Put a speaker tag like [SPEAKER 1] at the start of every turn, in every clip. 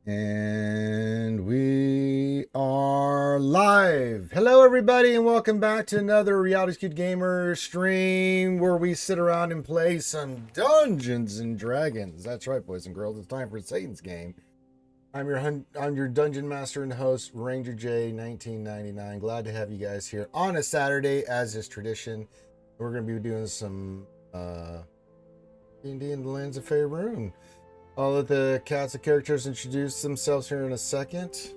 [SPEAKER 1] And we are live. Hello, everybody, and welcome back to another Reality Skewed Gamer stream where we sit around and play some Dungeons and Dragons. That's right, boys and girls. It's time for Satan's game. I'm your dungeon master and host, Ranger J, 1999. Glad to have you guys here on a Saturday, as is tradition. We're going to be doing some D&D in the lands of Faerûn. I'll let the cast of characters introduce themselves here in a second.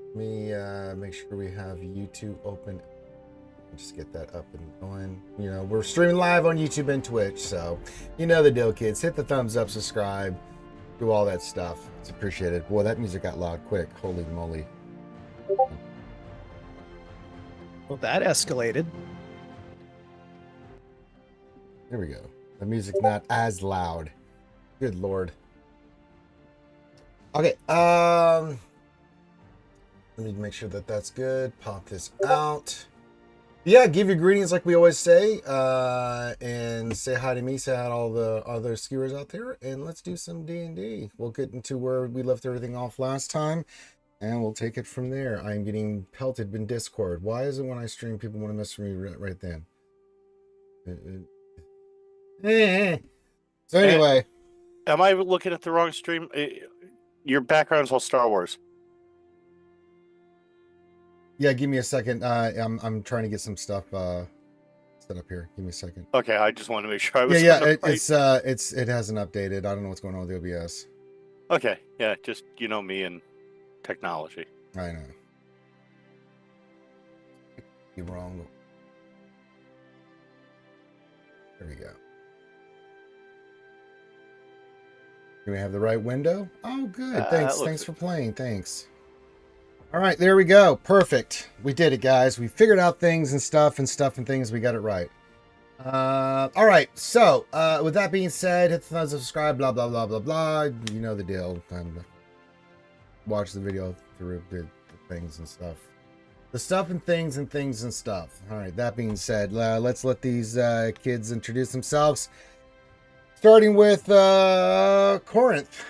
[SPEAKER 1] Let me make sure we have YouTube open. Just get that up and going. You know, we're streaming live on YouTube and Twitch, so you know the deal, kids. Hit the thumbs up, subscribe, do all that stuff. It's appreciated. Boy, that music got loud quick. Holy moly.
[SPEAKER 2] Well, that escalated.
[SPEAKER 1] There we go. The music's not as loud. Good Lord. Okay, let me make sure that that's good. Pop this out. Yeah, give your greetings like we always say, and say hi to me, say hi to all the other skiers out there, and let's do some D&D. We'll get into where we left everything off last time, and we'll take it from there. I'm getting pelted in Discord. Why is it when I stream, people want to mess with me right then? So anyway.
[SPEAKER 3] Am I looking at the wrong stream? Your background's all Star Wars.
[SPEAKER 1] Yeah, give me a second. I'm trying to get some stuff set up here. Give me a second.
[SPEAKER 3] Okay, I just want to make sure I was.
[SPEAKER 1] Yeah, it hasn't updated. I don't know what's going on with OBS.
[SPEAKER 3] Okay, yeah, just me and technology.
[SPEAKER 1] I know. You're wrong. There we go. Do we have the right window? Oh, good. Thanks for playing. Thanks. All right, there we go. Perfect. We did it, guys. We figured out things and stuff and things. We got it right. All right. So, with that being said, hit the thumbs up, subscribe, blah, blah, blah, blah, blah. You know the deal. Watch the video through the things and stuff. The stuff and things and things and stuff. All right. That being said, let's let these kids introduce themselves. Starting with Corinth.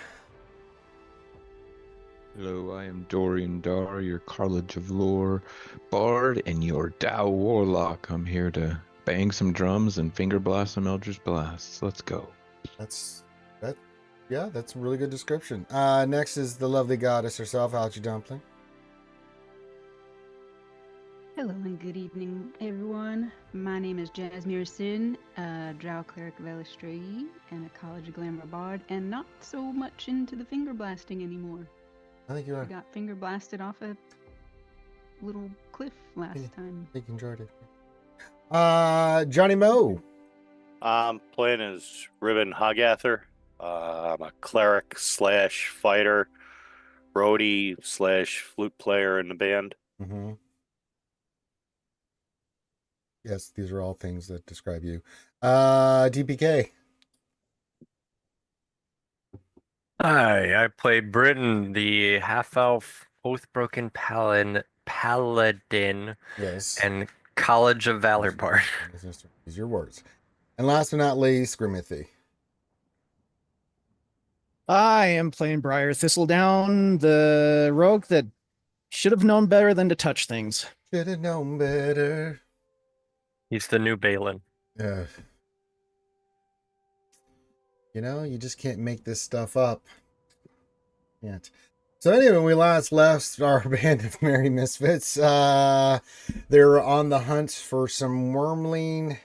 [SPEAKER 4] Hello, I am Dorian Dahr, your College of Lore bard and your Drow warlock. I'm here to bang some drums and finger blast some Eldritch blasts. Let's go.
[SPEAKER 1] That's a really good description. Next is the lovely goddess herself, Ouchie Dumpling.
[SPEAKER 5] Hello and good evening, everyone. My name is Jazmyra Synn, a Drow cleric of Elistray and a College of Glamour bard, and not so much into the finger blasting anymore.
[SPEAKER 1] I think you are.
[SPEAKER 5] I got finger blasted off a little cliff last time.
[SPEAKER 1] I think you enjoyed it. JohnnyMo.
[SPEAKER 3] I'm playing as Ribin Hoggather. I'm a cleric / fighter, roadie / flute player in the band.
[SPEAKER 1] Mm-hmm. Yes, these are all things that describe you. DPK.
[SPEAKER 6] Hi, I play Briton, the half-elf, oath-broken paladin,
[SPEAKER 1] Yes.
[SPEAKER 6] and College of Valor bard.
[SPEAKER 1] These are your words. And last but not least, Grimmithy.
[SPEAKER 2] I am playing Briar Thistledown, the rogue that should have known better than to touch things.
[SPEAKER 1] Should have known better.
[SPEAKER 6] He's the new Balin.
[SPEAKER 1] You know, you just can't make this stuff up. Can't. So anyway, when we last left our band of merry misfits, they were on the hunt for some wormling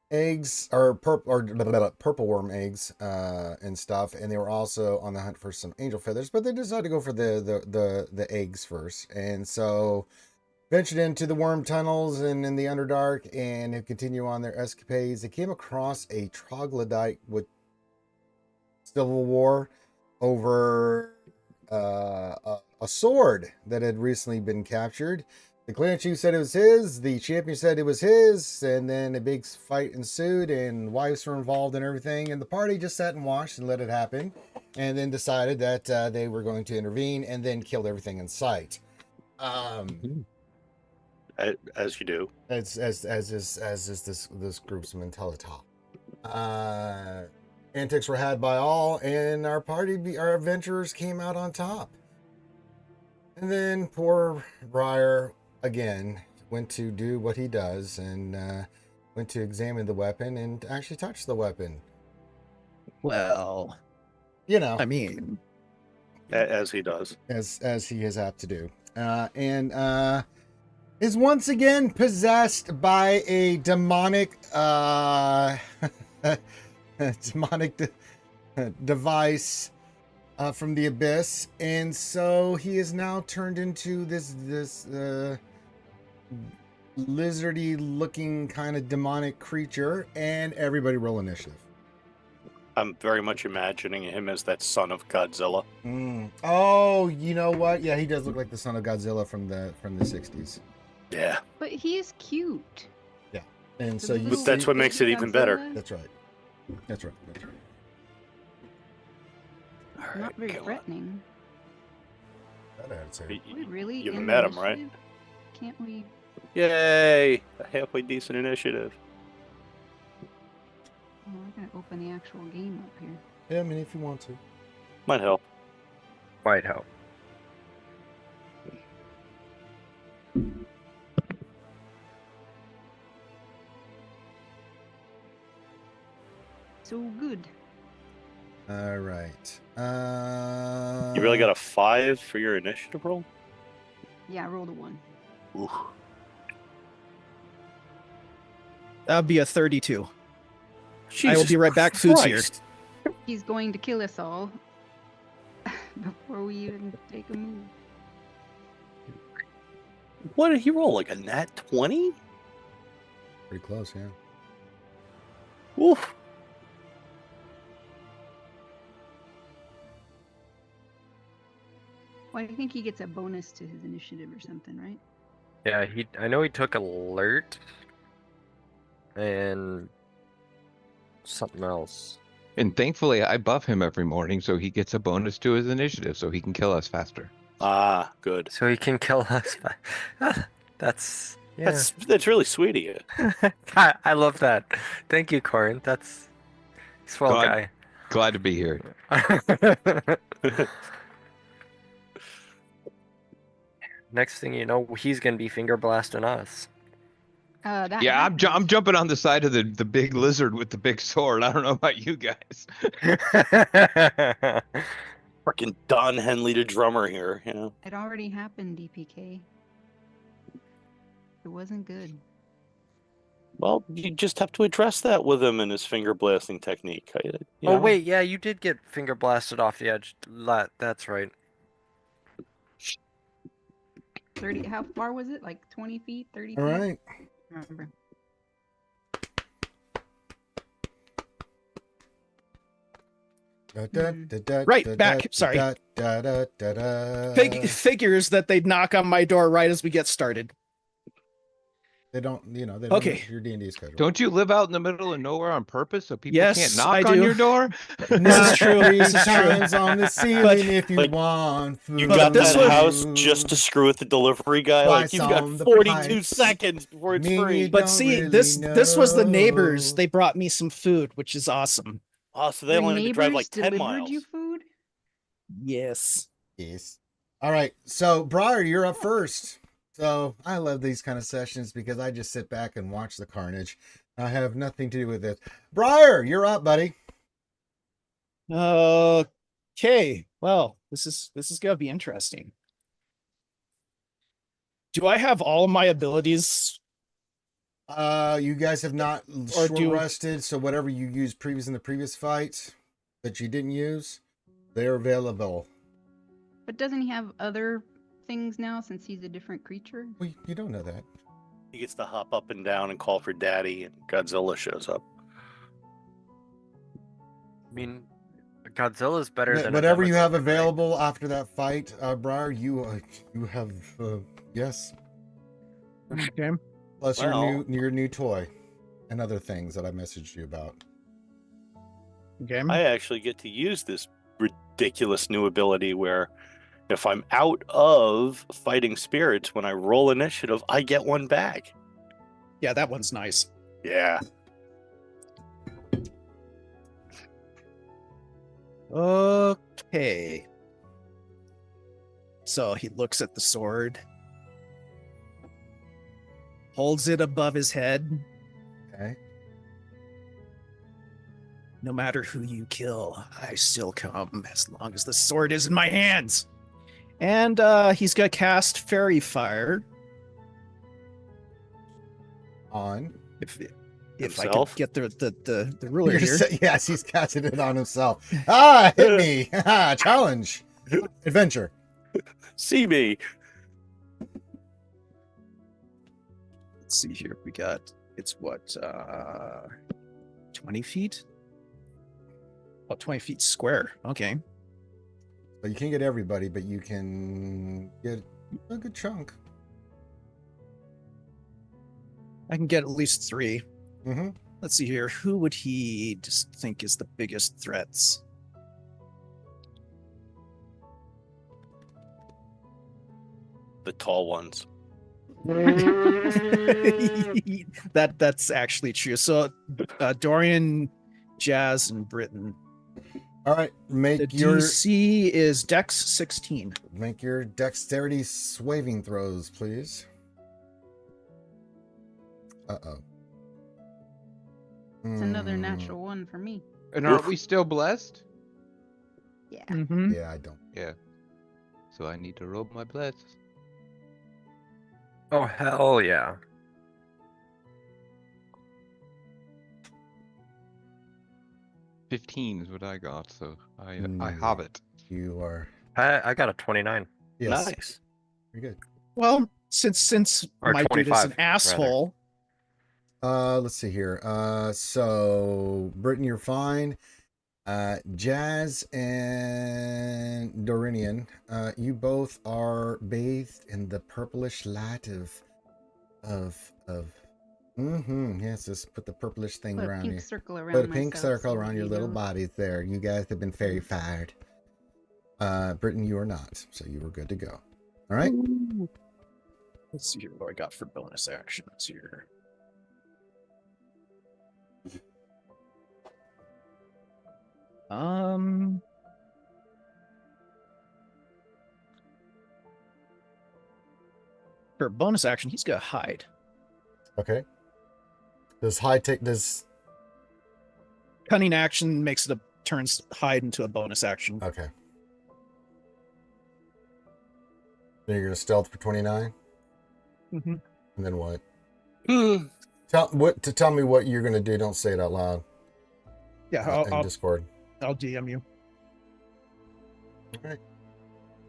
[SPEAKER 1] eggs or purple worm eggs and stuff, and they were also on the hunt for some angel feathers, but they decided to go for the eggs first, and so ventured into the worm tunnels and in the Underdark and have continued on their escapades. They came across a troglodyte with civil war over a sword that had recently been captured. The clan chief said it was his, the champion said it was his, and then a big fight ensued and wives were involved and everything, and the party just sat and watched and let it happen, and then decided that they were going to intervene and then killed everything in sight.
[SPEAKER 3] As you do.
[SPEAKER 1] As is this group's mentality. Antics were had by all, and our adventurers came out on top. And then poor Briar, again, went to do what he does and went to examine the weapon and actually touch the weapon.
[SPEAKER 2] Well,
[SPEAKER 1] You know,
[SPEAKER 2] I mean,
[SPEAKER 3] As he does.
[SPEAKER 1] as he is apt to do. And is once again possessed by a demonic device from the abyss, and so he is now turned into this lizardy looking kind of demonic creature. And everybody roll initiative.
[SPEAKER 3] I'm very much imagining him as that son of Godzilla.
[SPEAKER 1] Oh, you know what? Yeah, he does look like the son of Godzilla from the 60s.
[SPEAKER 3] Yeah.
[SPEAKER 5] But he is cute.
[SPEAKER 1] Yeah, and
[SPEAKER 5] The
[SPEAKER 1] so you.
[SPEAKER 5] little
[SPEAKER 3] That's what makes it even better.
[SPEAKER 5] Godzilla,
[SPEAKER 1] That's right. That's right. That's right.
[SPEAKER 5] Not very
[SPEAKER 3] Come on.
[SPEAKER 5] threatening.
[SPEAKER 1] That I had to say.
[SPEAKER 3] Y-
[SPEAKER 5] We really
[SPEAKER 3] You
[SPEAKER 5] in the
[SPEAKER 3] met him, right?
[SPEAKER 5] initiative? Can't we?
[SPEAKER 3] Yay! A halfway decent initiative.
[SPEAKER 5] Oh, I gotta open the actual game up here.
[SPEAKER 1] Yeah, I mean, if you want to.
[SPEAKER 3] Might help.
[SPEAKER 6] Might help.
[SPEAKER 5] So good.
[SPEAKER 1] All right.
[SPEAKER 3] You really got a 5 for your initiative roll?
[SPEAKER 5] Yeah, I rolled a 1.
[SPEAKER 3] Oof.
[SPEAKER 2] that'd be a 32. I will
[SPEAKER 3] Jesus
[SPEAKER 2] be right back. Food's here.
[SPEAKER 3] Christ.
[SPEAKER 5] He's going to kill us all before we even take a move.
[SPEAKER 3] What did he roll? Like a nat 20?
[SPEAKER 1] Pretty close, yeah.
[SPEAKER 3] Oof.
[SPEAKER 5] Well, I think he gets a bonus to his initiative or something, right?
[SPEAKER 6] Yeah, I know he took alert and something else.
[SPEAKER 4] And thankfully, I buff him every morning, so he gets a bonus to his initiative, so he can kill us faster.
[SPEAKER 3] Ah, good.
[SPEAKER 6] So he can kill us. That's yeah.
[SPEAKER 3] That's really sweet of you.
[SPEAKER 6] I love that. Thank you, Corinth. That's swell
[SPEAKER 4] Glad- Glad to be here.
[SPEAKER 6] guy. Next thing you know, he's gonna be finger blasting us.
[SPEAKER 5] That
[SPEAKER 4] Yeah, I'm
[SPEAKER 5] happens.
[SPEAKER 4] jumping on the side of the big lizard with the big sword. I don't know about you guys.
[SPEAKER 3] Freaking Don Henley, the drummer here, you know.
[SPEAKER 5] It already happened, DPK. It wasn't good.
[SPEAKER 3] Well, you just have to address that with him and his finger blasting technique. You
[SPEAKER 6] Oh
[SPEAKER 3] know?
[SPEAKER 6] wait, yeah, you did get finger blasted off the edge. That's right.
[SPEAKER 5] 30. How far was it? Like 20 feet? 30
[SPEAKER 1] All
[SPEAKER 5] feet?
[SPEAKER 1] right.
[SPEAKER 5] I don't remember.
[SPEAKER 2] Right, back. Sorry. Figures that they'd knock on my door right as we get started.
[SPEAKER 1] They don't, they don't know
[SPEAKER 2] Okay.
[SPEAKER 1] your D&D schedule.
[SPEAKER 4] Don't you live out in the middle of nowhere on purpose so people
[SPEAKER 2] Yes,
[SPEAKER 4] can't knock
[SPEAKER 2] I
[SPEAKER 4] on
[SPEAKER 2] do.
[SPEAKER 4] your door?
[SPEAKER 2] This is true.
[SPEAKER 1] Three
[SPEAKER 2] This is true.
[SPEAKER 1] times on the ceiling
[SPEAKER 2] But-
[SPEAKER 1] if you
[SPEAKER 3] Like,
[SPEAKER 1] want food.
[SPEAKER 3] You
[SPEAKER 2] But
[SPEAKER 3] got
[SPEAKER 2] this
[SPEAKER 3] that
[SPEAKER 2] was-
[SPEAKER 3] house just to screw with the delivery guy. Like,
[SPEAKER 1] Twice
[SPEAKER 3] you've got
[SPEAKER 1] on the
[SPEAKER 3] 42
[SPEAKER 1] pipes.
[SPEAKER 3] seconds before it's
[SPEAKER 1] Me and
[SPEAKER 3] free.
[SPEAKER 1] you
[SPEAKER 2] But
[SPEAKER 1] don't
[SPEAKER 2] see,
[SPEAKER 1] really
[SPEAKER 2] this was the neighbors.
[SPEAKER 1] know.
[SPEAKER 2] They brought me some food, which is awesome.
[SPEAKER 3] Oh, so they
[SPEAKER 5] Your
[SPEAKER 3] only had to drive
[SPEAKER 5] neighbors
[SPEAKER 3] like 10
[SPEAKER 5] delivered
[SPEAKER 3] miles.
[SPEAKER 5] you food?
[SPEAKER 2] Yes.
[SPEAKER 1] Yes. All right. So, Briar, you're up first. So, I love these kind of sessions because I just sit back and watch the carnage. I have nothing to do with it. Briar, you're up, buddy.
[SPEAKER 2] Okay. Well, this is gonna be interesting. Do I have all of my abilities?
[SPEAKER 1] You guys have not
[SPEAKER 2] Or
[SPEAKER 1] short rested, so whatever you used in the previous fight that you didn't use, they're available.
[SPEAKER 5] But doesn't he have other things now since he's a different creature?
[SPEAKER 1] Well, you don't know that.
[SPEAKER 3] He gets to hop up and down and call for daddy, and Godzilla shows up.
[SPEAKER 6] I mean, Godzilla's better than a
[SPEAKER 1] Whatever you have
[SPEAKER 6] Demogorgon, right?
[SPEAKER 1] available after that fight, Briar, you have yes.
[SPEAKER 2] Okay.
[SPEAKER 1] Plus
[SPEAKER 3] Well-
[SPEAKER 1] your new toy and other things that I messaged you about.
[SPEAKER 2] Okay.
[SPEAKER 3] I actually get to use this ridiculous new ability where if I'm out of fighting spirits, when I roll initiative, I get one back.
[SPEAKER 2] Yeah, that one's nice.
[SPEAKER 3] Yeah.
[SPEAKER 2] Okay. So he looks at the sword, holds it above his head.
[SPEAKER 1] Okay.
[SPEAKER 2] No matter who you kill, I still come as long as the sword is in my hands. And he's gonna cast Fairy Fire.
[SPEAKER 1] On.
[SPEAKER 2] If I
[SPEAKER 3] Himself?
[SPEAKER 2] could get the ruler here.
[SPEAKER 1] Yes, he's casting it on himself. Ah, hit me. Challenge. Adventure.
[SPEAKER 3] See me.
[SPEAKER 2] Let's see here. We got, it's what, 20 feet? Oh, 20 feet square. Okay.
[SPEAKER 1] But you can't get everybody, but you can get a good chunk.
[SPEAKER 2] I can get at least 3.
[SPEAKER 1] Mm-hmm.
[SPEAKER 2] Let's see here. Who would he just think is the biggest threats?
[SPEAKER 3] The tall ones.
[SPEAKER 2] That's actually true. So Dorian, Jazz, and Briton.
[SPEAKER 1] All right,
[SPEAKER 2] The
[SPEAKER 1] make your
[SPEAKER 2] DC is Dex 16.
[SPEAKER 1] dexterity saving throws, please. Uh-oh.
[SPEAKER 5] It's another natural one for me.
[SPEAKER 4] And aren't we still blessed?
[SPEAKER 5] Yeah.
[SPEAKER 2] Mm-hmm.
[SPEAKER 1] Yeah, I don't.
[SPEAKER 4] Yeah. So I need to roll my bless.
[SPEAKER 6] Oh, hell yeah.
[SPEAKER 4] 15 is what I got, so I
[SPEAKER 1] Mm.
[SPEAKER 4] have it.
[SPEAKER 1] You are.
[SPEAKER 6] I got a 29.
[SPEAKER 1] Yes.
[SPEAKER 3] Nice.
[SPEAKER 1] Very good.
[SPEAKER 2] Well, since
[SPEAKER 6] Or
[SPEAKER 2] my dude is
[SPEAKER 6] 25,
[SPEAKER 2] an
[SPEAKER 6] rather.
[SPEAKER 2] asshole,
[SPEAKER 1] Let's see here. So Britain, you're fine. Jazz and Dorian, you both are bathed in the purplish light of yes, just put the purplish thing
[SPEAKER 5] Put a
[SPEAKER 1] around
[SPEAKER 5] pink
[SPEAKER 1] you.
[SPEAKER 5] circle around
[SPEAKER 1] Put a pink
[SPEAKER 5] myself
[SPEAKER 1] circle
[SPEAKER 5] so
[SPEAKER 1] around
[SPEAKER 5] that
[SPEAKER 1] your
[SPEAKER 5] you
[SPEAKER 1] little
[SPEAKER 5] know.
[SPEAKER 1] bodies there. You guys have been fairy fired. Britain, you are not, so you were good to go. All right.
[SPEAKER 2] let's see here what I got for bonus actions here. For bonus action, he's gonna hide.
[SPEAKER 1] Okay. Does
[SPEAKER 2] Cunning action makes it turns hide into a bonus action.
[SPEAKER 1] okay. Then you're gonna stealth for 29,
[SPEAKER 2] Mm-hmm.
[SPEAKER 1] and then what?
[SPEAKER 3] Hmm.
[SPEAKER 1] Tell me what you're gonna do. Don't say it out loud.
[SPEAKER 2] Yeah,
[SPEAKER 1] In Discord.
[SPEAKER 2] I'll DM you.
[SPEAKER 1] All right.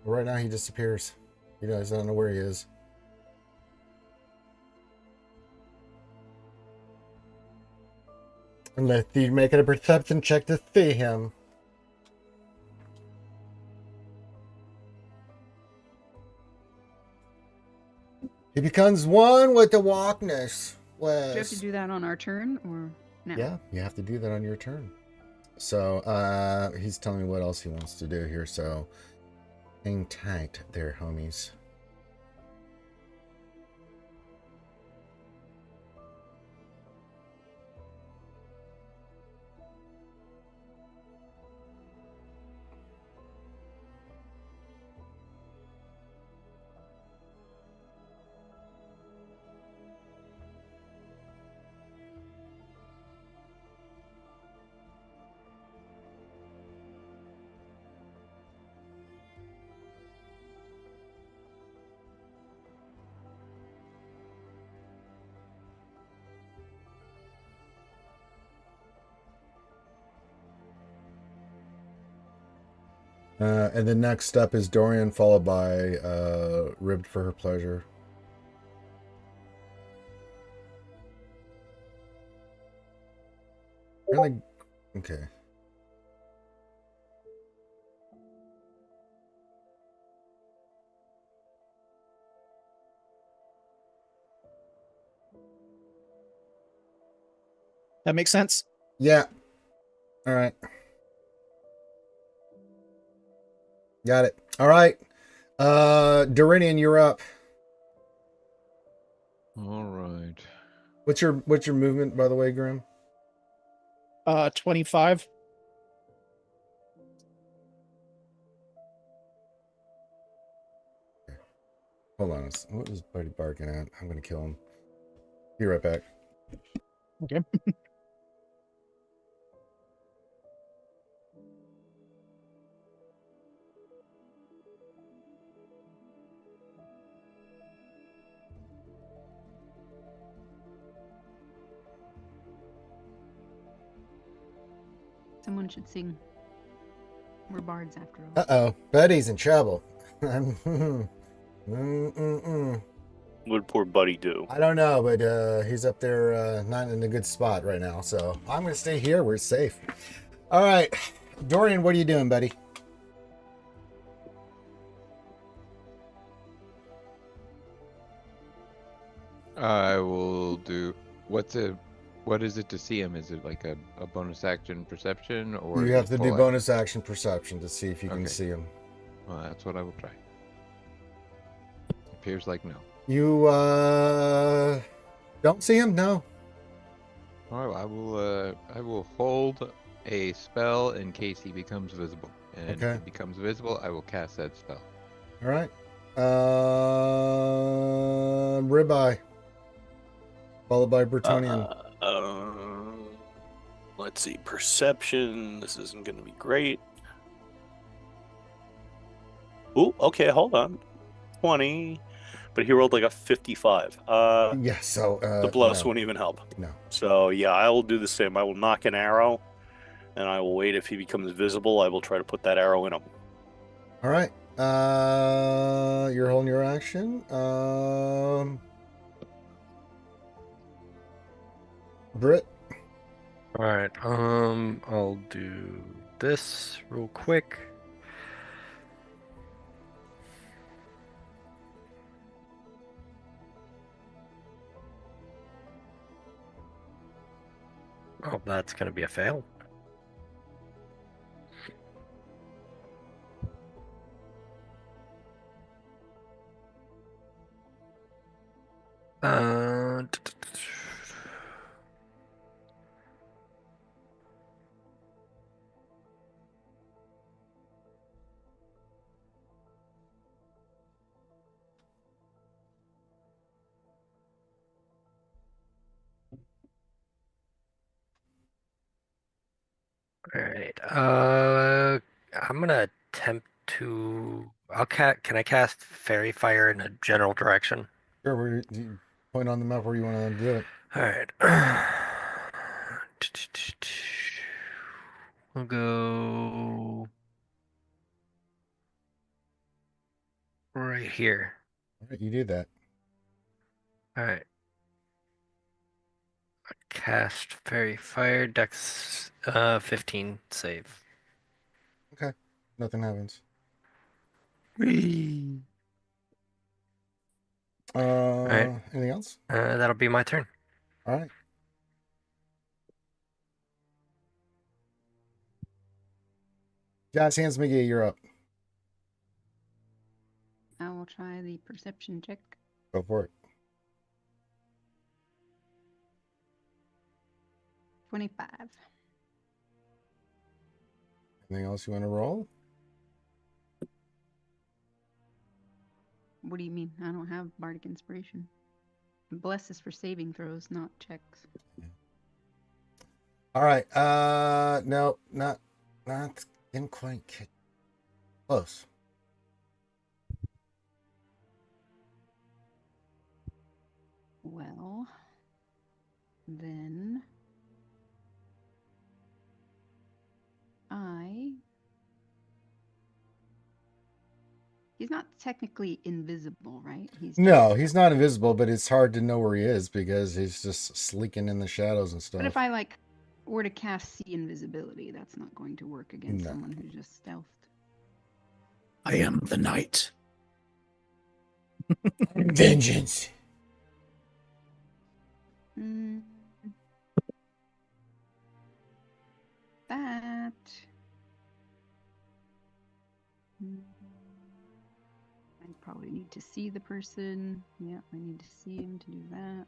[SPEAKER 1] Right now he disappears. You guys don't know where he is. Unless you make it a perception check to see him. He becomes one with the walkness.
[SPEAKER 5] Do you have to do that on our turn or no?
[SPEAKER 1] Yeah, you have to do that on your turn. So he's telling me what else he wants to do here. So hang tight there, homies. And then next up is Dorian, followed by Ribbed for her pleasure. Really? Okay.
[SPEAKER 2] That makes sense.
[SPEAKER 1] Yeah. All right. Got it. All right. Dorian, you're up.
[SPEAKER 4] All right.
[SPEAKER 1] What's your movement, by the way, Grimm?
[SPEAKER 2] 25.
[SPEAKER 1] Hold on. What is Buddy barking at? I'm going to kill him. Be right back.
[SPEAKER 2] Okay.
[SPEAKER 5] Someone should sing. We're bards after all.
[SPEAKER 1] Uh-oh. Buddy's in trouble.
[SPEAKER 3] What did poor Buddy do?
[SPEAKER 1] I don't know, but he's up there not in a good spot right now. So I'm going to stay here. We're safe. All right. Dorian, what are you doing, buddy?
[SPEAKER 4] I will do. What is it to see him? Is it like a bonus action perception, or
[SPEAKER 1] You have to do
[SPEAKER 4] full
[SPEAKER 1] bonus action perception to see if you can
[SPEAKER 4] Okay.
[SPEAKER 1] see him.
[SPEAKER 4] Well, that's what I will try. Appears like no.
[SPEAKER 1] You don't see him? No.
[SPEAKER 4] All right, I will hold a spell in case he becomes visible, and
[SPEAKER 1] Okay.
[SPEAKER 4] if he becomes visible, I will cast that spell.
[SPEAKER 1] All right. Ribeye. Followed by Bretonian.
[SPEAKER 3] Let's see. Perception. This isn't going to be great. Ooh, okay, hold on. 20. But he rolled like a 55.
[SPEAKER 1] Yeah, so
[SPEAKER 3] The plus
[SPEAKER 1] no.
[SPEAKER 3] won't even help.
[SPEAKER 1] No.
[SPEAKER 3] So, yeah, I will do the same. I will knock an arrow, and I will wait. If he becomes visible, I will try to put that arrow in him.
[SPEAKER 1] All right. You're holding your action. Brit.
[SPEAKER 6] All right. I'll do this real quick. Oh, that's gonna be a fail. Uh, All right. I'm gonna attempt to. Can I cast Fairy Fire in a general direction?
[SPEAKER 1] Sure, where you point on the map where you want to do it.
[SPEAKER 6] All right. We'll go right here.
[SPEAKER 1] All right, you do that.
[SPEAKER 6] All right. Cast Fairy Fire, Dex 15 save.
[SPEAKER 1] Okay. Nothing happens.
[SPEAKER 6] Whee! right.
[SPEAKER 1] Anything else?
[SPEAKER 6] That'll be my turn.
[SPEAKER 1] All right. Jazz Hands McGee, you're up.
[SPEAKER 5] I will try the perception check.
[SPEAKER 1] Go for it.
[SPEAKER 5] 25.
[SPEAKER 1] Anything else you want to roll?
[SPEAKER 5] What do you mean? I don't have bardic inspiration. Bless is for saving throws, not checks.
[SPEAKER 1] All right. No, not didn't quite catch. Close.
[SPEAKER 5] Well, then he's not technically invisible, right?
[SPEAKER 1] No, he's not invisible, but it's hard to know where he is because he's just sleeking in the shadows and stuff.
[SPEAKER 5] But if I were to cast see invisibility, that's not going to work against
[SPEAKER 1] No.
[SPEAKER 5] someone who's just stealthed.
[SPEAKER 2] I am the knight.
[SPEAKER 1] Vengeance.
[SPEAKER 5] That. I probably need to see the person. Yeah, I need to see him to do that.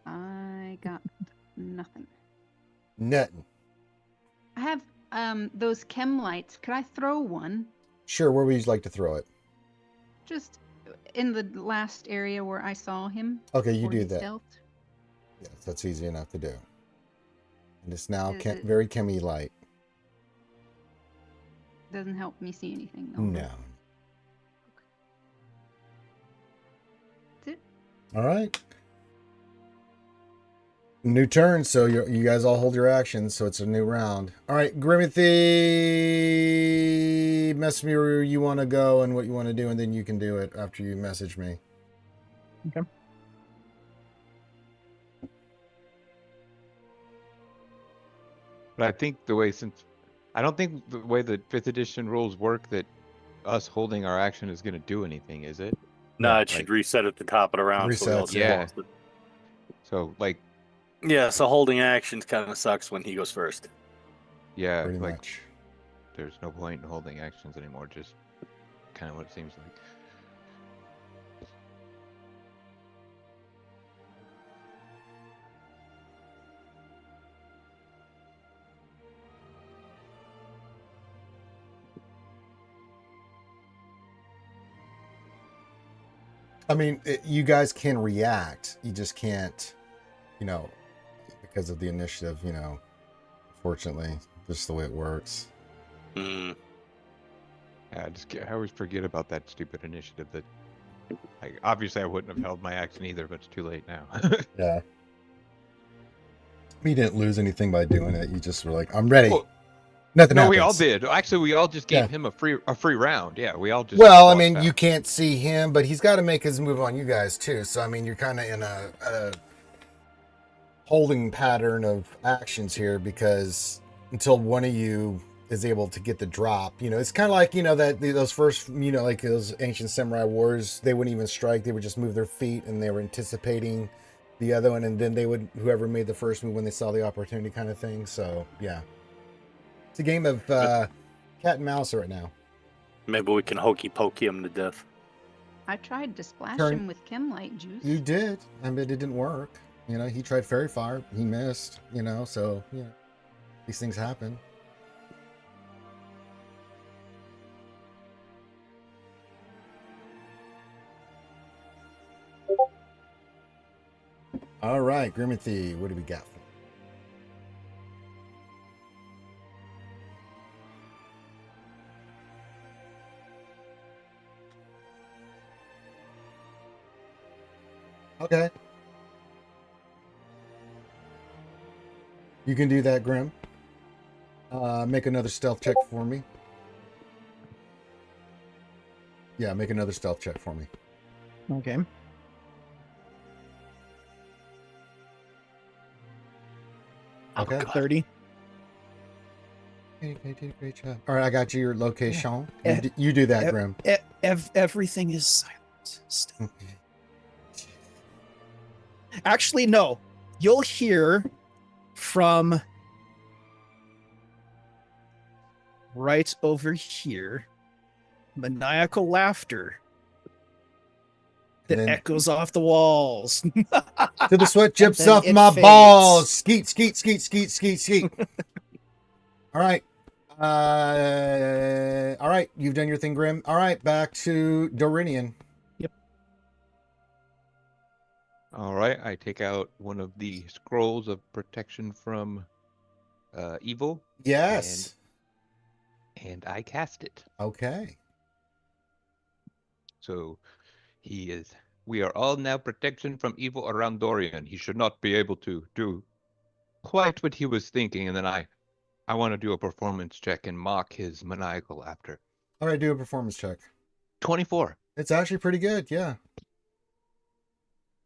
[SPEAKER 5] I got nothing.
[SPEAKER 1] Nothing.
[SPEAKER 5] I have those chem lights, could I throw one?
[SPEAKER 1] Sure, where would you like to throw it?
[SPEAKER 5] Just in the last area where I saw him.
[SPEAKER 1] Okay, you
[SPEAKER 5] before
[SPEAKER 1] do
[SPEAKER 5] he
[SPEAKER 1] that.
[SPEAKER 5] stealthed.
[SPEAKER 1] Yes, that's easy enough to do. And it's now
[SPEAKER 5] It
[SPEAKER 1] very chemi light.
[SPEAKER 5] doesn't help me see anything though.
[SPEAKER 1] No.
[SPEAKER 5] That's it.
[SPEAKER 1] All right. New turn, so you guys all hold your actions, so it's a new round. All right, Grimothy, message me where you want to go and what you want to do, and then you can do it after you message me.
[SPEAKER 2] Okay.
[SPEAKER 4] But I think I don't think the way the 5th edition rules work that us holding our action is going to do anything, is it?
[SPEAKER 3] No, it should reset at the top of the round. So we all
[SPEAKER 1] Resets,
[SPEAKER 3] just
[SPEAKER 4] yeah.
[SPEAKER 3] lost it.
[SPEAKER 4] So like,
[SPEAKER 3] Yeah, so holding actions kind of sucks when he goes first.
[SPEAKER 4] yeah,
[SPEAKER 1] Pretty
[SPEAKER 4] like
[SPEAKER 1] much.
[SPEAKER 4] there's no point in holding actions anymore. Just kind of what it seems like.
[SPEAKER 1] I mean, you guys can react. You just can't, because of the initiative, fortunately, just the way it works.
[SPEAKER 3] Hmm.
[SPEAKER 4] Yeah, I always forget about that stupid initiative. That, obviously, I wouldn't have held my action either, but it's too late now.
[SPEAKER 1] Yeah. You didn't lose anything by doing it. You just were like, I'm ready.
[SPEAKER 4] Well,
[SPEAKER 1] Nothing
[SPEAKER 4] no,
[SPEAKER 1] happens.
[SPEAKER 4] we all did. Actually, we all just gave
[SPEAKER 1] Yeah.
[SPEAKER 4] him a free round. Yeah, we all just.
[SPEAKER 1] Well, I
[SPEAKER 4] walked
[SPEAKER 1] mean,
[SPEAKER 4] out.
[SPEAKER 1] you can't see him, but he's got to make his move on you guys too. So, I mean, you're kind of in a holding pattern of actions here because until one of you is able to get the drop, it's kind of like, that those first, like those ancient samurai wars, they wouldn't even strike. They would just move their feet and they were anticipating the other one. And then they would, whoever made the first move when they saw the opportunity kind of thing. So, yeah. It's a game of cat and mouse right now.
[SPEAKER 3] Maybe we can hokey pokey him to death.
[SPEAKER 5] I tried to splash
[SPEAKER 1] Turn-
[SPEAKER 5] him with chem light juice.
[SPEAKER 1] You did. I mean, it didn't work. He tried fairy fire. He missed, so, these things happen. All right, Grimothy, what do we got? Okay. You can do that, Grimm. Make another stealth check for me. Yeah, make another stealth check for me.
[SPEAKER 2] Okay.
[SPEAKER 1] Okay.
[SPEAKER 2] 30.
[SPEAKER 1] You did a great job. All right, I got you your location.
[SPEAKER 2] Yeah.
[SPEAKER 1] You do that, Grimm.
[SPEAKER 2] Everything is silent still. Actually, no. You'll hear from right over here maniacal laughter that
[SPEAKER 1] And then-
[SPEAKER 2] echoes off the walls.
[SPEAKER 1] To the sweat drips
[SPEAKER 2] Then
[SPEAKER 1] off
[SPEAKER 2] it
[SPEAKER 1] my
[SPEAKER 2] fades.
[SPEAKER 1] balls. Skeet, skeet, skeet, skeet, skeet, skeet. All right. All right. You've done your thing, Grimm. All right. Back to Dorian.
[SPEAKER 4] All right, I take out one of the scrolls of protection from evil.
[SPEAKER 1] Yes.
[SPEAKER 4] And I cast it.
[SPEAKER 1] Okay.
[SPEAKER 4] So we are all now protection from evil around Dorian. He should not be able to do quite what he was thinking. And then I want to do a performance check and mock his maniacal laughter.
[SPEAKER 1] All right. Do a performance check.
[SPEAKER 4] 24.
[SPEAKER 1] It's actually pretty good. Yeah.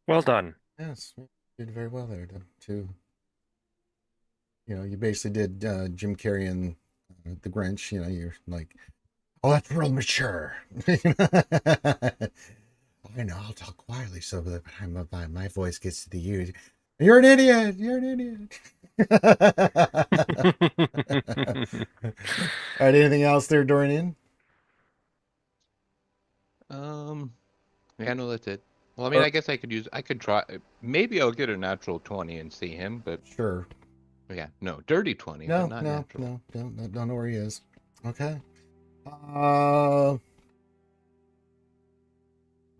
[SPEAKER 6] Well done.
[SPEAKER 1] Yes. You did very well there, too. You basically did Jim Carrey and the Grinch. You're like, oh, that's real mature. I know, I'll talk quietly so that my voice gets to the you. You're an idiot. You're an idiot. All right. Anything else there, Dorian?
[SPEAKER 4] Yeah, no, that's it. Well, I mean, I guess I could try. Maybe I'll get a natural 20 and see him, but
[SPEAKER 1] Sure.
[SPEAKER 4] Yeah, no, dirty 20,
[SPEAKER 1] No,
[SPEAKER 4] but not
[SPEAKER 1] no,
[SPEAKER 4] natural.
[SPEAKER 1] no, don't know where he is. Okay.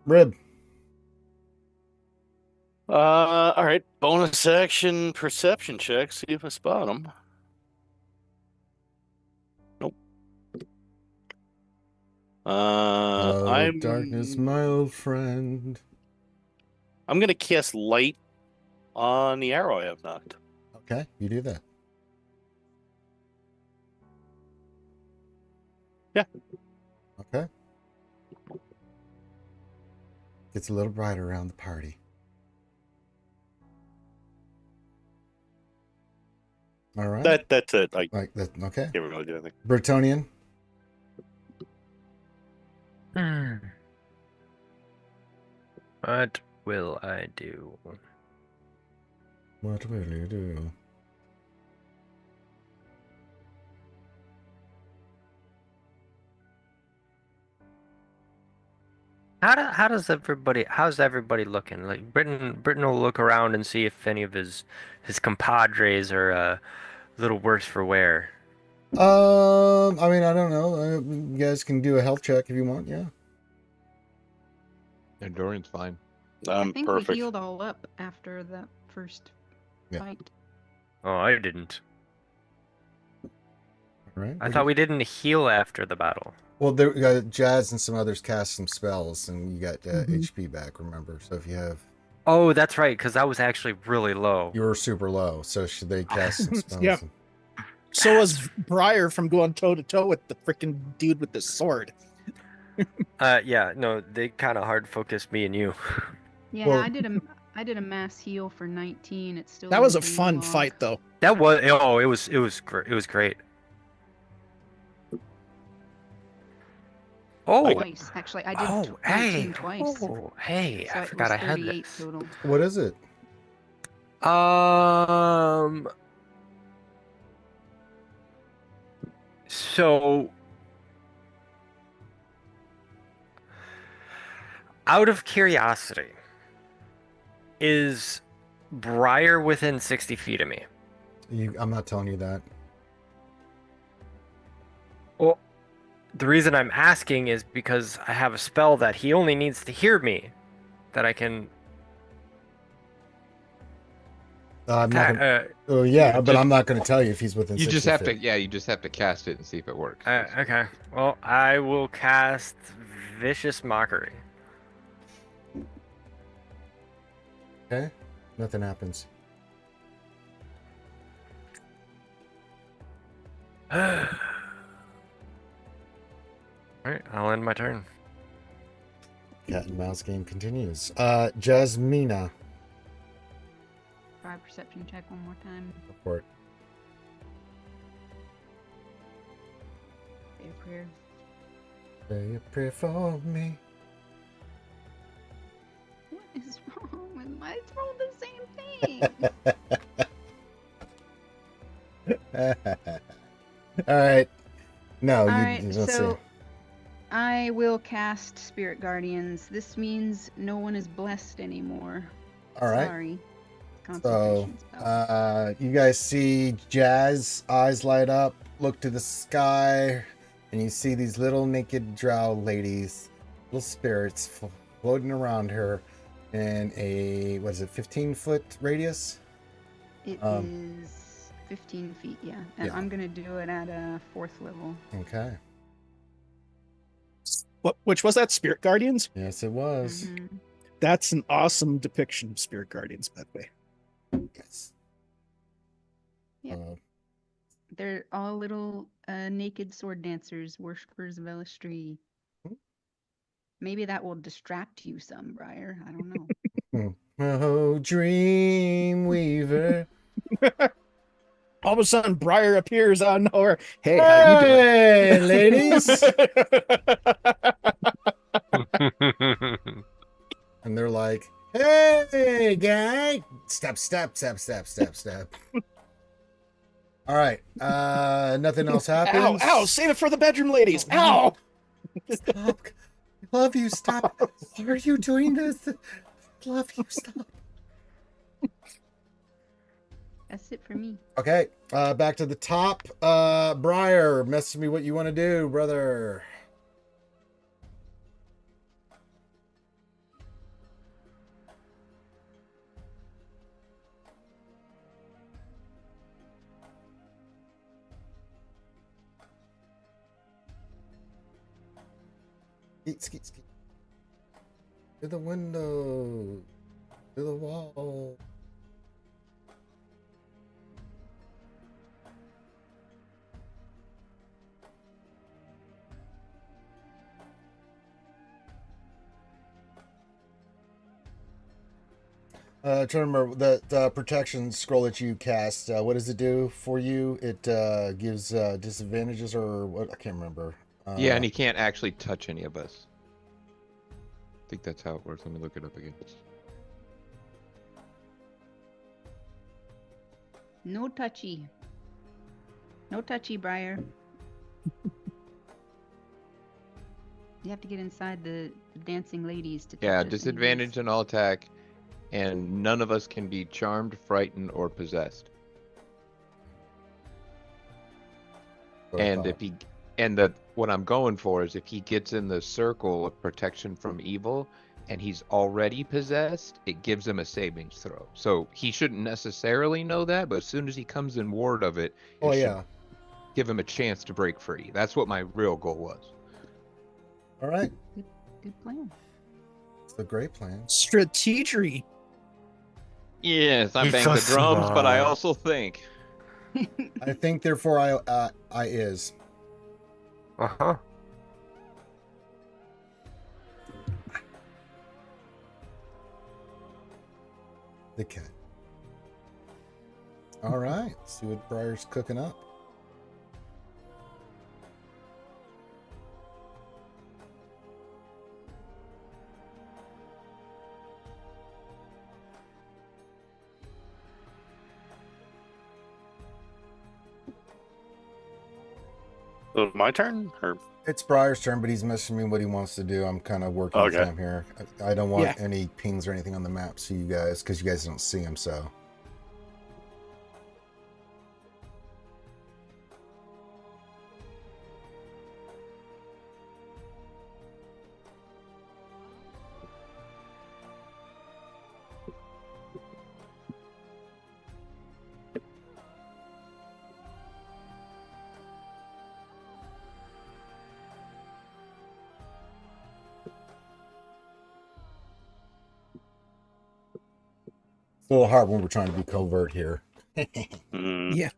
[SPEAKER 1] Rib.
[SPEAKER 3] All right. Bonus action perception check. See if I spot him. Nope.
[SPEAKER 1] Hello, darkness, my old friend.
[SPEAKER 3] I'm gonna cast light on the arrow I have knocked.
[SPEAKER 1] Okay, you do that.
[SPEAKER 3] Yeah.
[SPEAKER 1] Okay. Gets a little brighter around the party. All right.
[SPEAKER 3] That's it. I
[SPEAKER 1] Like that. Okay.
[SPEAKER 3] can't really do anything.
[SPEAKER 1] Britonian.
[SPEAKER 6] What will I do?
[SPEAKER 1] What will you do?
[SPEAKER 6] How's everybody looking? Like Britain will look around and see if any of his compadres are a little worse for wear.
[SPEAKER 1] I mean, I don't know. You guys can do a health check if you want. Yeah.
[SPEAKER 4] And Dorian's fine.
[SPEAKER 5] I think
[SPEAKER 3] Perfect.
[SPEAKER 5] we healed all up after that first
[SPEAKER 1] Yeah.
[SPEAKER 5] fight.
[SPEAKER 6] Oh, I didn't.
[SPEAKER 1] All right.
[SPEAKER 6] I thought we didn't heal after the battle.
[SPEAKER 1] Well, there, Jazz and some others cast some spells, and you got HP back. Remember, so if you have,
[SPEAKER 6] Oh, that's right, because I was actually really low.
[SPEAKER 1] you were super low, so should they cast some spells?
[SPEAKER 2] Yeah. So was Briar from going toe to toe with the freaking dude with the sword.
[SPEAKER 6] Yeah, no, they kind of hard focused me and you.
[SPEAKER 5] Yeah,
[SPEAKER 1] Well-
[SPEAKER 5] I did a mass heal for 19. It's still
[SPEAKER 2] That was a
[SPEAKER 5] didn't
[SPEAKER 2] fun
[SPEAKER 5] log.
[SPEAKER 2] fight, though.
[SPEAKER 6] That was it was great. Oh,
[SPEAKER 5] Twice, actually. I did
[SPEAKER 6] oh,
[SPEAKER 5] 19
[SPEAKER 6] hey,
[SPEAKER 5] twice.
[SPEAKER 6] oh, hey!
[SPEAKER 5] So
[SPEAKER 6] I
[SPEAKER 5] it
[SPEAKER 6] forgot
[SPEAKER 5] was
[SPEAKER 6] I had
[SPEAKER 5] 38
[SPEAKER 6] this.
[SPEAKER 5] total.
[SPEAKER 1] What is it?
[SPEAKER 6] So, out of curiosity, is Briar within 60 feet of me?
[SPEAKER 1] I'm not telling you that.
[SPEAKER 6] Well, the reason I'm asking is because I have a spell that he only needs to hear me, that I can.
[SPEAKER 1] I'm not. Gonna,
[SPEAKER 6] Uh,
[SPEAKER 1] oh yeah, but
[SPEAKER 4] just-
[SPEAKER 1] I'm not going to tell you if he's within.
[SPEAKER 4] You
[SPEAKER 1] 60
[SPEAKER 4] just have
[SPEAKER 1] feet.
[SPEAKER 4] to, you just have to cast it and see if it works.
[SPEAKER 6] okay. Well, I will cast Vicious Mockery.
[SPEAKER 1] Okay. Nothing happens.
[SPEAKER 6] Alright, I'll end my turn.
[SPEAKER 1] Cat and mouse game continues. Jazmyra.
[SPEAKER 5] Try perception check one more time.
[SPEAKER 1] Report.
[SPEAKER 5] Say a prayer.
[SPEAKER 1] Say a prayer for me.
[SPEAKER 5] What is wrong with my? It's rolled the same thing.
[SPEAKER 1] All right. No,
[SPEAKER 5] All
[SPEAKER 1] you
[SPEAKER 5] right,
[SPEAKER 1] don't
[SPEAKER 5] so
[SPEAKER 1] see.
[SPEAKER 5] I will cast Spirit Guardians. This means no one is blessed anymore.
[SPEAKER 1] All right.
[SPEAKER 5] Sorry.
[SPEAKER 1] So,
[SPEAKER 5] Concentration spell.
[SPEAKER 1] you guys see Jazz eyes light up, look to the sky, and you see these little naked drow ladies, little spirits floating around her in a, 15-foot radius?
[SPEAKER 5] It is 15 feet, yeah. And
[SPEAKER 1] Yeah.
[SPEAKER 5] I'm going to do it at a 4th level.
[SPEAKER 1] Okay.
[SPEAKER 2] Which was that? Spirit Guardians?
[SPEAKER 1] Yes, it was.
[SPEAKER 5] Mhm.
[SPEAKER 2] That's an awesome depiction of Spirit Guardians, by the way.
[SPEAKER 1] Yes.
[SPEAKER 5] Yep.
[SPEAKER 1] Uh,
[SPEAKER 5] They're all little naked sword dancers, worshippers of Elistri.
[SPEAKER 1] Hmm.
[SPEAKER 5] Maybe that will distract you some, Briar. I don't know.
[SPEAKER 1] oh, dream weaver.
[SPEAKER 2] All of a sudden, Briar appears out of nowhere. Hey, how you doing?
[SPEAKER 1] Hey, ladies. And they're like, hey, guy. Step. All right. Nothing else
[SPEAKER 2] Ow,
[SPEAKER 1] happens.
[SPEAKER 2] ow, save it for the bedroom ladies. Ow!
[SPEAKER 1] Stop. I love you. Stop. Why are you doing this? I love you. Stop.
[SPEAKER 5] That's it for me.
[SPEAKER 1] Okay, back to the top. Briar, message me what you want to do, brother. Skeet. To the window. To the wall. Trying to remember that protection scroll that you cast. What does it do for you? It gives disadvantages or what? I can't remember.
[SPEAKER 4] Yeah, and he can't actually touch any of us. I think that's how it works. Let me look it up again.
[SPEAKER 5] No touchy. No touchy, Briar. You have to get inside the dancing ladies to touch
[SPEAKER 4] Yeah,
[SPEAKER 5] us
[SPEAKER 4] disadvantage on all attack, and none of us can be charmed, frightened, or possessed. And if he, what I'm going for is if he gets in the circle of protection from evil, and he's already possessed, it gives him a savings throw. So he shouldn't necessarily know that, but as soon as he comes in ward of it,
[SPEAKER 1] Oh
[SPEAKER 4] should
[SPEAKER 1] yeah.
[SPEAKER 4] give him a chance to break free. That's what my real goal was.
[SPEAKER 1] All right.
[SPEAKER 5] Good plan.
[SPEAKER 1] It's a great plan.
[SPEAKER 2] Strategery.
[SPEAKER 4] Yes, I
[SPEAKER 6] He's
[SPEAKER 4] bang
[SPEAKER 6] so
[SPEAKER 4] the drums, but I
[SPEAKER 6] smart.
[SPEAKER 4] also think.
[SPEAKER 1] I think therefore I is.
[SPEAKER 6] Uh-huh.
[SPEAKER 1] The cat. All right. See what Briar's cooking up.
[SPEAKER 3] So my turn? Or
[SPEAKER 1] It's Briar's turn, but he's messaging me what he wants to do. I'm kind of working with
[SPEAKER 3] Okay.
[SPEAKER 1] him here. I don't want
[SPEAKER 2] Yeah.
[SPEAKER 1] any pings or anything on the map, so you guys, because you guys don't see him. So it's a little hard when we're trying to be covert here.
[SPEAKER 3] mm,
[SPEAKER 2] Yeah.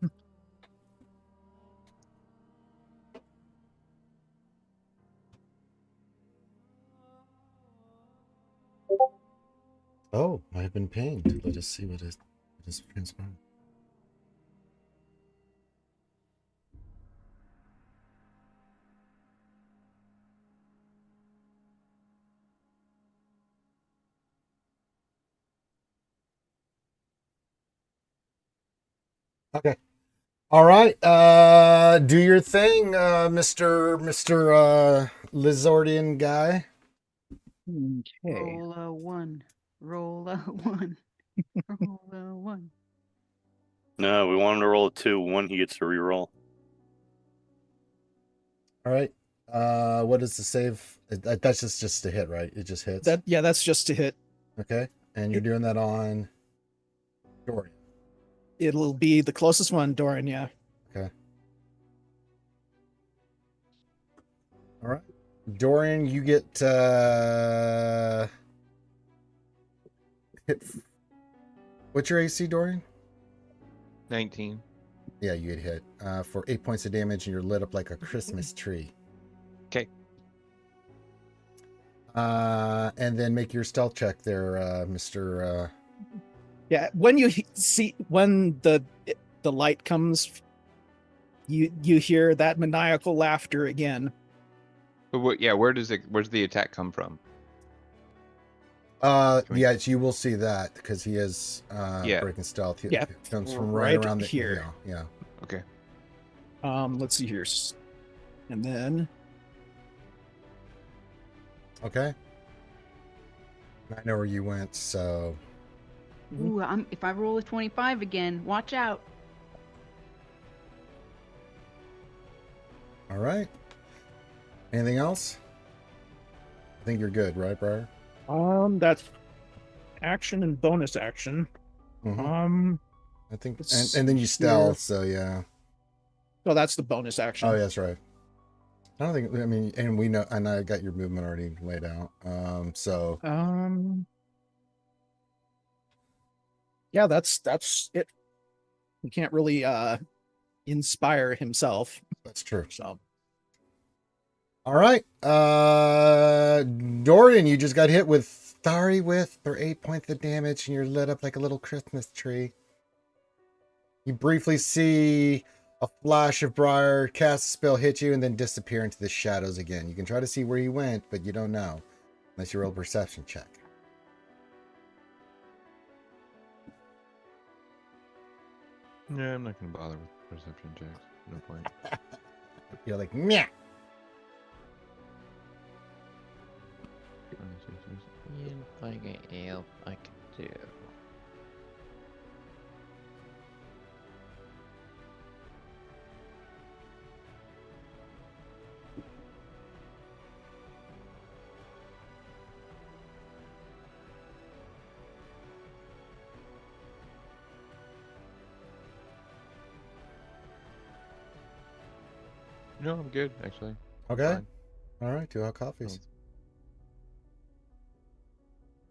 [SPEAKER 1] Oh, I have been pinged. Let us see what is transpiring. Okay. All right. Do your thing, Mr. Lizardian guy.
[SPEAKER 2] Okay.
[SPEAKER 5] Roll a one. Roll a one. Roll a one.
[SPEAKER 3] no, we want him to roll a 2. 1 he gets to reroll.
[SPEAKER 1] All right. What is the save? That's just a hit, right? It just hits.
[SPEAKER 2] That's just a hit.
[SPEAKER 1] Okay. And you're doing that on Dorian.
[SPEAKER 2] It'll be the closest one, Dorian, yeah.
[SPEAKER 1] Okay. All right. Dorian, you get hit. What's your AC, Dorian?
[SPEAKER 4] 19.
[SPEAKER 1] Yeah, you get hit for 8 points of damage, and you're lit up like a Christmas tree.
[SPEAKER 4] Okay.
[SPEAKER 1] And then make your stealth check there, Mr.
[SPEAKER 2] Yeah, when you see when the light comes, you hear that maniacal laughter again.
[SPEAKER 4] But where's the attack come from?
[SPEAKER 1] Yes, you will see that because he is
[SPEAKER 4] Yeah.
[SPEAKER 1] breaking stealth.
[SPEAKER 2] Yeah,
[SPEAKER 1] It comes from right around the
[SPEAKER 2] here.
[SPEAKER 1] Yeah.
[SPEAKER 4] Okay.
[SPEAKER 2] Let's see here. And then
[SPEAKER 1] Okay. I know where you went, so
[SPEAKER 5] Ooh, if I roll a 25 again, watch out.
[SPEAKER 1] All right. Anything else? I think you're good, right, Briar?
[SPEAKER 2] That's action and bonus action.
[SPEAKER 1] Mm-hmm. I think,
[SPEAKER 2] let's
[SPEAKER 1] and then you
[SPEAKER 2] see
[SPEAKER 1] stealth,
[SPEAKER 2] here.
[SPEAKER 1] so yeah.
[SPEAKER 2] Oh, that's the bonus action.
[SPEAKER 1] Oh, yeah, that's right. I don't think, I mean, and we know, and I got your movement already laid out. So.
[SPEAKER 2] Yeah, that's it. He can't really inspire himself.
[SPEAKER 1] That's true.
[SPEAKER 2] So.
[SPEAKER 1] All right. Dorian, you just got hit with Thari with for 8 points of damage, and you're lit up like a little Christmas tree. You briefly see a flash of Briar cast a spell, hit you, and then disappear into the shadows again. You can try to see where he went, but you don't know unless you roll a perception check.
[SPEAKER 4] Yeah, I'm not gonna bother with perception checks. No point.
[SPEAKER 1] You're like, meh.
[SPEAKER 7] Like an elf, I can do.
[SPEAKER 4] No, I'm good actually.
[SPEAKER 1] Okay.
[SPEAKER 4] Fine.
[SPEAKER 1] All right. 2 hot coffees.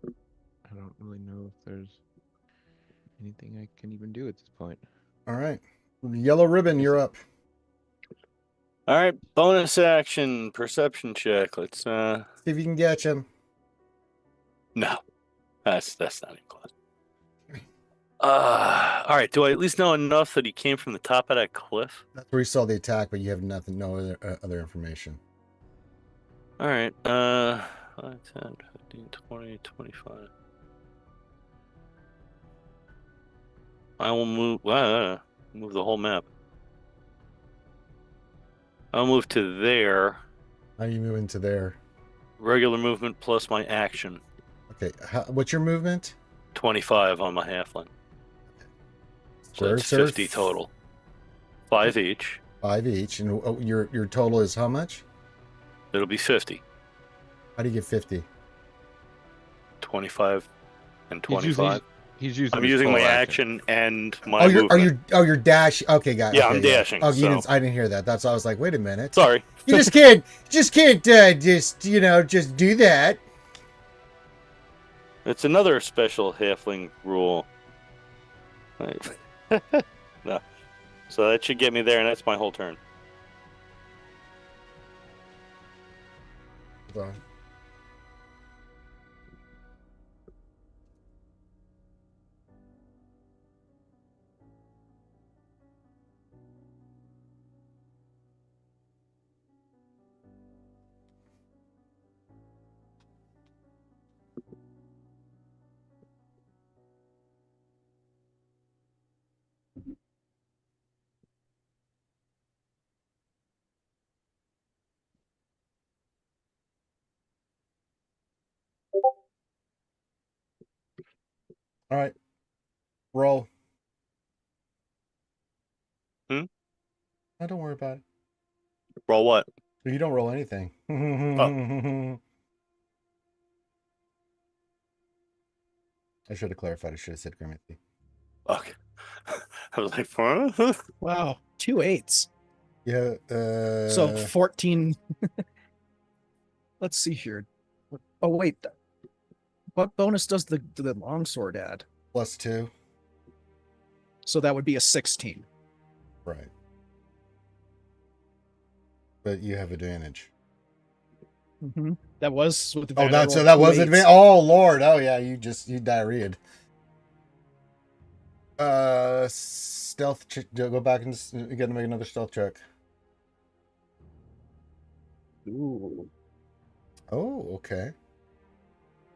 [SPEAKER 4] I don't really know if there's anything I can even do at this point.
[SPEAKER 1] All right. Yellow Ribbon, you're up.
[SPEAKER 3] All right, bonus action, perception check. Let's
[SPEAKER 1] See if you can catch him.
[SPEAKER 3] no. That's not even close. All right, do I at least know enough that he came from the top of that cliff?
[SPEAKER 1] That's where you saw the attack, but you have nothing, no other information.
[SPEAKER 3] All right, 5, 10, 15, 20, 25. I will move move the whole map. I'll move to there.
[SPEAKER 1] How do you move into there?
[SPEAKER 3] Regular movement plus my action.
[SPEAKER 1] Okay. What's your movement?
[SPEAKER 3] 25 on my halfling. So
[SPEAKER 1] Sure,
[SPEAKER 3] it's
[SPEAKER 1] sir.
[SPEAKER 3] 50 total. 5 each.
[SPEAKER 1] 5 each. And your total is how much?
[SPEAKER 3] It'll be 50.
[SPEAKER 1] How do you get 50?
[SPEAKER 3] 25 and 25.
[SPEAKER 4] He's using.
[SPEAKER 3] I'm
[SPEAKER 4] his
[SPEAKER 3] using
[SPEAKER 4] full
[SPEAKER 3] my action and my movement.
[SPEAKER 1] You're dash. Okay, got it.
[SPEAKER 3] Yeah,
[SPEAKER 1] Okay,
[SPEAKER 3] I'm dashing.
[SPEAKER 1] Oh,
[SPEAKER 3] So.
[SPEAKER 1] I didn't hear that. That's why I was like, wait a minute.
[SPEAKER 3] Sorry.
[SPEAKER 1] You just can't just do that.
[SPEAKER 3] It's another special halfling rule. Right. No. So that should get me there, and that's my whole turn.
[SPEAKER 1] Hold on. All right. Roll.
[SPEAKER 3] Hmm?
[SPEAKER 1] Oh, don't worry about it.
[SPEAKER 3] Roll what?
[SPEAKER 1] You don't roll anything. I should have clarified. I should have said Grimm.
[SPEAKER 3] Okay. I was like, huh?
[SPEAKER 2] Wow, 2 8s.
[SPEAKER 1] Yeah.
[SPEAKER 2] So 14. Let's see here. Oh wait, what bonus does the longsword add?
[SPEAKER 1] +2.
[SPEAKER 2] So that would be a 16.
[SPEAKER 1] Right. But you have advantage.
[SPEAKER 2] Mm-hmm. That was with
[SPEAKER 1] Oh,
[SPEAKER 2] advantage.
[SPEAKER 1] that was advantage. Oh Lord. Oh yeah. You diarrheaed. Stealth check. Go back and you got to make another stealth check.
[SPEAKER 2] Ooh.
[SPEAKER 1] Oh, okay.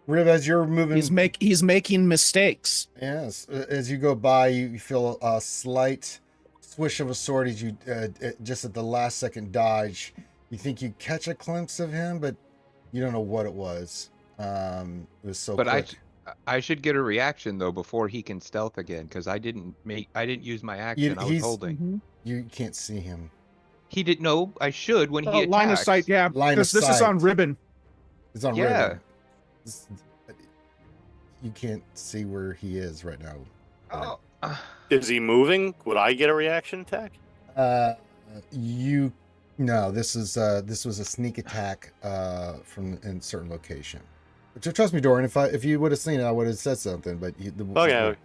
[SPEAKER 1] Rib, as you're moving,
[SPEAKER 2] He's making mistakes.
[SPEAKER 1] yes. As you go by, you feel a slight swish of a sword as you just at the last second dodge. You think you catch a glimpse of him, but you don't know what it was. It was so
[SPEAKER 4] But
[SPEAKER 1] quick.
[SPEAKER 4] I should get a reaction though before he can stealth again, because I didn't use my action. I was
[SPEAKER 1] he's-
[SPEAKER 4] holding.
[SPEAKER 2] Mhm.
[SPEAKER 1] You can't see him.
[SPEAKER 4] He didn't know. I should when he attacks.
[SPEAKER 8] Line of sight, yeah.
[SPEAKER 1] Line of
[SPEAKER 8] This is on
[SPEAKER 1] sight.
[SPEAKER 8] Ribin.
[SPEAKER 1] It's on
[SPEAKER 4] Yeah.
[SPEAKER 1] Ribbon. You can't see where he is right now.
[SPEAKER 4] Oh,
[SPEAKER 3] Is he moving? Would I get a reaction attack?
[SPEAKER 1] No, this was a sneak attack from in certain location. But trust me, Dorian, if you would have seen it, I would have said something. But
[SPEAKER 3] Okay.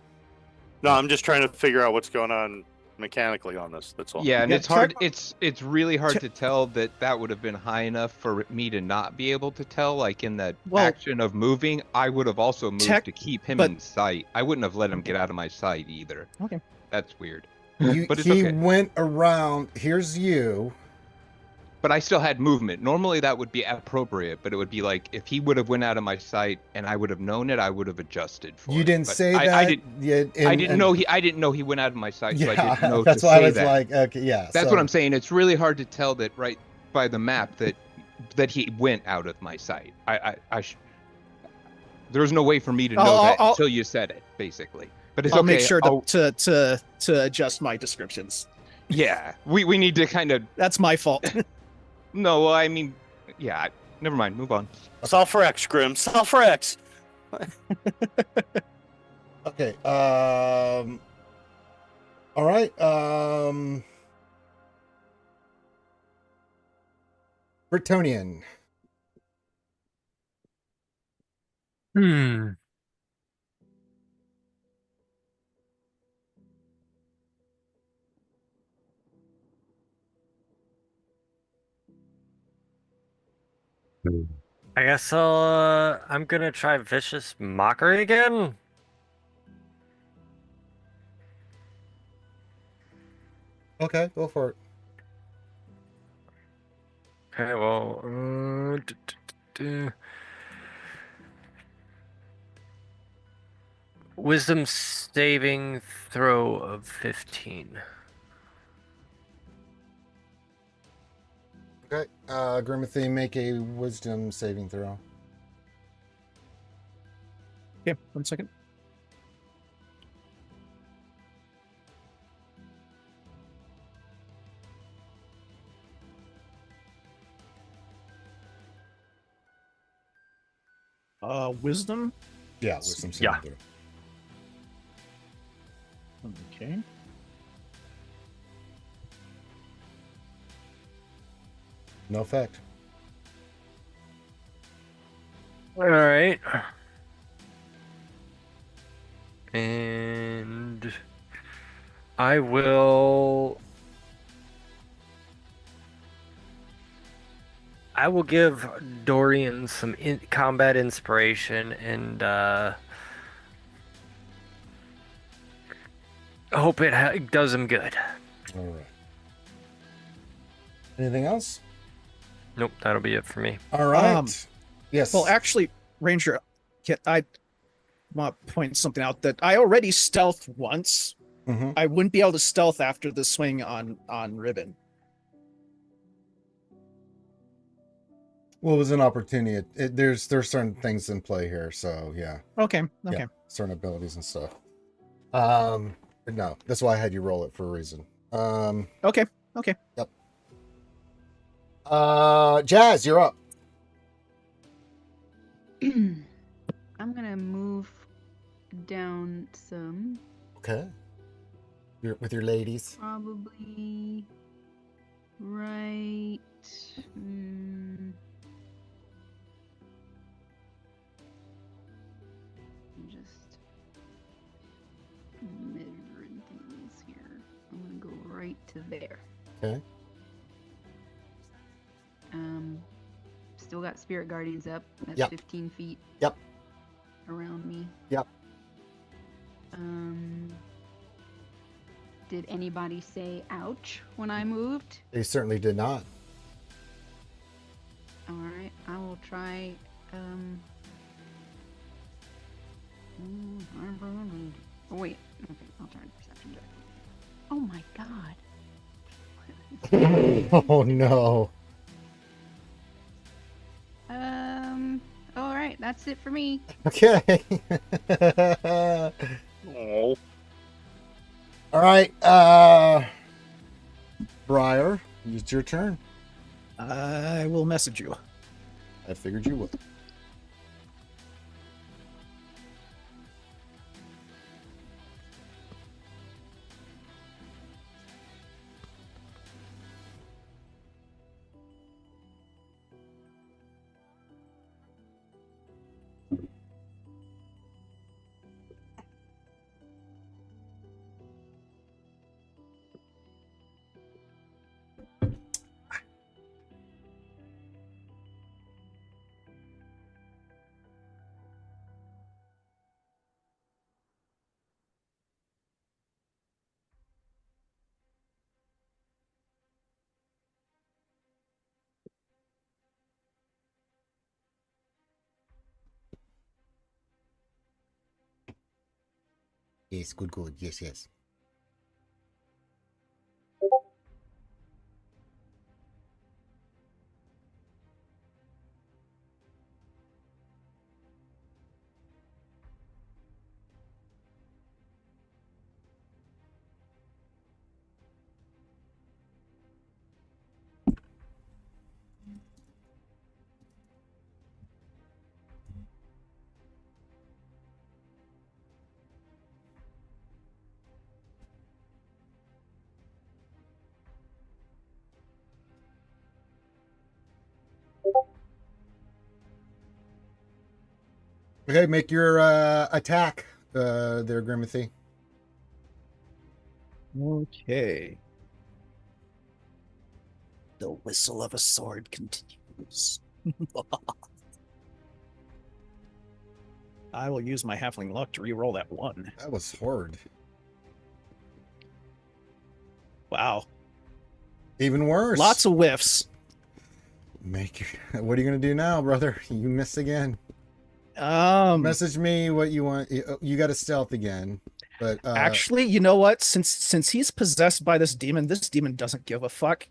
[SPEAKER 3] No, I'm just trying to figure out what's going on mechanically on this. That's all.
[SPEAKER 4] yeah, and
[SPEAKER 8] Yeah,
[SPEAKER 4] it's hard. It's really hard to tell that would have been high enough for me to not be able to tell. Like in that
[SPEAKER 8] Well,
[SPEAKER 4] action of moving, I would have also moved
[SPEAKER 8] tech-
[SPEAKER 4] to keep him
[SPEAKER 8] but-
[SPEAKER 4] in sight. I wouldn't have let him get out of my sight either.
[SPEAKER 8] Okay.
[SPEAKER 4] That's weird.
[SPEAKER 1] he
[SPEAKER 4] But it's okay.
[SPEAKER 1] went around. Here's you.
[SPEAKER 4] But I still had movement. Normally that would be appropriate, but it would be like if he would have went out of my sight and I would have known it, I would have adjusted for it.
[SPEAKER 1] You didn't
[SPEAKER 4] But
[SPEAKER 1] say
[SPEAKER 4] I,
[SPEAKER 1] that.
[SPEAKER 4] I didn't.
[SPEAKER 1] yet,
[SPEAKER 4] I didn't know he. I didn't know he went out of my sight, so I
[SPEAKER 1] Yeah,
[SPEAKER 4] didn't know
[SPEAKER 1] that's
[SPEAKER 4] to
[SPEAKER 1] why I
[SPEAKER 4] say
[SPEAKER 1] was
[SPEAKER 4] that.
[SPEAKER 1] like, okay, yeah.
[SPEAKER 4] That's
[SPEAKER 1] so-
[SPEAKER 4] what I'm saying. It's really hard to tell that right by the map that he went out of my sight. There's no way for me to know that until you said it, basically. But it's
[SPEAKER 8] I'll
[SPEAKER 4] okay.
[SPEAKER 8] make sure to adjust my descriptions.
[SPEAKER 4] Yeah, we need to kind of.
[SPEAKER 8] That's my fault.
[SPEAKER 4] No, I mean, yeah. Never mind. Move on.
[SPEAKER 3] Solve for X, Grimm. Solve for X.
[SPEAKER 1] Okay. All right. Britonian.
[SPEAKER 6] Hmm. I guess I'm gonna try Vicious Mockery again.
[SPEAKER 1] Okay, go for it.
[SPEAKER 6] Okay, well, Wisdom saving throw of 15.
[SPEAKER 1] Okay. Grimothy, make a wisdom saving throw.
[SPEAKER 8] Okay, 1 second. Wisdom.
[SPEAKER 1] Yeah, wisdom saving
[SPEAKER 6] Yeah.
[SPEAKER 1] throw.
[SPEAKER 8] Okay.
[SPEAKER 1] No effect.
[SPEAKER 6] All right. And I will give Dorian some combat inspiration and hope it does him good.
[SPEAKER 1] All right. Anything else?
[SPEAKER 6] Nope, that'll be it for me.
[SPEAKER 1] All right. Yes.
[SPEAKER 8] Well, actually, Ranger, I want to point something out that I already stealthed once.
[SPEAKER 1] Mhm.
[SPEAKER 8] I wouldn't be able to stealth after the swing on Ribin.
[SPEAKER 1] Well, it was an opportunity. There's certain things in play here, so yeah.
[SPEAKER 8] Okay.
[SPEAKER 1] Yeah, certain abilities and stuff. But no, that's why I had you roll it for a reason.
[SPEAKER 8] Okay.
[SPEAKER 1] Yep. Jazz, you're up.
[SPEAKER 5] I'm gonna move down some,
[SPEAKER 1] Okay. You're with your ladies.
[SPEAKER 5] probably right. I'm just measuring things here. I'm gonna go right to there.
[SPEAKER 1] Okay.
[SPEAKER 5] Still got Spirit Guardians up. That's
[SPEAKER 1] Yep.
[SPEAKER 5] 15 feet.
[SPEAKER 1] Yep.
[SPEAKER 5] Around me.
[SPEAKER 1] Yep.
[SPEAKER 5] Did anybody say ouch when I moved?
[SPEAKER 1] They certainly did not.
[SPEAKER 5] Alright, I will try, oh wait, okay, I'll try perception check. Oh my god.
[SPEAKER 1] Oh no.
[SPEAKER 5] Alright, that's That's it for me.
[SPEAKER 1] Okay.
[SPEAKER 3] Oh,
[SPEAKER 1] All right. Briar, it's your turn.
[SPEAKER 8] I will message you.
[SPEAKER 1] I figured you would. Yes, good. Yes. Okay, make your attack, there, Grimothy.
[SPEAKER 8] Okay. The whistle of a sword continues. I will use my halfling luck to re-roll that one.
[SPEAKER 1] That was hard.
[SPEAKER 8] Wow.
[SPEAKER 1] Even worse.
[SPEAKER 8] Lots of whiffs.
[SPEAKER 1] What are you gonna do now, brother? You miss again. Message me what you want. You got to stealth again, but
[SPEAKER 8] actually, you know what? Since he's possessed by this demon doesn't give a fuck.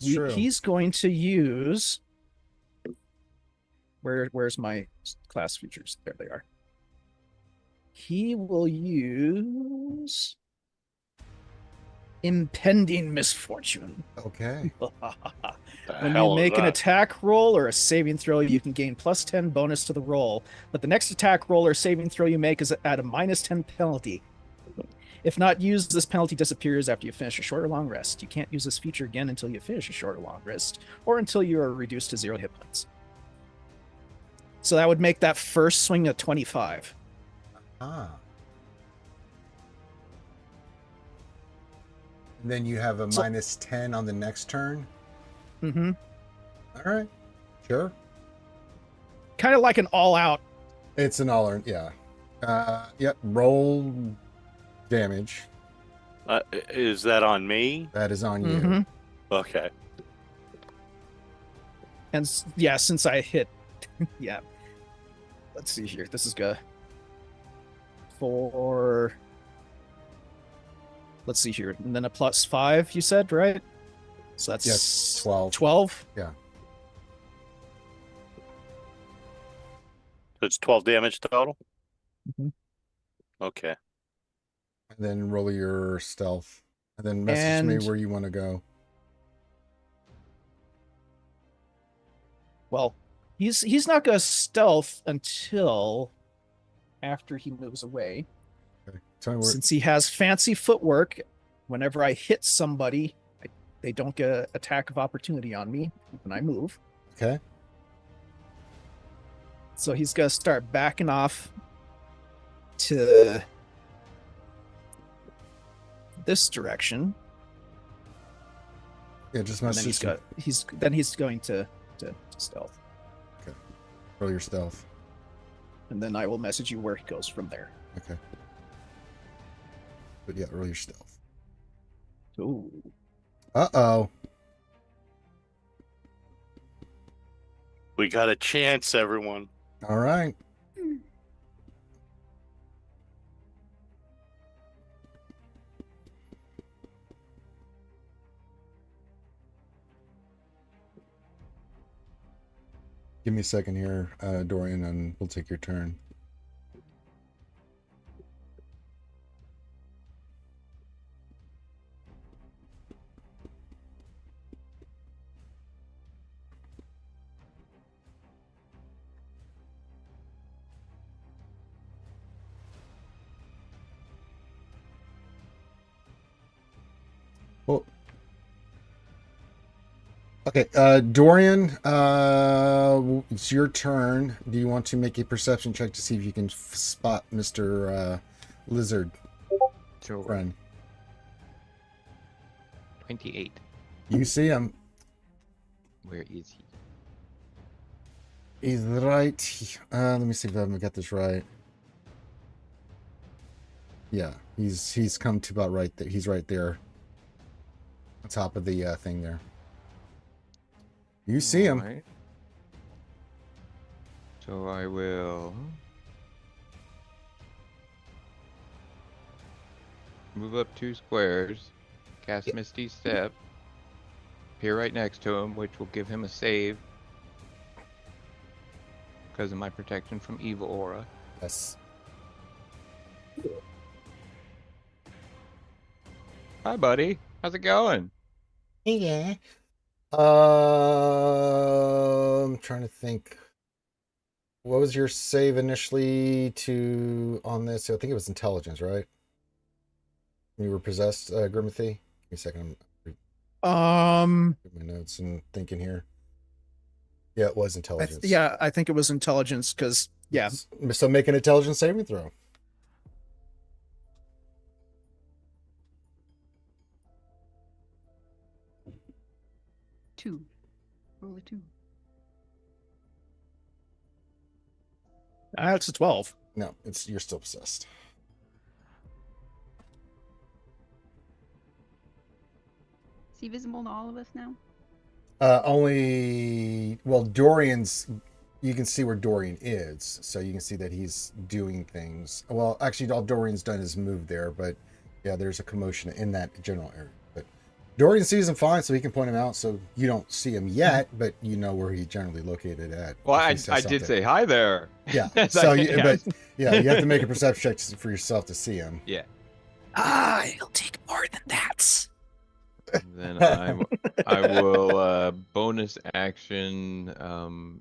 [SPEAKER 1] True.
[SPEAKER 8] He's going to use. Where's my class features? There they are. He will use impending misfortune.
[SPEAKER 1] Okay.
[SPEAKER 8] When you make an attack roll or a saving throw, you can gain +10 bonus to the roll, but the next attack roll or saving throw you make is at a -10 penalty. If not used, this penalty disappears after you finish a short or long rest. You can't use this feature again until you finish a short or long rest, or until you are reduced to 0 hit points. So that would make that first swing a 25.
[SPEAKER 1] Ah. And then you have a -10 on the next turn.
[SPEAKER 8] Mm-hmm.
[SPEAKER 1] All right. Sure.
[SPEAKER 8] Kind of like an all-out.
[SPEAKER 1] It's an all-out, yeah. Yep. Roll damage.
[SPEAKER 3] Is that on me?
[SPEAKER 1] That is on
[SPEAKER 8] Mm-hmm.
[SPEAKER 1] you.
[SPEAKER 3] Okay.
[SPEAKER 8] And yeah, since I hit, yeah. Let's see here. This is good. For, let's see here, and then a +5. You said, right? So that's
[SPEAKER 1] Yes, 12.
[SPEAKER 8] 12.
[SPEAKER 1] Yeah.
[SPEAKER 3] So it's 12 damage total?
[SPEAKER 8] Mm-hmm.
[SPEAKER 3] Okay.
[SPEAKER 1] And then roll your stealth. And then message me where you want to go.
[SPEAKER 8] Well, he's not going to stealth until after he moves away.
[SPEAKER 1] Okay. Tell me where.
[SPEAKER 8] Since he has fancy footwork, whenever I hit somebody, they don't get an attack of opportunity on me when I move.
[SPEAKER 1] Okay.
[SPEAKER 8] So he's going to start backing off to this direction.
[SPEAKER 1] Yeah, just
[SPEAKER 8] And then
[SPEAKER 1] message.
[SPEAKER 8] he's going to stealth.
[SPEAKER 1] Okay. Roll your stealth.
[SPEAKER 8] And then I will message you where he goes from there.
[SPEAKER 1] Okay. But yeah, roll your stealth.
[SPEAKER 8] Ooh.
[SPEAKER 1] Uh-oh.
[SPEAKER 3] We got a chance, everyone.
[SPEAKER 1] All right. Give me a second here, Dorian, and we'll take your turn. Well, okay, Dorian, it's your turn. Do you want to make a perception check to see if you can spot Mr. Lizard
[SPEAKER 4] Sure.
[SPEAKER 1] friend?
[SPEAKER 4] 28.
[SPEAKER 1] You see him.
[SPEAKER 4] Where is he?
[SPEAKER 1] He's right. Let me see if I've got this right. Yeah, he's come to about right there. He's right there, on top of the thing there. You see him.
[SPEAKER 4] Alright. So I will move up 2 squares, cast Misty Step, appear right next to him, which will give him a save because of my protection from evil aura.
[SPEAKER 1] Yes.
[SPEAKER 4] Hi, buddy. How's it going?
[SPEAKER 1] Yeah. I'm trying to think. What was your save initially on this? I think it was intelligence, right? When you were possessed, Grimothy? Give me a second. I'm my notes and thinking here. Yeah, it was intelligence.
[SPEAKER 8] I think it was intelligence because
[SPEAKER 1] So make an intelligence saving throw.
[SPEAKER 5] Two. Roll a 2.
[SPEAKER 8] It's a 12.
[SPEAKER 1] No, you're still possessed.
[SPEAKER 5] Is he visible to all of us now?
[SPEAKER 1] Dorian's, you can see where Dorian is, so you can see that he's doing things. Well, actually, all Dorian's done is move there, but yeah, there's a commotion in that general area. But Dorian sees him fine, so he can point him out, so you don't see him yet, but you know where he's generally located at.
[SPEAKER 4] Well, I did say hi there.
[SPEAKER 1] Yeah, so you have to make a perception check for yourself to see him.
[SPEAKER 4] Yeah.
[SPEAKER 2] It'll take more than that.
[SPEAKER 4] Then I will bonus action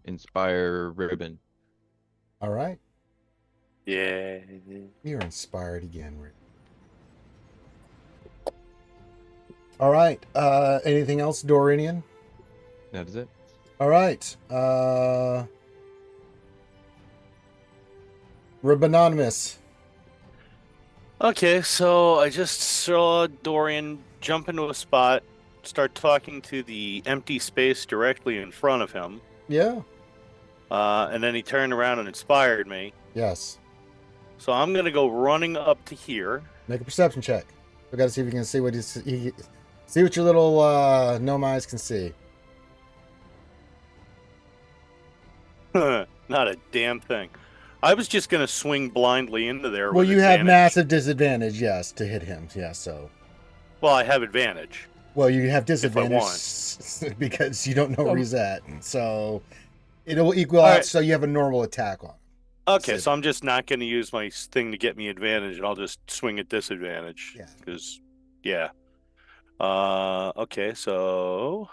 [SPEAKER 4] inspire Ribin.
[SPEAKER 1] All right.
[SPEAKER 3] Yeah.
[SPEAKER 1] You're inspired again, Rick. All right. Anything else, Dorian?
[SPEAKER 4] That is it.
[SPEAKER 1] All right. Ribinonymous.
[SPEAKER 3] Okay, so I just saw Dorian jump into a spot, start talking to the empty space directly in front of him.
[SPEAKER 1] Yeah.
[SPEAKER 3] And then he turned around and inspired me.
[SPEAKER 1] Yes.
[SPEAKER 3] So I'm going to go running up to here.
[SPEAKER 1] Make a perception check. We got to see if you can see what see what your little gnome eyes can see.
[SPEAKER 3] Not a damn thing. I was just going to swing blindly into there.
[SPEAKER 1] Well,
[SPEAKER 3] with
[SPEAKER 1] you have
[SPEAKER 3] advantage.
[SPEAKER 1] massive disadvantage, yes, to hit him. Yeah, so.
[SPEAKER 3] Well, I have advantage.
[SPEAKER 1] Well, you have disadvantage because you don't know where he's at. So it'll equal out, so you have a normal attack on him.
[SPEAKER 3] Okay, so I'm just not going to use my thing to get me advantage, and I'll just swing at disadvantage.
[SPEAKER 1] Yeah.
[SPEAKER 3] Because, yeah. Okay, so...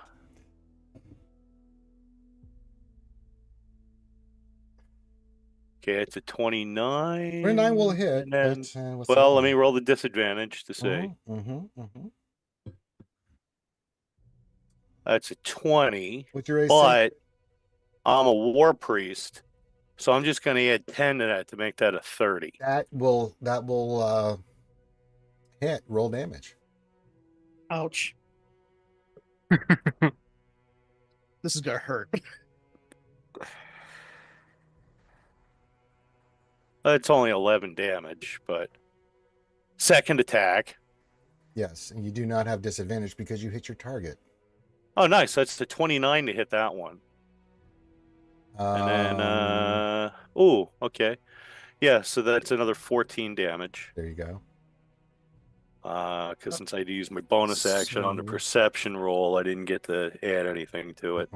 [SPEAKER 3] Okay, it's a 29.
[SPEAKER 1] 29 will hit.
[SPEAKER 3] And then,
[SPEAKER 1] but,
[SPEAKER 3] well, let me roll the disadvantage to see. That's a 20.
[SPEAKER 1] What's your AC?
[SPEAKER 3] But I'm a war priest, so I'm just going to add 10 to that to make that a 30.
[SPEAKER 1] That will hit. Roll damage.
[SPEAKER 8] Ouch. This is gonna hurt.
[SPEAKER 3] It's only 11 damage, but second attack.
[SPEAKER 1] Yes, and you do not have disadvantage because you hit your target.
[SPEAKER 3] Oh, nice. That's the 29 to hit that one. And then, okay. Yeah, so that's another 14 damage.
[SPEAKER 1] There you go.
[SPEAKER 3] Because since I had to use my bonus action on the perception roll, I didn't get to add anything to it.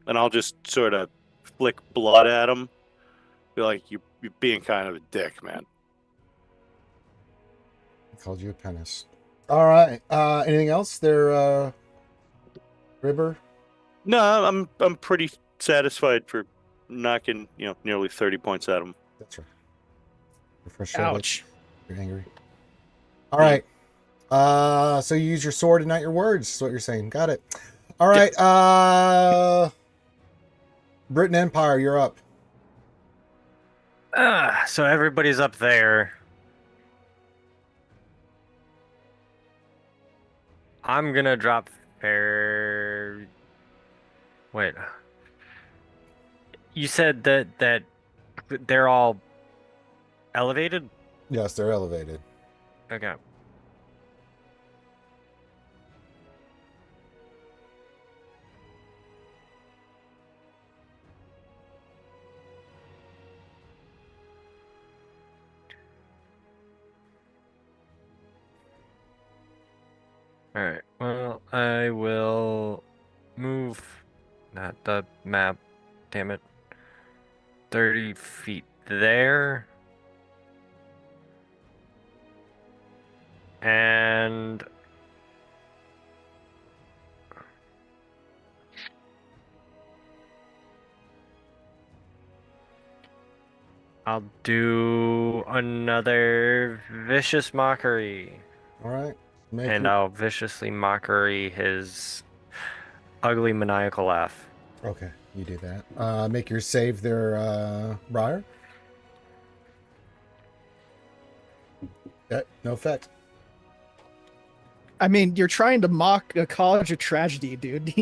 [SPEAKER 3] and I'll just sort of flick blood at him. Be like, you're being kind of a dick, man.
[SPEAKER 1] I called you a penis. All right. Anything else there, River?
[SPEAKER 3] No, I'm pretty satisfied for knocking nearly 30 points at him.
[SPEAKER 1] That's right. You're frustrated.
[SPEAKER 8] Ouch.
[SPEAKER 1] You're angry. All right. So you use your sword and not your words, is what you're saying. Got it. All right. Briton Empire, you're up.
[SPEAKER 6] So everybody's up there. I'm gonna drop fair. Wait. You said that they're all elevated?
[SPEAKER 1] Yes, they're elevated.
[SPEAKER 6] Okay. Alright, well, I will move, not the map, damn it, 30 feet there. And I'll do another vicious mockery.
[SPEAKER 1] All right.
[SPEAKER 6] I'll viciously mockery his ugly maniacal laugh.
[SPEAKER 1] Okay, you do that. Make your save there, Briar. No effect.
[SPEAKER 8] I mean, you're trying to mock a college of tragedy, dude.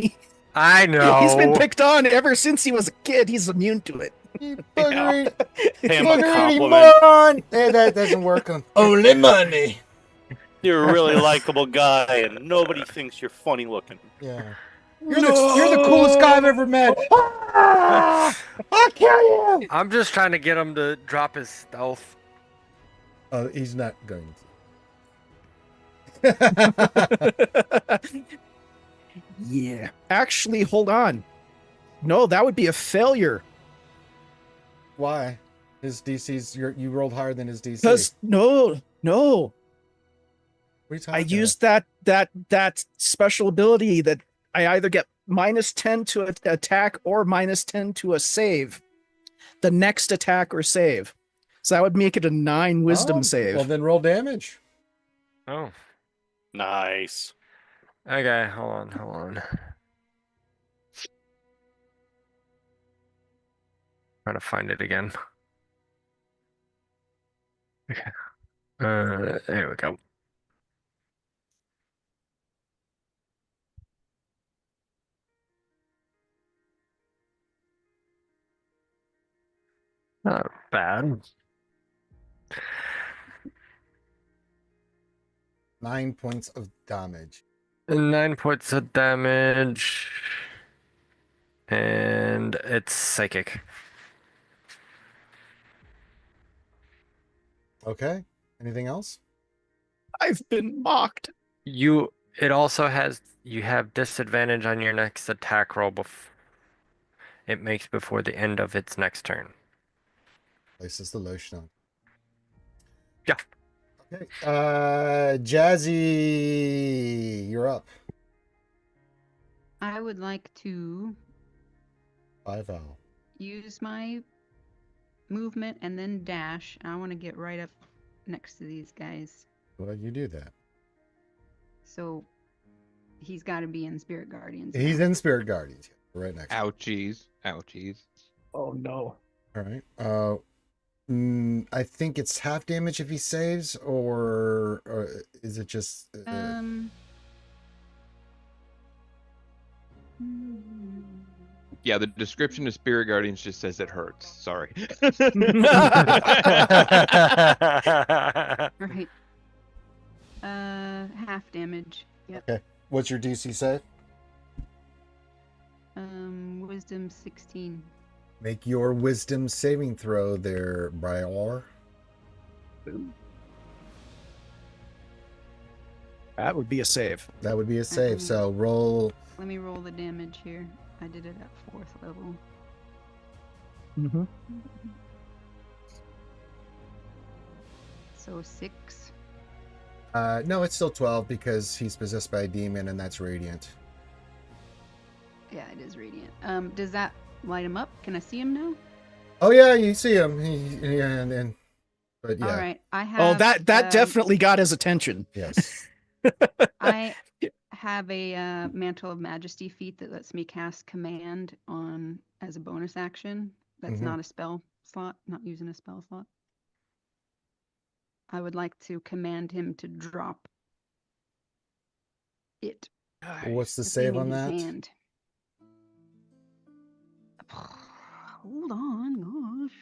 [SPEAKER 6] I know.
[SPEAKER 8] He's been picked on ever since he was a kid. He's immune to it.
[SPEAKER 1] You buggery,
[SPEAKER 3] Pay him a
[SPEAKER 1] buggery
[SPEAKER 3] compliment.
[SPEAKER 1] moron! Hey, that doesn't work on only money.
[SPEAKER 3] You're a really likable guy, and nobody thinks you're funny looking.
[SPEAKER 1] Yeah. You're the coolest guy I've ever met. Ah! I'll kill you!
[SPEAKER 6] I'm just trying to get him to drop his stealth.
[SPEAKER 1] He's not going to.
[SPEAKER 8] Yeah. Actually, hold on. No, that would be a failure.
[SPEAKER 1] Why? His DC's you rolled higher than his DC.
[SPEAKER 8] Because no.
[SPEAKER 1] What are you talking
[SPEAKER 8] I
[SPEAKER 1] about?
[SPEAKER 8] used that special ability that I either get -10 to an attack or -10 to a save. The next attack or save. So that would make it a 9 wisdom save.
[SPEAKER 1] Well, then roll damage.
[SPEAKER 6] Oh.
[SPEAKER 3] Nice.
[SPEAKER 6] Okay, hold on. Trying to find it again. Okay. There we go. Not bad.
[SPEAKER 1] 9 points of damage.
[SPEAKER 6] 9 points of damage. And it's psychic.
[SPEAKER 1] Okay. Anything else?
[SPEAKER 8] I've been mocked.
[SPEAKER 6] It also has, you have disadvantage on your next attack roll it makes before the end of its next turn.
[SPEAKER 1] Places the lotion on.
[SPEAKER 6] Yeah.
[SPEAKER 1] Okay. Jazzy, you're up.
[SPEAKER 5] I would like to
[SPEAKER 1] 5 owl.
[SPEAKER 5] use my movement and then dash. I want to get right up next to these guys.
[SPEAKER 1] Well, you do that.
[SPEAKER 5] So he's got to be in Spirit Guardians.
[SPEAKER 1] He's in Spirit Guardians. Right next.
[SPEAKER 4] Ouchies. Ouchies.
[SPEAKER 8] Oh no.
[SPEAKER 1] All right. I think it's half damage if he saves, or is it just?
[SPEAKER 4] Yeah, the description of Spirit Guardians just says it hurts. Sorry.
[SPEAKER 5] Right. Half damage. Yep.
[SPEAKER 1] Okay. What's your DC save?
[SPEAKER 5] Wisdom 16.
[SPEAKER 1] Make your wisdom saving throw there, Briar.
[SPEAKER 8] That would be a save.
[SPEAKER 1] That would be a save. So roll.
[SPEAKER 5] Let me roll the damage here. I did it at 4th level.
[SPEAKER 8] Mm-hmm.
[SPEAKER 5] So 6.
[SPEAKER 1] No, it's still 12 because he's possessed by a demon, and that's radiant.
[SPEAKER 5] Yeah, it is radiant. Does that light him up? Can I see him now?
[SPEAKER 1] Oh yeah, you see him. But yeah.
[SPEAKER 5] All right. I have.
[SPEAKER 8] Oh, that definitely got his attention.
[SPEAKER 1] Yes.
[SPEAKER 5] I have a Mantle of Majesty feat that lets me cast Command on as a bonus action. That's
[SPEAKER 1] Mhm.
[SPEAKER 5] not a spell slot. Not using a spell slot. I would like to command him to drop it.
[SPEAKER 1] What's the
[SPEAKER 5] thing
[SPEAKER 1] save
[SPEAKER 5] in
[SPEAKER 1] on
[SPEAKER 5] his
[SPEAKER 1] that?
[SPEAKER 5] hand. Hold on, gosh.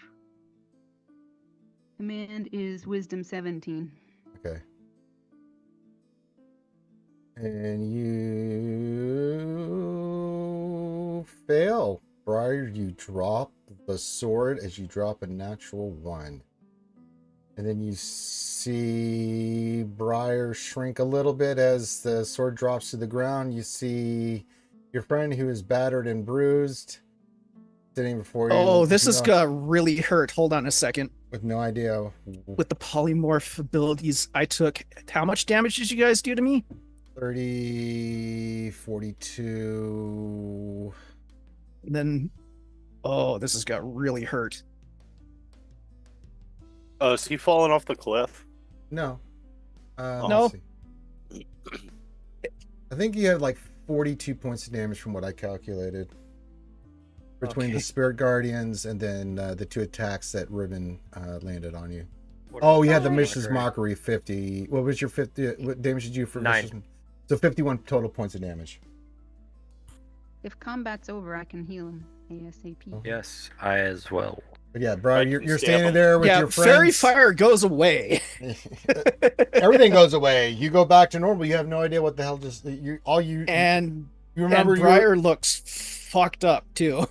[SPEAKER 5] Command is Wisdom 17.
[SPEAKER 1] Okay. And you fail. Briar, you drop the sword as you drop a natural 1. And then you see Briar shrink a little bit as the sword drops to the ground. You see your friend who is battered and bruised sitting before you.
[SPEAKER 8] Oh, this is gonna really hurt. Hold on a second.
[SPEAKER 1] With no idea.
[SPEAKER 8] With the polymorph abilities I took, how much damage did you guys do to me?
[SPEAKER 1] 30, 42.
[SPEAKER 8] And then, oh, this has got really hurt.
[SPEAKER 3] Is he falling off the cliff?
[SPEAKER 1] No.
[SPEAKER 8] No.
[SPEAKER 1] Let's see. I think you had like 42 points of damage from what I calculated. Between
[SPEAKER 8] Okay.
[SPEAKER 1] the Spirit Guardians and then the 2 attacks that Ribin landed on you.
[SPEAKER 6] What
[SPEAKER 1] Oh, you had the
[SPEAKER 6] about
[SPEAKER 1] Mish's
[SPEAKER 6] Mockery?
[SPEAKER 1] Mockery 50. What was your 50? What damage did you for
[SPEAKER 6] 9.
[SPEAKER 1] Mish's? So 51 total points of damage.
[SPEAKER 5] If combat's over, I can heal him ASAP.
[SPEAKER 1] Oh.
[SPEAKER 6] Yes, I as well.
[SPEAKER 1] But yeah, Brian,
[SPEAKER 3] I
[SPEAKER 1] you're,
[SPEAKER 3] can
[SPEAKER 1] you're
[SPEAKER 3] stab
[SPEAKER 1] standing
[SPEAKER 3] him.
[SPEAKER 1] there with
[SPEAKER 8] Yeah,
[SPEAKER 1] your
[SPEAKER 8] fairy
[SPEAKER 1] friends.
[SPEAKER 8] fire goes away.
[SPEAKER 1] Everything goes away. You go back to normal. You have no idea what the hell just you
[SPEAKER 8] And
[SPEAKER 1] you remember
[SPEAKER 8] and Briar looks fucked up too.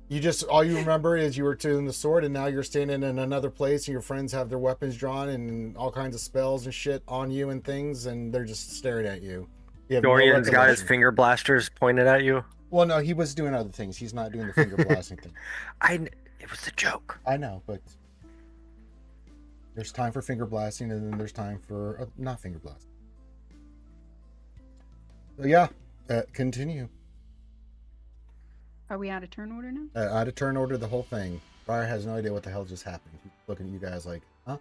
[SPEAKER 1] You just all you remember is you were doing the sword, and now you're standing in another place, and your friends have their weapons drawn and all kinds of spells and shit on you and things, and they're just staring at you. You have no
[SPEAKER 6] Dorian's got his
[SPEAKER 1] recollection.
[SPEAKER 6] finger blasters pointed at you.
[SPEAKER 1] Well, no, he was doing other things. He's not doing the finger blasting thing.
[SPEAKER 6] It was a joke.
[SPEAKER 1] I know, but there's time for finger blasting, and then there's time for not finger blasting. So yeah, continue.
[SPEAKER 5] Are we out of turn order now?
[SPEAKER 1] Out of turn order, the whole thing. Briar has no idea what the hell just happened. He's looking at you guys like, huh?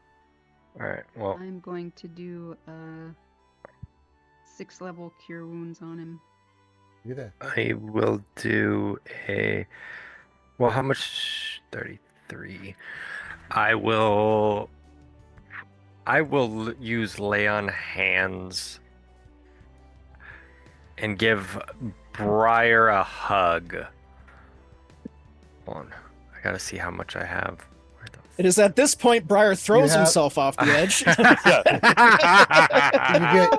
[SPEAKER 6] All right. Well,
[SPEAKER 5] I'm going to do a 6th level Cure Wounds on him.
[SPEAKER 1] You there?
[SPEAKER 6] I will do a. Well, how much? 33. I will use Lay on Hands and give Briar a hug. Hold on. I gotta see how much I have. Where the
[SPEAKER 8] It is at this point Briar throws
[SPEAKER 1] have-
[SPEAKER 8] himself off the edge.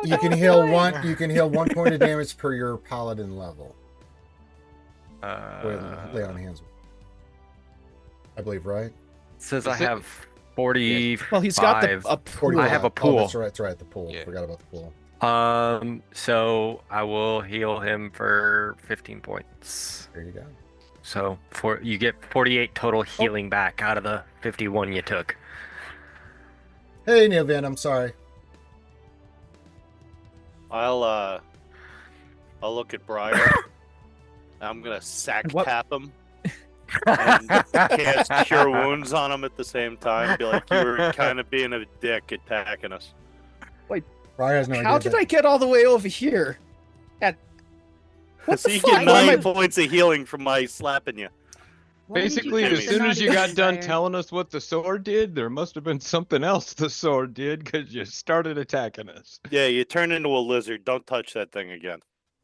[SPEAKER 1] You can heal one. You can heal 1 point of damage per your paladin level. Lay on hands. I believe, right?
[SPEAKER 6] Says
[SPEAKER 4] Is
[SPEAKER 6] I
[SPEAKER 4] it-
[SPEAKER 6] have 40.
[SPEAKER 8] Well, he's got a pool.
[SPEAKER 6] I have a
[SPEAKER 1] Oh,
[SPEAKER 6] pool.
[SPEAKER 1] that's right. That's right. The pool.
[SPEAKER 4] Yeah.
[SPEAKER 1] Forgot about the pool.
[SPEAKER 6] So I will heal him for 15 points.
[SPEAKER 1] There you go.
[SPEAKER 6] So you get 48 total healing back out of the 51 you took.
[SPEAKER 1] Hey, Neil Van. I'm sorry.
[SPEAKER 3] I'll look at Briar. I'm gonna sack
[SPEAKER 8] What-
[SPEAKER 3] tap him and cast Cure Wounds on him at the same time. Be like, you were kind of being a dick attacking us.
[SPEAKER 1] Briar has no idea.
[SPEAKER 8] How did I get all the way over here? What
[SPEAKER 3] So
[SPEAKER 8] the
[SPEAKER 3] you
[SPEAKER 8] fuck?
[SPEAKER 3] get
[SPEAKER 8] Why am
[SPEAKER 3] 9
[SPEAKER 8] I-
[SPEAKER 3] points of healing from my slapping you.
[SPEAKER 5] What did
[SPEAKER 4] Basically,
[SPEAKER 5] do
[SPEAKER 3] as
[SPEAKER 5] to
[SPEAKER 4] as soon as you got
[SPEAKER 5] Naughty
[SPEAKER 4] done
[SPEAKER 5] Briar?
[SPEAKER 4] telling us what the sword did, there must have been something else the sword did because you started attacking us.
[SPEAKER 3] Yeah, you turn into a lizard. Don't touch that thing again.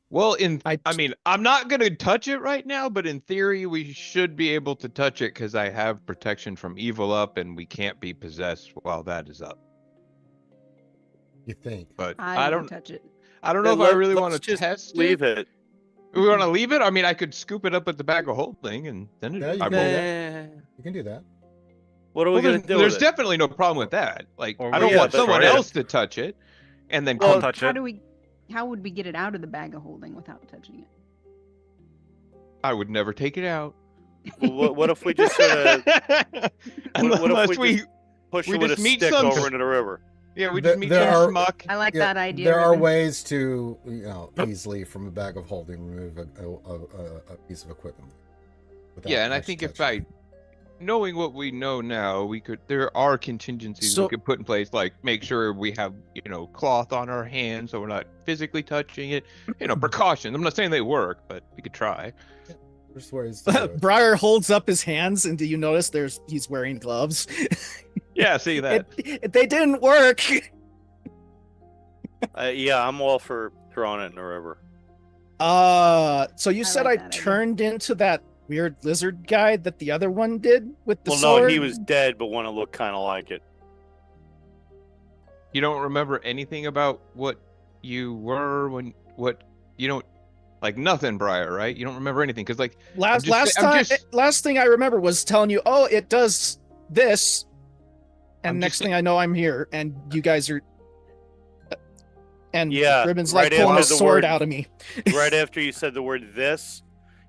[SPEAKER 4] Well,
[SPEAKER 8] I-
[SPEAKER 4] I mean, I'm not going to touch it right now, but in theory, we should be able to touch it because I have protection from evil up and we can't be possessed while that is up.
[SPEAKER 1] You think?
[SPEAKER 4] But
[SPEAKER 5] I
[SPEAKER 4] I
[SPEAKER 5] won't
[SPEAKER 4] don't
[SPEAKER 5] touch it.
[SPEAKER 4] I don't know if I really want to
[SPEAKER 3] just
[SPEAKER 4] test
[SPEAKER 3] leave
[SPEAKER 4] it.
[SPEAKER 3] it.
[SPEAKER 4] We want to leave it? I mean, I could scoop it up at the bag of holding and then
[SPEAKER 1] Yeah, you
[SPEAKER 4] I
[SPEAKER 1] can
[SPEAKER 4] roll.
[SPEAKER 1] do that. You can do that.
[SPEAKER 3] What are we
[SPEAKER 4] Well,
[SPEAKER 3] gonna
[SPEAKER 4] there's
[SPEAKER 3] do?
[SPEAKER 4] there's
[SPEAKER 3] with it?
[SPEAKER 4] definitely no problem with that. Like,
[SPEAKER 6] Or
[SPEAKER 4] I don't
[SPEAKER 6] we
[SPEAKER 4] want
[SPEAKER 3] just
[SPEAKER 4] someone
[SPEAKER 3] destroy it.
[SPEAKER 4] else to touch it and then
[SPEAKER 6] I'll
[SPEAKER 4] come
[SPEAKER 6] touch
[SPEAKER 5] How
[SPEAKER 6] it.
[SPEAKER 5] do we? How would we get it out of the bag of holding without touching it?
[SPEAKER 4] I would never take it out.
[SPEAKER 3] What if we just sort of
[SPEAKER 4] Unless we
[SPEAKER 3] push
[SPEAKER 4] we
[SPEAKER 3] it with a
[SPEAKER 4] just meet
[SPEAKER 3] stick
[SPEAKER 4] some-
[SPEAKER 3] over into the river?
[SPEAKER 4] yeah, we just meet
[SPEAKER 1] There
[SPEAKER 4] some
[SPEAKER 1] are-
[SPEAKER 4] schmuck.
[SPEAKER 5] I like
[SPEAKER 1] Yeah,
[SPEAKER 5] that idea.
[SPEAKER 1] There are
[SPEAKER 5] Ribin.
[SPEAKER 1] ways to, easily from a bag of holding remove a piece of equipment. without
[SPEAKER 4] Yeah, and I
[SPEAKER 1] actually
[SPEAKER 4] think if
[SPEAKER 1] touching
[SPEAKER 4] knowing what we know now, there are contingencies we could put in place, like make sure we have, cloth on our hands so we're not physically touching it. Precautions. I'm not saying they work, but we could try.
[SPEAKER 1] it. There's ways to do it.
[SPEAKER 8] Briar holds up his hands, and do you notice he's wearing gloves?
[SPEAKER 4] Yeah, see that.
[SPEAKER 8] They didn't work.
[SPEAKER 3] Yeah, I'm all for throwing it in the river.
[SPEAKER 8] So you said
[SPEAKER 5] like
[SPEAKER 8] I
[SPEAKER 5] that idea.
[SPEAKER 8] turned into that weird lizard guy that the other one did with the
[SPEAKER 3] Well,
[SPEAKER 8] sword?
[SPEAKER 3] no, he was dead, but one that looked kind of like it.
[SPEAKER 4] You don't remember anything about what you were you don't like nothing, Briar, right? You don't remember anything because
[SPEAKER 8] last
[SPEAKER 4] I'm just-
[SPEAKER 8] last thing I remember was telling you, oh, it does this, and
[SPEAKER 4] I'm
[SPEAKER 8] next
[SPEAKER 4] just-
[SPEAKER 8] thing I know, I'm here, and you guys are. And
[SPEAKER 3] Yeah,
[SPEAKER 8] Ribbon's
[SPEAKER 3] right
[SPEAKER 8] like pulling a
[SPEAKER 3] after the
[SPEAKER 8] sword
[SPEAKER 3] word-
[SPEAKER 8] out of me.
[SPEAKER 3] Right after you said the word "this,"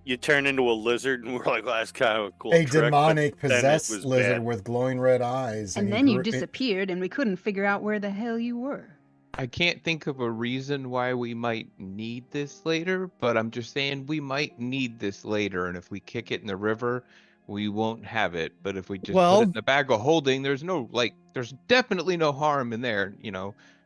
[SPEAKER 3] you turned into a lizard, and we're like, well, that's kind of a cool
[SPEAKER 1] A
[SPEAKER 3] trick, but
[SPEAKER 1] demonic
[SPEAKER 3] then it
[SPEAKER 1] possessed
[SPEAKER 3] was
[SPEAKER 1] lizard
[SPEAKER 3] bad.
[SPEAKER 1] with glowing red eyes.
[SPEAKER 5] And
[SPEAKER 1] he
[SPEAKER 5] then you
[SPEAKER 1] grew-
[SPEAKER 5] disappeared, and we couldn't figure out where the hell you were.
[SPEAKER 4] I can't think of a reason why we might need this later, but I'm just saying we might need this later, and if we kick it in the river, we won't have it. But if we just put it in the bag of holding, there's definitely no harm in there,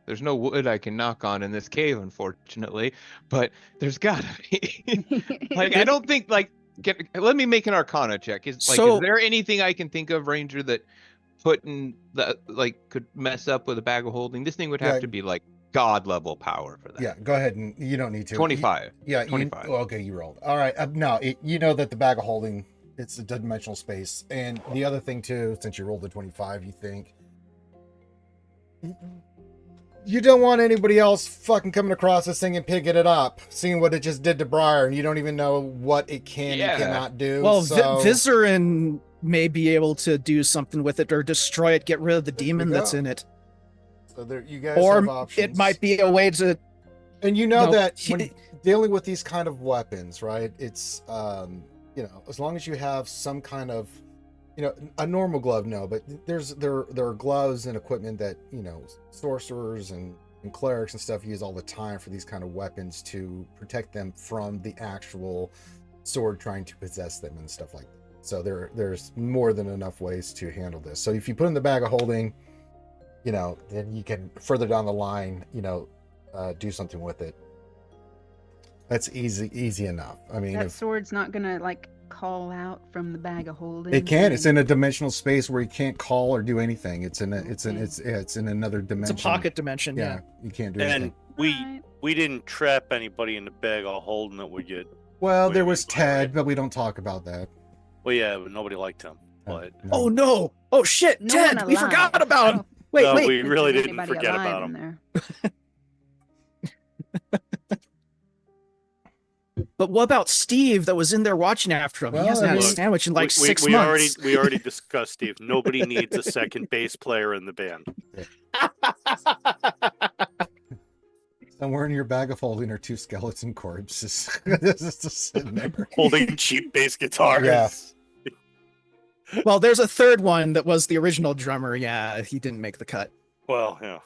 [SPEAKER 4] There's no wood I can knock on in this cave, unfortunately, but there's gotta be. I don't think let me make an Arcana check. Is there anything I can think of, Ranger, that putting the could mess up with a bag of holding? This thing would have to be god level power for that.
[SPEAKER 1] Yeah, go ahead, and you don't need to.
[SPEAKER 4] 25.
[SPEAKER 1] Yeah,
[SPEAKER 4] 25.
[SPEAKER 1] Okay, you rolled. All right. No, you know that the bag of holding, it's a dimensional space, and the other thing too, since you rolled a 25, you think you don't want anybody else fucking coming across this thing and picking it up, seeing what it just did to Briar, and you don't even know what it can and cannot do.
[SPEAKER 8] Well,
[SPEAKER 1] so...
[SPEAKER 8] Vizerin may be able to do something with it or destroy it, get rid of the demon that's in it.
[SPEAKER 1] So there, you guys have options.
[SPEAKER 8] It might be a way to.
[SPEAKER 1] And that when dealing with these kind of weapons, right? It's as long as you have some kind of, a normal glove, no, but there are gloves and equipment that sorcerers and clerics and stuff use all the time for these kind of weapons to protect them from the actual sword trying to possess them and stuff like that. So there's more than enough ways to handle this. So if you put in the bag of holding, then you can further down the line, do something with it. That's easy enough. I mean,
[SPEAKER 5] that sword's not gonna call out from the bag of holding.
[SPEAKER 1] it can. It's in a dimensional space where you can't call or do anything. It's in another dimension.
[SPEAKER 8] It's a pocket dimension. Yeah,
[SPEAKER 1] you can't do
[SPEAKER 3] And
[SPEAKER 1] anything.
[SPEAKER 3] we didn't trap anybody in the bag of holding that would get.
[SPEAKER 1] Well, there was Ted, but we don't talk about that.
[SPEAKER 3] Well, yeah, but nobody liked him. But
[SPEAKER 8] Oh no! Oh shit!
[SPEAKER 5] No
[SPEAKER 8] Ted,
[SPEAKER 5] one
[SPEAKER 8] we
[SPEAKER 5] alive.
[SPEAKER 8] forgot about him. Wait,
[SPEAKER 3] no,
[SPEAKER 8] wait.
[SPEAKER 3] we really
[SPEAKER 5] There's
[SPEAKER 3] didn't
[SPEAKER 5] anybody
[SPEAKER 3] forget
[SPEAKER 5] alive
[SPEAKER 3] about
[SPEAKER 5] in
[SPEAKER 3] him.
[SPEAKER 5] there.
[SPEAKER 8] But what about Steve that was in there watching after him? He
[SPEAKER 1] Well,
[SPEAKER 8] hasn't had a
[SPEAKER 3] look,
[SPEAKER 8] sandwich in like 6
[SPEAKER 3] we
[SPEAKER 8] months.
[SPEAKER 3] we already discussed, Steve. Nobody needs a second bass player in the band.
[SPEAKER 1] Somewhere in your bag of holding are 2 skeleton corpses. Just sitting there.
[SPEAKER 3] Holding cheap bass guitars.
[SPEAKER 1] Yeah.
[SPEAKER 8] Well, there's a third one that was the original drummer. Yeah, he didn't make the cut.
[SPEAKER 3] Well, yeah.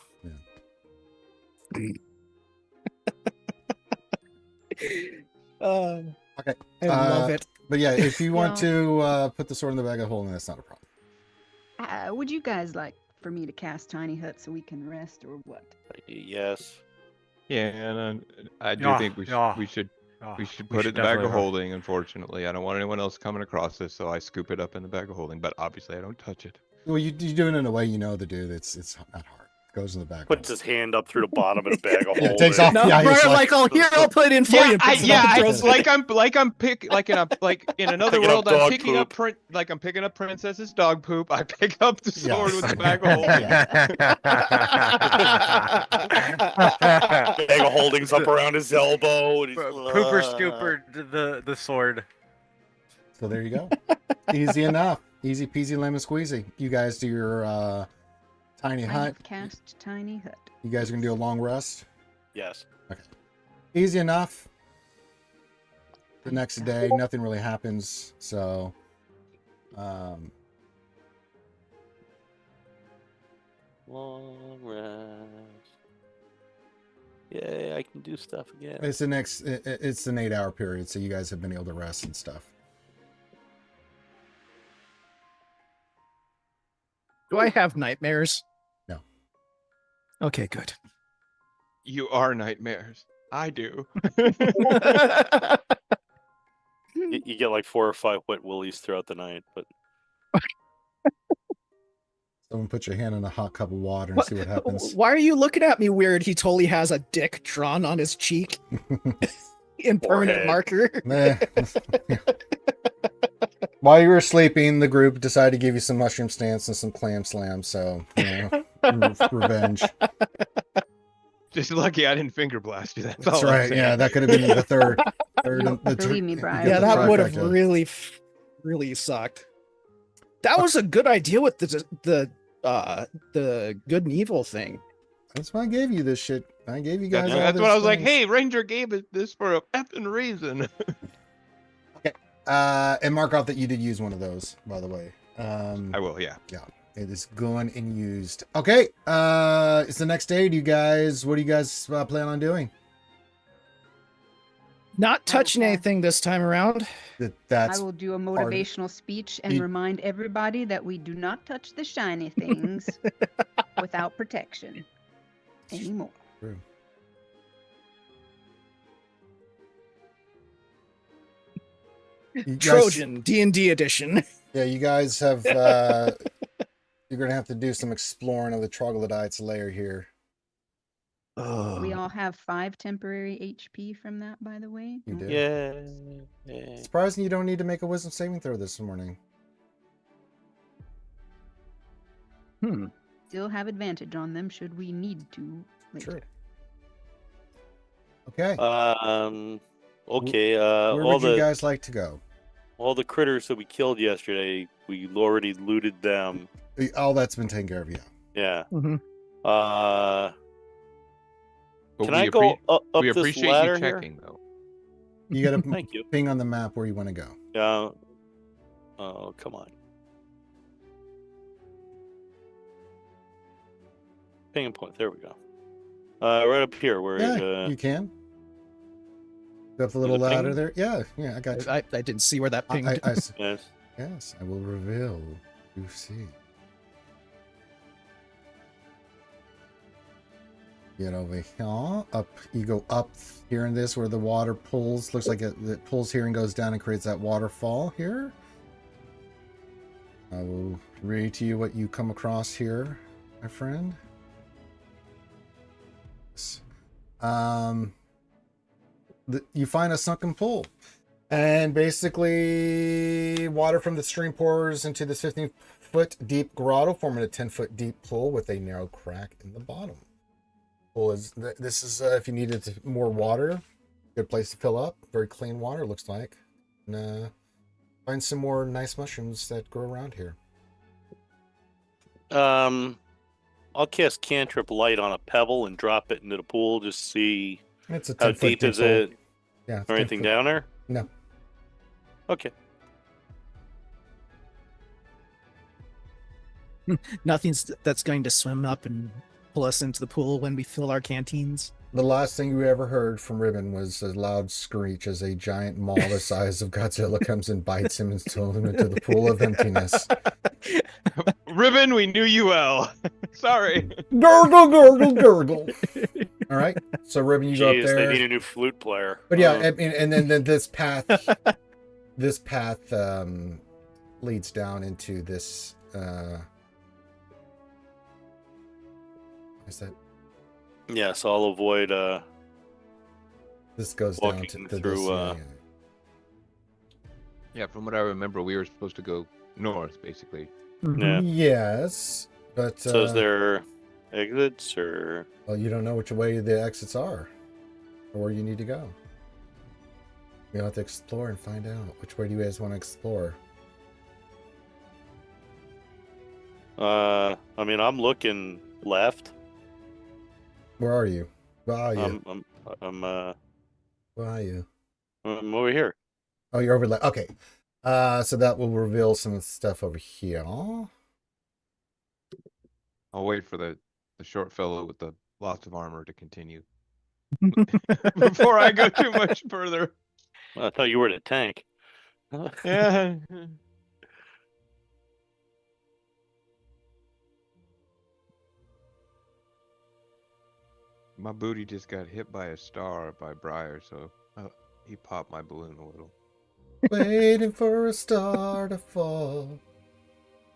[SPEAKER 1] Okay.
[SPEAKER 8] I love it.
[SPEAKER 1] But yeah, if you want
[SPEAKER 5] Well-
[SPEAKER 1] to put the sword in the bag of holding, that's not a problem.
[SPEAKER 5] Would you guys like for me to cast Tiny Hut so we can rest, or what?
[SPEAKER 3] Yes.
[SPEAKER 4] Yeah, and I do
[SPEAKER 6] Yeah,
[SPEAKER 4] think we
[SPEAKER 6] yeah.
[SPEAKER 4] should
[SPEAKER 6] Oh,
[SPEAKER 4] put it in the bag of
[SPEAKER 6] definitely-
[SPEAKER 4] holding. Unfortunately, I don't want anyone else coming across this, so I scoop it up in the bag of holding. But obviously, I don't touch it.
[SPEAKER 1] Well, you do it in a way the dude. It's not hard. It goes in the bag.
[SPEAKER 3] Puts his hand up through the bottom of the bag of
[SPEAKER 1] Yeah,
[SPEAKER 3] holding.
[SPEAKER 1] takes off.
[SPEAKER 8] No,
[SPEAKER 1] Yeah, he's
[SPEAKER 8] Briar,
[SPEAKER 1] like-
[SPEAKER 8] I'll put it in for you. Picks it up and throws it.
[SPEAKER 4] In another
[SPEAKER 3] Picking
[SPEAKER 4] world,
[SPEAKER 3] up
[SPEAKER 4] I'm
[SPEAKER 3] dog
[SPEAKER 4] picking up
[SPEAKER 3] poop.
[SPEAKER 4] I'm picking up Princess's dog poop. I pick up the sword
[SPEAKER 1] Yes.
[SPEAKER 4] with the bag of holding.
[SPEAKER 3] Bag of holding's up around his elbow. And he's,
[SPEAKER 6] Pooper scooper the sword.
[SPEAKER 1] So there you go. Easy enough. Easy peasy lemon squeezy. You guys do your tiny
[SPEAKER 5] I
[SPEAKER 1] hut.
[SPEAKER 5] have cast Tiny Hut.
[SPEAKER 1] You guys are gonna do a long rest.
[SPEAKER 3] Yes.
[SPEAKER 1] Easy enough. the next day. Nothing really happens. So,
[SPEAKER 3] Long rest. Yay, I can do stuff again.
[SPEAKER 1] it's an 8-hour period, so you guys have been able to rest and stuff.
[SPEAKER 8] Do I have nightmares?
[SPEAKER 1] No.
[SPEAKER 8] Okay, good.
[SPEAKER 4] You are nightmares. I do.
[SPEAKER 3] You get like 4 or 5 wet willies throughout the night, but
[SPEAKER 1] Someone put your hand in a hot cup of water and see what happens.
[SPEAKER 8] Why are you looking at me weird? He totally has a dick drawn on his cheek in permanent
[SPEAKER 3] Forehead.
[SPEAKER 8] marker.
[SPEAKER 1] Meh. While you were sleeping, the group decided to give you some mushroom stance and some clam slams. So, revenge.
[SPEAKER 4] Just lucky I didn't finger blast you. That's,
[SPEAKER 1] That's
[SPEAKER 4] all I'm
[SPEAKER 1] right.
[SPEAKER 4] saying.
[SPEAKER 1] Yeah, that could have been the third.
[SPEAKER 5] Believe me, Brian.
[SPEAKER 8] Yeah,
[SPEAKER 1] the
[SPEAKER 8] that would have
[SPEAKER 1] trifecta.
[SPEAKER 8] really sucked. That was a good idea with the good and evil thing.
[SPEAKER 1] That's why I gave you this shit. I gave you guys all
[SPEAKER 4] That's
[SPEAKER 1] this
[SPEAKER 4] what I was like.
[SPEAKER 1] things.
[SPEAKER 4] Hey, Ranger gave us this for a effing reason.
[SPEAKER 1] And mark off that you did use one of those, by the way.
[SPEAKER 4] I will. Yeah.
[SPEAKER 1] It is gone and used. Okay. It's the next day. What do you guys plan on doing?
[SPEAKER 8] Not touching
[SPEAKER 5] Okay.
[SPEAKER 8] anything this time around.
[SPEAKER 1] That's
[SPEAKER 5] I will do a
[SPEAKER 1] of-
[SPEAKER 5] motivational speech and
[SPEAKER 1] You-
[SPEAKER 5] remind everybody that we do not touch the shiny things without protection anymore.
[SPEAKER 1] true. You guys-
[SPEAKER 8] Trojan D&D edition.
[SPEAKER 1] Yeah, you guys have. You're gonna have to do some exploring of the troglodytes lair here.
[SPEAKER 5] We all have 5 temporary HP from that, by the way.
[SPEAKER 1] You do.
[SPEAKER 3] yeah.
[SPEAKER 1] Surprising you don't need to make a wisdom saving throw this morning.
[SPEAKER 5] Still have advantage on them should we need to later.
[SPEAKER 1] Sure. Okay.
[SPEAKER 3] Okay.
[SPEAKER 1] Where would you guys like to go?
[SPEAKER 3] all the critters that we killed yesterday, we already looted them.
[SPEAKER 1] All that's been taken care of. Yeah.
[SPEAKER 3] Yeah.
[SPEAKER 8] Mm-hmm.
[SPEAKER 4] But
[SPEAKER 3] Can
[SPEAKER 4] we
[SPEAKER 3] I go up
[SPEAKER 4] we
[SPEAKER 3] this
[SPEAKER 4] appreciate
[SPEAKER 3] ladder
[SPEAKER 4] you
[SPEAKER 3] here?
[SPEAKER 4] checking, though.
[SPEAKER 1] You got to
[SPEAKER 3] Thank you.
[SPEAKER 1] ping on the map where you want to go.
[SPEAKER 3] Yeah. Oh, come on. Ping point. There we go. Right up here where
[SPEAKER 1] Yeah, you can. Go up the little
[SPEAKER 3] the ping?
[SPEAKER 1] ladder there. Yeah, yeah, I got you.
[SPEAKER 8] I didn't see where that pinged.
[SPEAKER 3] yes.
[SPEAKER 1] Yes, I will reveal. You see. Get over here. Up, you go up here in this where the water pulls. Looks like it pulls here and goes down and creates that waterfall here. I will read to you what you come across here, my friend. You find a sunken pool. And basically, water from the stream pours into this 15-foot deep grotto, forming a 10-foot deep pool with a narrow crack in the bottom. Pool is this is if you needed more water, good place to fill up. Very clean water, looks like. And find some more nice mushrooms that grow around here.
[SPEAKER 3] I'll cast cantrip light on a pebble and drop it into the pool. Just see
[SPEAKER 1] It's a
[SPEAKER 3] how
[SPEAKER 1] 10-foot
[SPEAKER 3] deep is
[SPEAKER 1] pool.
[SPEAKER 3] it,
[SPEAKER 1] Yeah.
[SPEAKER 3] or anything down there.
[SPEAKER 1] No.
[SPEAKER 3] Okay.
[SPEAKER 8] Nothing's that's going to swim up and pull us into the pool when we fill our canteens.
[SPEAKER 1] The last thing you ever heard from Ribin was a loud screech as a giant maw the size of Godzilla comes and bites him and throws him into the pool of emptiness.
[SPEAKER 4] Ribin, we knew you well. Sorry.
[SPEAKER 1] Gurgle, gurgle, gurgle. All right. So, Ribin, you go up
[SPEAKER 3] Jeez,
[SPEAKER 1] there.
[SPEAKER 3] they need a new flute player.
[SPEAKER 1] But yeah, and then this path, leads down into this. Is that?
[SPEAKER 3] Yeah, so I'll avoid.
[SPEAKER 1] This goes down
[SPEAKER 3] Walking
[SPEAKER 1] to
[SPEAKER 3] through,
[SPEAKER 1] this. Yeah.
[SPEAKER 4] Yeah, from what I remember, we were supposed to go north, basically.
[SPEAKER 3] Yeah.
[SPEAKER 1] Yes, but
[SPEAKER 3] So is there exits or?
[SPEAKER 1] well, you don't know which way the exits are, or where you need to go. You'll have to explore and find out. Which way do you guys want to explore?
[SPEAKER 3] I mean, I'm looking left.
[SPEAKER 1] Where are you? Where are you?
[SPEAKER 3] I'm
[SPEAKER 1] Where are you?
[SPEAKER 3] over here.
[SPEAKER 1] Oh, you're overlay. Okay. So that will reveal some stuff over here.
[SPEAKER 4] I'll wait for the short fellow with the lots of armor to continue before I go too much further.
[SPEAKER 3] Well, I thought you were the tank.
[SPEAKER 4] Yeah. My booty just got hit by a star by Briar, so he popped my balloon a little.
[SPEAKER 1] Waiting for a star to fall.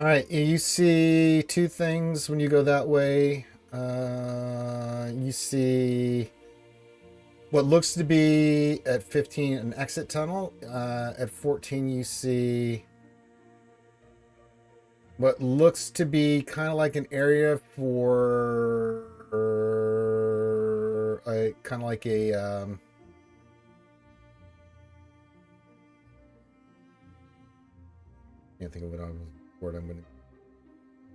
[SPEAKER 1] All right, you see two things when you go that way. You see what looks to be at 15 an exit tunnel. At 14, you see what looks to be kind of like an area for a kind of like a can't think of what word I'm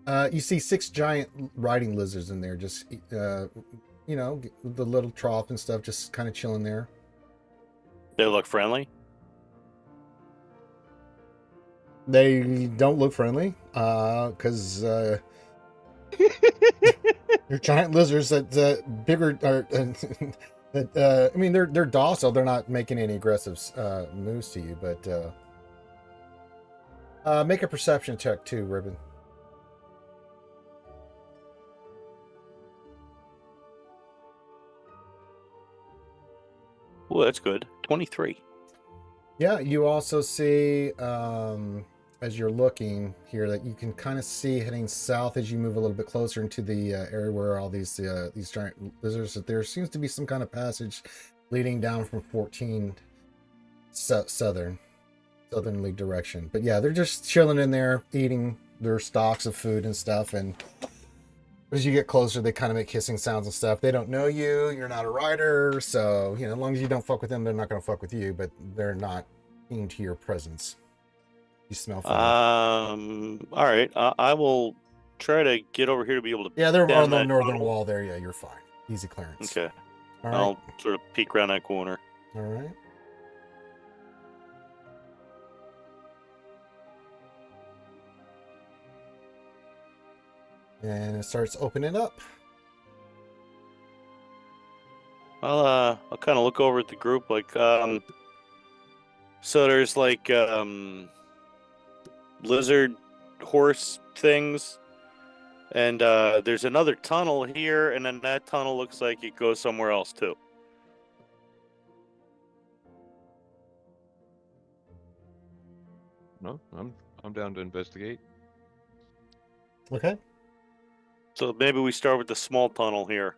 [SPEAKER 1] gonna. You see 6 giant riding lizards in there, just you know, the little trough and stuff, just kind of chilling there.
[SPEAKER 3] They look friendly.
[SPEAKER 1] They don't look friendly, because they're giant lizards that bigger are. I mean, they're docile. They're not making any aggressive moves to you, but make a perception check too, Ribin.
[SPEAKER 3] Oh, that's good. 23.
[SPEAKER 1] Yeah, you also see, as you're looking here, that you can kind of see heading south as you move a little bit closer into the area where all these giant lizards. That there seems to be some kind of passage leading down from 14 southerly direction. But yeah, they're just chilling in there, eating their stocks of food and stuff. And as you get closer, they kind of make hissing sounds and stuff. They don't know you. You're not a rider. So, you know, as long as you don't fuck with them, they're not going to fuck with you. But they're not into your presence. You smell fun.
[SPEAKER 3] All right. I will try to get over here to be able to.
[SPEAKER 1] Yeah, they're
[SPEAKER 3] down
[SPEAKER 1] on the
[SPEAKER 3] that
[SPEAKER 1] northern
[SPEAKER 3] tunnel.
[SPEAKER 1] wall there. Yeah, you're fine. Easy clearance.
[SPEAKER 3] Okay.
[SPEAKER 1] All right.
[SPEAKER 3] I'll sort of peek around that corner.
[SPEAKER 1] All right. And it starts opening up.
[SPEAKER 3] I'll kind of look over at the group, like, so there's like lizard horse things, and there's another tunnel here, and then that tunnel looks like it goes somewhere else too.
[SPEAKER 4] No, I'm down to investigate.
[SPEAKER 1] Okay.
[SPEAKER 3] So maybe we start with the small tunnel here.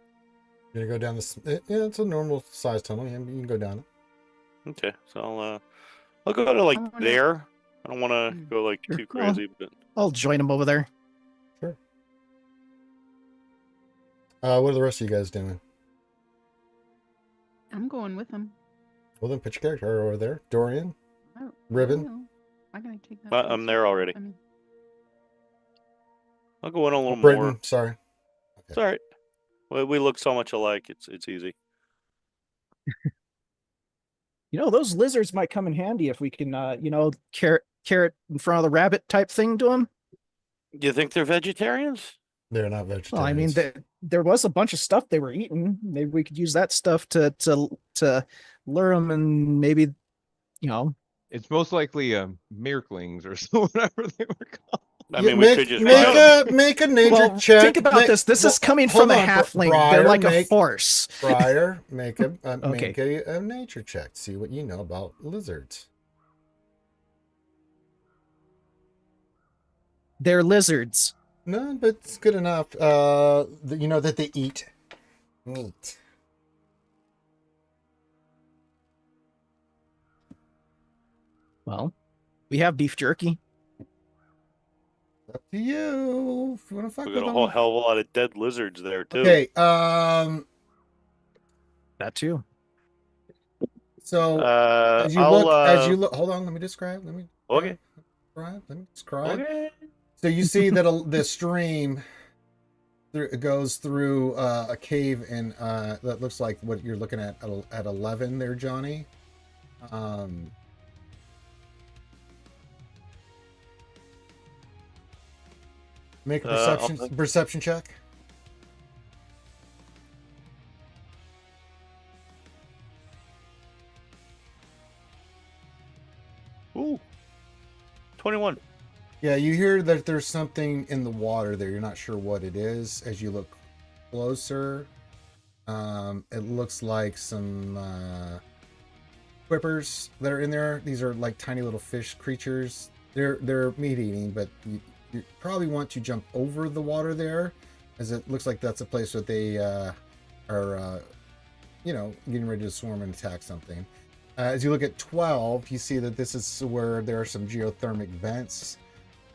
[SPEAKER 1] You're gonna go down this. Yeah, it's a normal size tunnel. Yeah, you can go down it.
[SPEAKER 3] Okay, so I'll go to like
[SPEAKER 5] I wanna-
[SPEAKER 3] there. I don't want to go like
[SPEAKER 8] Sure.
[SPEAKER 3] too crazy, but
[SPEAKER 8] I'll join him over there.
[SPEAKER 1] Sure. What are the rest of you guys doing?
[SPEAKER 5] I'm going with him.
[SPEAKER 1] Well, then put your character over there. Dorian,
[SPEAKER 5] Oh,
[SPEAKER 1] Ribin.
[SPEAKER 5] no. I gotta take that.
[SPEAKER 3] I'm
[SPEAKER 5] first.
[SPEAKER 3] there already.
[SPEAKER 5] I mean,
[SPEAKER 3] I'll go in a little
[SPEAKER 1] Briton.
[SPEAKER 3] more.
[SPEAKER 1] Sorry.
[SPEAKER 3] It's all right. Well, we look so much alike. It's easy.
[SPEAKER 8] You know, those lizards might come in handy if we can, you know, carrot in front of the rabbit type thing to them.
[SPEAKER 3] Do you think they're vegetarians?
[SPEAKER 1] They're not vegetarians.
[SPEAKER 8] Well, I mean, there was a bunch of stuff they were eating. Maybe we could use that stuff to lure them, and maybe, you know,
[SPEAKER 4] It's most likely Mirklings or so, whatever they were called.
[SPEAKER 3] I mean, we
[SPEAKER 1] make,
[SPEAKER 3] could just
[SPEAKER 1] make a nature
[SPEAKER 8] well,
[SPEAKER 1] check.
[SPEAKER 8] think about this. This is coming
[SPEAKER 1] hold
[SPEAKER 8] from a
[SPEAKER 1] on,
[SPEAKER 8] halfling.
[SPEAKER 1] Briar,
[SPEAKER 8] They're like a
[SPEAKER 1] make-
[SPEAKER 8] horse.
[SPEAKER 1] Briar, make a
[SPEAKER 8] Okay.
[SPEAKER 1] a nature check. See what you know about lizards.
[SPEAKER 8] They're lizards.
[SPEAKER 1] No, but it's good enough. You know that they eat meat.
[SPEAKER 8] Well, we have beef jerky.
[SPEAKER 1] Up to you. If you want to fuck
[SPEAKER 3] we
[SPEAKER 1] with
[SPEAKER 3] got a whole
[SPEAKER 1] them.
[SPEAKER 3] hell of a lot of dead lizards there too.
[SPEAKER 1] Okay.
[SPEAKER 8] That too.
[SPEAKER 1] So as you look, hold on. Let me describe.
[SPEAKER 3] Okay.
[SPEAKER 1] Let me describe.
[SPEAKER 3] Okay.
[SPEAKER 1] So you see that the stream goes through a cave, and that looks like what you're looking at 11 there, Johnny. Make a
[SPEAKER 3] I'll-
[SPEAKER 1] perception check.
[SPEAKER 3] Ooh. 21.
[SPEAKER 1] Yeah, you hear that there's something in the water there. You're not sure what it is. As you look closer, it looks like some quippers that are in there. These are like tiny little fish creatures. They're meat eating, but you probably want to jump over the water there, as it looks like that's a place that they are, getting ready to swarm and attack something. As you look at 12, you see that this is where there are some geothermic vents,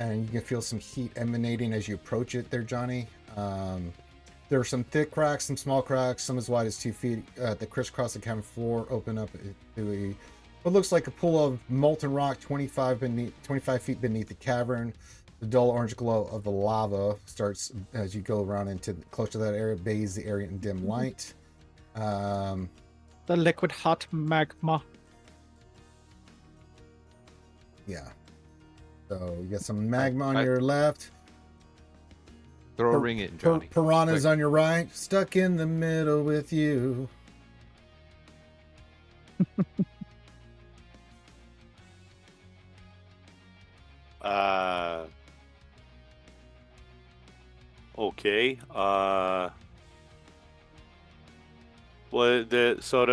[SPEAKER 1] and you can feel some heat emanating as you approach it there, Johnny. There are some thick cracks, some small cracks, some as wide as 2 feet that crisscross the cavern floor, open up to what looks like a pool of molten rock 25 feet beneath the cavern. The dull orange glow of the lava starts as you go around into close to that area, bathes the area in dim light.
[SPEAKER 8] The liquid hot magma.
[SPEAKER 1] Yeah. So you got some magma on your left.
[SPEAKER 4] Throw a ring in, Johnny.
[SPEAKER 1] Piranhas
[SPEAKER 4] Quick.
[SPEAKER 1] on your right. Stuck in the middle with you.
[SPEAKER 3] Okay. So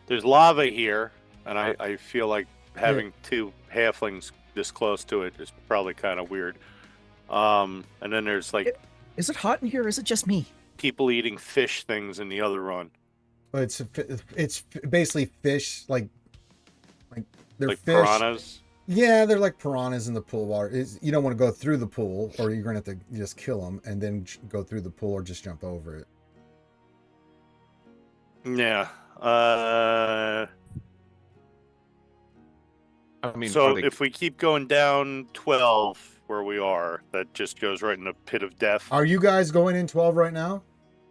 [SPEAKER 3] there's lava here, and I feel like having two halflings this close to it is probably kind of weird. And then there's like
[SPEAKER 8] Is it hot in here? Or is it just me?
[SPEAKER 3] people eating fish things in the other run,
[SPEAKER 1] But it's basically fish, like they're
[SPEAKER 3] like
[SPEAKER 1] fish.
[SPEAKER 3] piranhas.
[SPEAKER 1] Yeah, they're like piranhas in the pool water. You don't want to go through the pool, or you're going to have to just kill them and then go through the pool, or just jump over it.
[SPEAKER 3] Yeah.
[SPEAKER 4] I mean,
[SPEAKER 3] So
[SPEAKER 4] are they-
[SPEAKER 3] if we keep going down 12 where we are, that just goes right in the pit of death.
[SPEAKER 1] Are you guys going in 12 right now?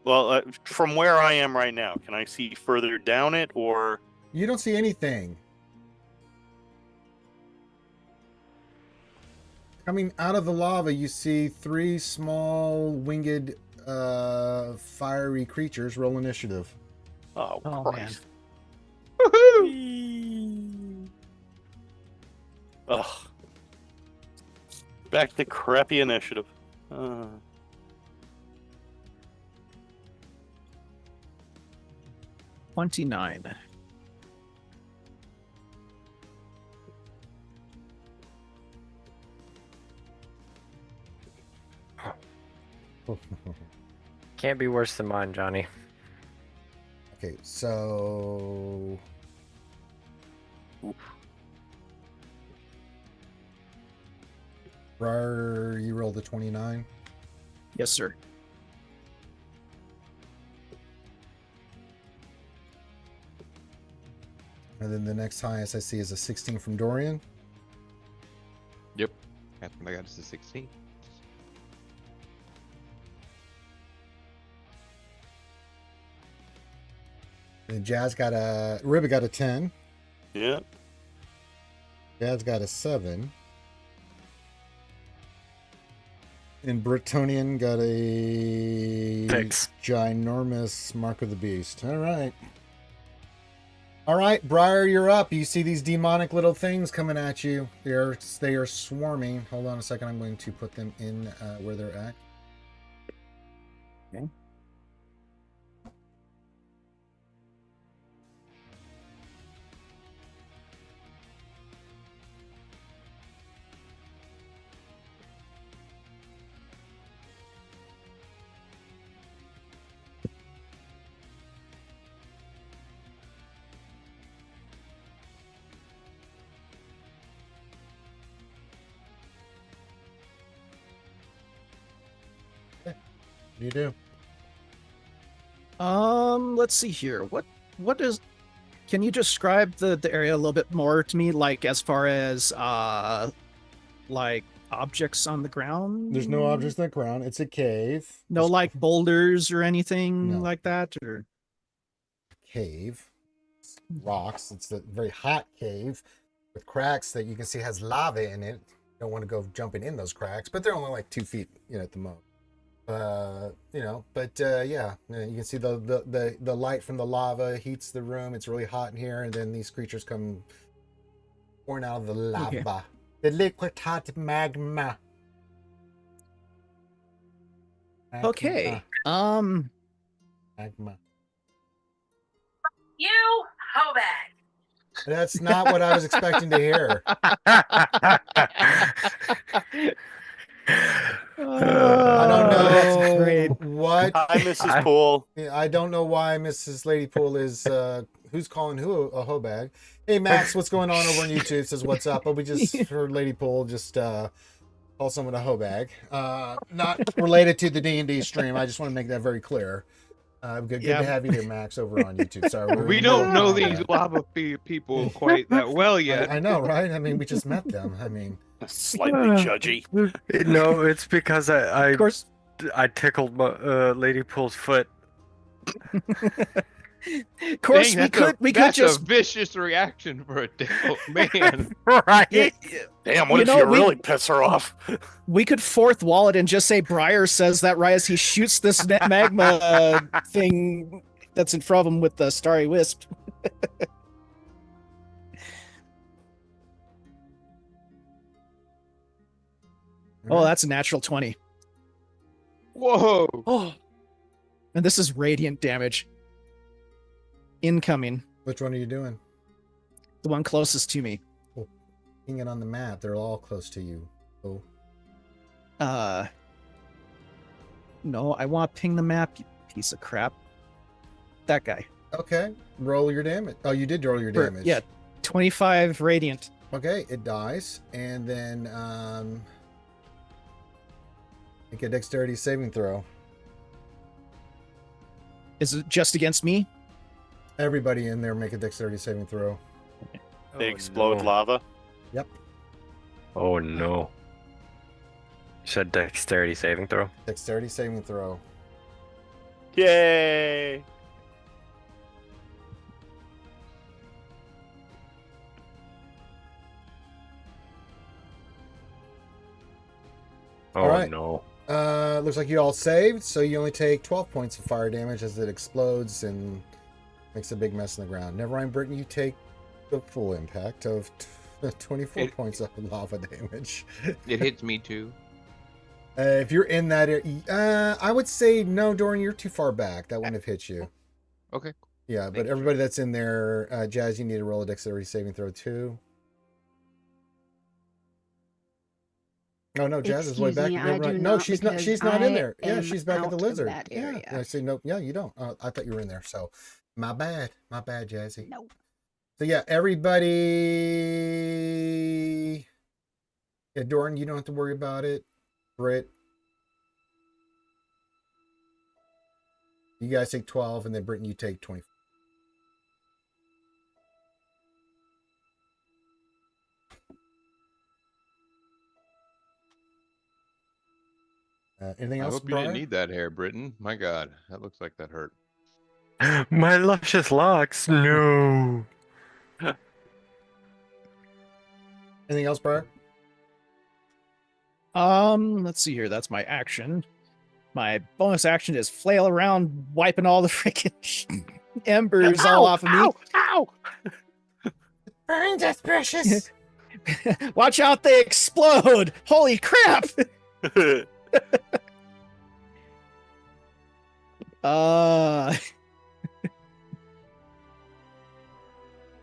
[SPEAKER 3] Well, from where I am right now, can I see further down it, or
[SPEAKER 1] You don't see anything. Coming out of the lava, you see 3 small winged fiery creatures. Roll initiative.
[SPEAKER 3] oh,
[SPEAKER 8] Oh,
[SPEAKER 3] Christ. Ugh. Back to crappy initiative.
[SPEAKER 8] 29.
[SPEAKER 6] Can't be worse than mine, Johnny.
[SPEAKER 1] Okay, so Briar, you rolled a 29.
[SPEAKER 8] Yes, sir.
[SPEAKER 1] And then the next highest I see is a 16 from Dorian.
[SPEAKER 4] Yep. That's what I got is a 16.
[SPEAKER 1] And Ribin got a 10.
[SPEAKER 3] Yeah.
[SPEAKER 1] Jazz got a 7. And Britonian got a
[SPEAKER 6] 6.
[SPEAKER 1] ginormous Mark of the Beast. All right. All right, Briar, you're up. You see these demonic little things coming at you. They are swarming. Hold on a second. I'm going to put them in where they're at.
[SPEAKER 8] Okay.
[SPEAKER 1] What do you do?
[SPEAKER 8] Let's see here. What is? Can you describe the area a little bit more to me, like as far as like objects on the ground?
[SPEAKER 1] There's no objects on the ground. It's a cave.
[SPEAKER 8] No,
[SPEAKER 1] Just
[SPEAKER 8] like boulders or anything
[SPEAKER 1] No.
[SPEAKER 8] like that, or
[SPEAKER 1] cave. Rocks. It's a very hot cave with cracks that you can see has lava in it. don't want to go jumping in those cracks, but they're only like 2 feet, at the most. Yeah, you can see the light from the lava heats the room. It's really hot in here, and then these creatures come pouring out of the lava.
[SPEAKER 8] Okay.
[SPEAKER 1] The liquid hot magma.
[SPEAKER 8] Okay.
[SPEAKER 1] Magma.
[SPEAKER 9] You hoe bag.
[SPEAKER 1] That's not what I was expecting to hear. I don't know.
[SPEAKER 8] That's great.
[SPEAKER 1] What?
[SPEAKER 3] Hi, Mrs. Poole.
[SPEAKER 1] I don't know why Mrs. Lady Pool is who's calling who a hoe bag. Hey Max, what's going on over on YouTube? Says what's up? But we just heard Lady Pool just call someone a hoe bag. Not related to the D&D stream. I just want to make that very clear. Good to have you here, Max, over on YouTube. Sorry,
[SPEAKER 4] We don't know these lava people quite that well yet.
[SPEAKER 1] I know, right? I mean, we just met them. I mean,
[SPEAKER 3] Slightly judgy.
[SPEAKER 6] No, it's because
[SPEAKER 8] Of course.
[SPEAKER 6] I tickled my, Lady Pool's foot.
[SPEAKER 8] Of course,
[SPEAKER 4] Dang,
[SPEAKER 8] we could just
[SPEAKER 4] a vicious reaction for a devil, man.
[SPEAKER 6] Right?
[SPEAKER 3] Damn, what if
[SPEAKER 8] know,
[SPEAKER 3] you
[SPEAKER 8] we-
[SPEAKER 3] really piss her off?
[SPEAKER 8] we could fourth wall it and just say Briar says that right as he shoots this magma thing that's in front of him with the starry wisp. Oh, that's a natural 20.
[SPEAKER 4] Whoa.
[SPEAKER 3] Oh,
[SPEAKER 8] And this is radiant damage. Incoming.
[SPEAKER 1] which one are you doing?
[SPEAKER 8] The one closest to me.
[SPEAKER 1] Ping it on the map. They're all close to you. Oh,
[SPEAKER 8] No, I want to ping the map, you piece of crap. That guy.
[SPEAKER 1] okay. Roll your damage. Oh, you did roll your damage.
[SPEAKER 8] Yeah, 25 radiant.
[SPEAKER 1] Okay, it dies, and then make a dexterity saving throw.
[SPEAKER 8] Is it just against me?
[SPEAKER 1] Everybody in there make a dexterity saving throw.
[SPEAKER 3] they explode lava.
[SPEAKER 1] Yep.
[SPEAKER 6] Oh no. You said dexterity saving throw?
[SPEAKER 1] Dexterity saving throw.
[SPEAKER 3] Yay!
[SPEAKER 6] Oh
[SPEAKER 1] All right.
[SPEAKER 6] no.
[SPEAKER 1] Looks like you all saved, so you only take 12 points of fire damage as it explodes and makes a big mess in the ground. Never mind, Briton, you take the full impact of 24 points of lava damage.
[SPEAKER 4] It hits me too.
[SPEAKER 1] If you're in that area, I would say no, Dorian, you're too far back. That wouldn't have hit you.
[SPEAKER 4] Okay.
[SPEAKER 1] Yeah, but
[SPEAKER 4] Thank you.
[SPEAKER 1] everybody that's in there, Jazz, you need to roll a dexterity saving throw too. Oh no, Jazz is way
[SPEAKER 5] Excuse
[SPEAKER 1] back.
[SPEAKER 5] me,
[SPEAKER 1] Never
[SPEAKER 5] I do
[SPEAKER 1] mind. No,
[SPEAKER 5] not,
[SPEAKER 1] she's not.
[SPEAKER 5] because
[SPEAKER 1] She's not in
[SPEAKER 5] I
[SPEAKER 1] there. Yeah,
[SPEAKER 5] am
[SPEAKER 1] she's back at the
[SPEAKER 5] out of
[SPEAKER 1] lizard.
[SPEAKER 5] that
[SPEAKER 1] Yeah,
[SPEAKER 5] area.
[SPEAKER 1] I say no. Yeah, you don't. I thought you were in there. So, my bad, Jazzy.
[SPEAKER 5] No.
[SPEAKER 1] So yeah, everybody. Yeah, Dorian, you don't have to worry about it. Britt, you guys take 12, and then Britain, you take 20. Anything
[SPEAKER 4] I
[SPEAKER 1] else,
[SPEAKER 4] hope you didn't
[SPEAKER 1] Briar?
[SPEAKER 4] need that hair, Britain. My God, that looks like that hurt.
[SPEAKER 6] My luscious locks. No.
[SPEAKER 1] Anything else, Briar?
[SPEAKER 8] Let's see here. That's my action. My bonus action is flail around, wiping all the freaking embers all off of me.
[SPEAKER 3] Ow!
[SPEAKER 1] Burns us, precious.
[SPEAKER 8] Watch out, they explode! Holy crap!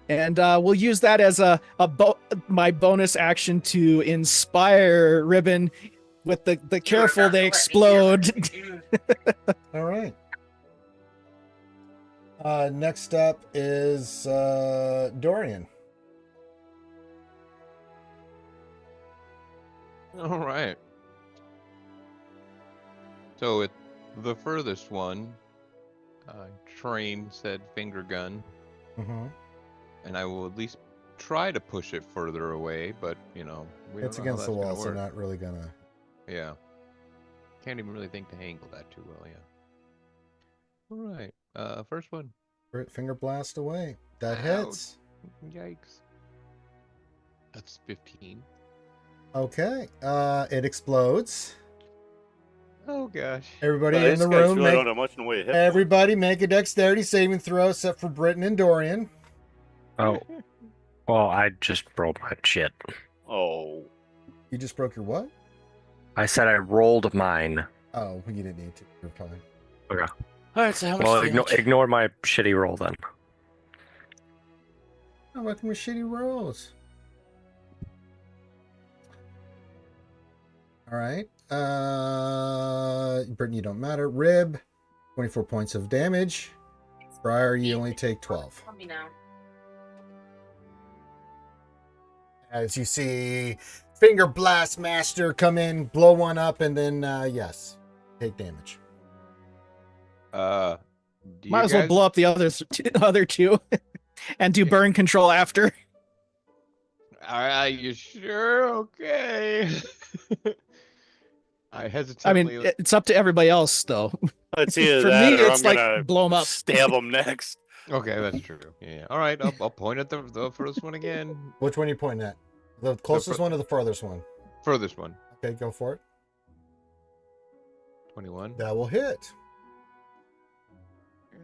[SPEAKER 8] And we'll use that as my bonus action to inspire Ribin with the careful they explode.
[SPEAKER 1] All right. Next up is Dorian.
[SPEAKER 4] All right. So it, the furthest one, train said finger gun,
[SPEAKER 1] Mm-hmm.
[SPEAKER 4] and I will at least try to push it further away. But we don't
[SPEAKER 1] It's
[SPEAKER 4] know how
[SPEAKER 1] against the
[SPEAKER 4] that's gonna
[SPEAKER 1] wall, so
[SPEAKER 4] work.
[SPEAKER 1] not really gonna.
[SPEAKER 4] Yeah. Can't even really think to angle that too well. Yeah. All right. First one.
[SPEAKER 1] Finger blast away. That
[SPEAKER 4] Ouch.
[SPEAKER 1] hits.
[SPEAKER 4] Yikes. That's 15.
[SPEAKER 1] Okay. It explodes.
[SPEAKER 4] Oh gosh.
[SPEAKER 1] Everybody in
[SPEAKER 3] These
[SPEAKER 1] the
[SPEAKER 3] guys
[SPEAKER 1] room,
[SPEAKER 3] really don't have much in the way of hit.
[SPEAKER 1] everybody make a dexterity saving throw, except for Briton and Dorian.
[SPEAKER 6] Oh, well, I just rolled my shit.
[SPEAKER 3] Oh.
[SPEAKER 1] You just broke your what?
[SPEAKER 6] I said I rolled mine.
[SPEAKER 1] Oh, you didn't need to. You're fine.
[SPEAKER 6] Okay.
[SPEAKER 3] All right, so how much
[SPEAKER 6] Well,
[SPEAKER 3] damage?
[SPEAKER 6] ignore my shitty roll then.
[SPEAKER 1] Oh, welcome with shitty rolls. All right. Britain, you don't matter. Rib, 24 points of damage. Briar, you only take 12.
[SPEAKER 9] Let me know.
[SPEAKER 1] As you see Finger Blast Master come in, blow one up, and then, yes, take damage.
[SPEAKER 4] Do
[SPEAKER 8] Might
[SPEAKER 4] you
[SPEAKER 8] as well
[SPEAKER 4] guys-
[SPEAKER 8] blow up the other two and do burn control after.
[SPEAKER 4] Are you sure? Okay. I
[SPEAKER 8] I
[SPEAKER 4] hesitantly.
[SPEAKER 8] mean, it's up to everybody else, though.
[SPEAKER 3] It's either
[SPEAKER 8] For
[SPEAKER 3] that
[SPEAKER 8] me,
[SPEAKER 3] or
[SPEAKER 8] it's
[SPEAKER 3] I'm
[SPEAKER 8] like
[SPEAKER 3] gonna
[SPEAKER 8] blow 'em up.
[SPEAKER 3] stab them next.
[SPEAKER 4] Okay, that's true. Yeah. All right, I'll point at the first one again.
[SPEAKER 1] Which one are you pointing at? The closest one or the farthest one?
[SPEAKER 4] Furthest one.
[SPEAKER 1] Okay, go for it.
[SPEAKER 4] 21.
[SPEAKER 1] That will hit.